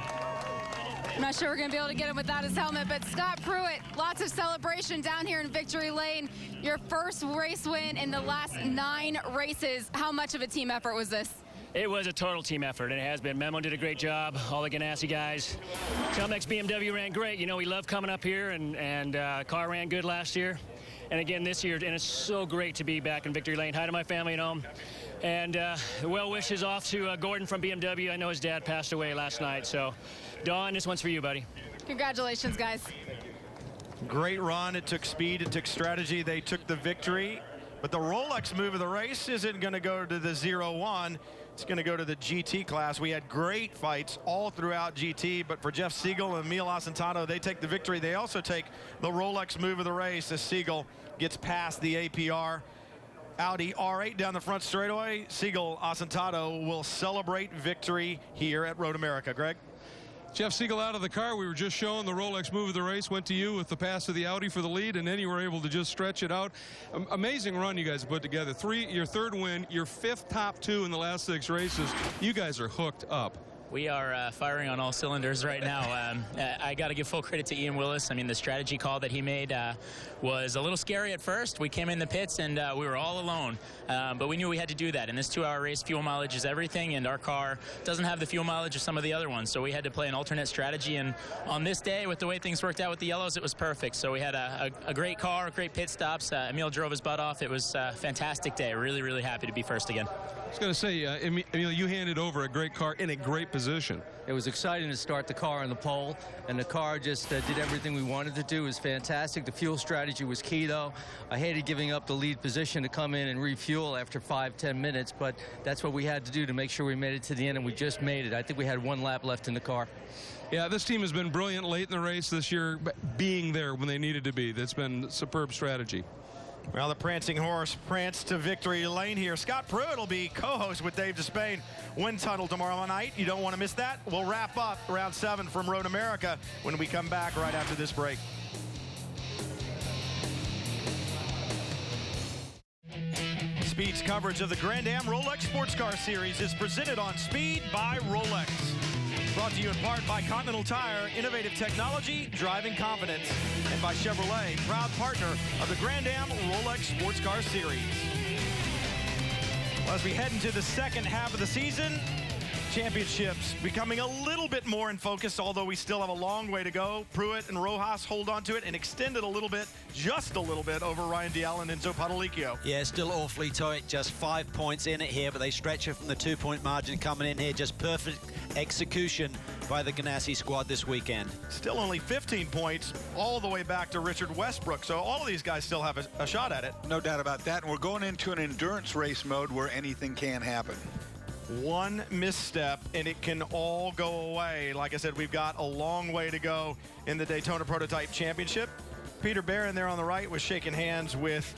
I'm not sure we're going to be able to get him without his helmet, but Scott Pruitt, lots of celebration down here in Victory Lane. Your first race win in the last 9 races. How much of a team effort was this? It was a total team effort, and it has been. Memo did a great job. All the Ganassi guys. Telmex BMW ran great. You know, we love coming up here, and car ran good last year. And again this year, and it's so great to be back in Victory Lane. Hi to my family at home. And well wishes off to Gordon from BMW. I know his dad passed away last night. So, Don, this one's for you, buddy. Congratulations, guys. Great run. It took speed. It took strategy. They took the victory. But the Rolex move of the race isn't going to go to the 0-1. It's going to go to the GT class. We had great fights all throughout GT, but for Jeff Siegel and Emil Asentado, they take the victory. They also take the Rolex move of the race as Siegel gets past the APR. Audi R8 down the front straightaway. Siegel Asentado will celebrate victory here at Road America. Greg? Jeff Siegel out of the car. We were just showing the Rolex move of the race. Went to you with the pass of the Audi for the lead, and then you were able to just stretch it out. Amazing run you guys put together. Your third win, your 5th top 2 in the last 6 races. You guys are hooked up. We are firing on all cylinders right now. I got to give full credit to Ian Willis. I mean, the strategy call that he made was a little scary at first. We came in the pits and we were all alone, but we knew we had to do that. In this 2-hour race, fuel mileage is everything, and our car doesn't have the fuel mileage of some of the other ones, so we had to play an alternate strategy. And on this day, with the way things worked out with the yellows, it was perfect. So we had a great car, great pit stops. Emil drove his butt off. It was a fantastic day. Really, really happy to be first again. I was going to say, Emil, you handed over a great car in a great position. It was exciting to start the car on the pole, and the car just did everything we wanted to do. It was fantastic. The fuel strategy was key, though. I hated giving up the lead position to come in and refuel after 5-10 minutes, but that's what we had to do to make sure we made it to the end, and we just made it. I think we had 1 lap left in the car. Yeah, this team has been brilliant late in the race this year, being there when they needed to be. That's been superb strategy. Well, the prancing horse pranced to victory lane here. Scott Pruitt will be co-host with Dave Despain. Wind Tunnel tomorrow night. You don't want to miss that. We'll wrap up round 7 from Road America when we come back right after this break. Speed's coverage of the Grand Am Rolex Sports Car Series is presented on Speed by Rolex. Brought to you in part by Continental Tire, innovative technology, driving confidence, and by Chevrolet, proud partner of the Grand Am Rolex Sports Car Series. Well, as we head into the second half of the season, championships becoming a little bit more in focus, although we still have a long way to go. Pruitt and Rojas hold on to it and extend it a little bit, just a little bit, over Ryan Dial and Enzo Padalicchio. Yeah, still awfully tight. Just 5 points in it here, but they stretch it from the 2-point margin coming in here. Just perfect execution by the Ganassi squad this weekend. Still only 15 points, all the way back to Richard Westbrook. So all of these guys still have a shot at it. No doubt about that. And we're going into an endurance race mode where anything can happen. One misstep and it can all go away. Like I said, we've got a long way to go in the Daytona Prototype Championship. Peter Barron there on the right was shaking hands with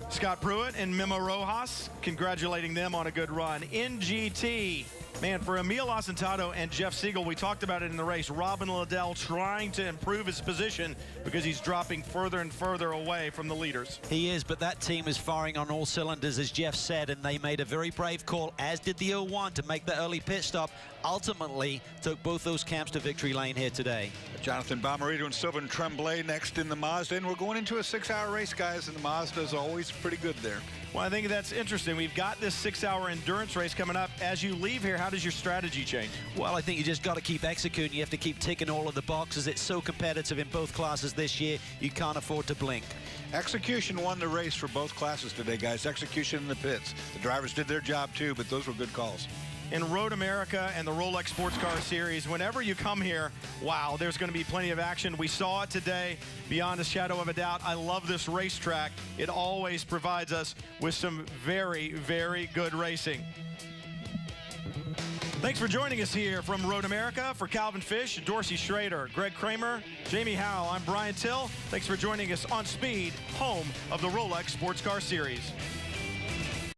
Scott Pruitt and Memo Rojas, congratulating them on a good run. In GT, man, for Emil Asentado and Jeff Siegel, we talked about it in the race. Robin Liddell trying to improve his position because he's dropping further and further away from the leaders. He is, but that team is firing on all cylinders, as Jeff said, and they made a very brave call, as did the 01, to make the early pit stop. Ultimately, took both those camps to victory lane here today. Jonathan Bomarito and Sylvain Tremblay next in the Mazda, and we're going into a 6-hour race, guys, and the Mazda is always pretty good there. Well, I think that's interesting. We've got this 6-hour endurance race coming up. As you leave here, how does your strategy change? Well, I think you just got to keep executing. You have to keep ticking all of the boxes. It's so competitive in both classes this year, you can't afford to blink. Execution won the race for both classes today, guys. Execution in the pits. The drivers did their job, too, but those were good calls. In Road America and the Rolex Sports Car Series, whenever you come here, wow, there's going to be plenty of action. We saw it today, beyond a shadow of a doubt. I love this racetrack. It always provides us with some very, very good racing. Thanks for joining us here from Road America. For Calvin Fish, Dorsey Schrader, Greg Kramer, Jamie Howell, I'm Brian Till. Thanks for joining us on Speed, home of the Rolex Sports Car Series.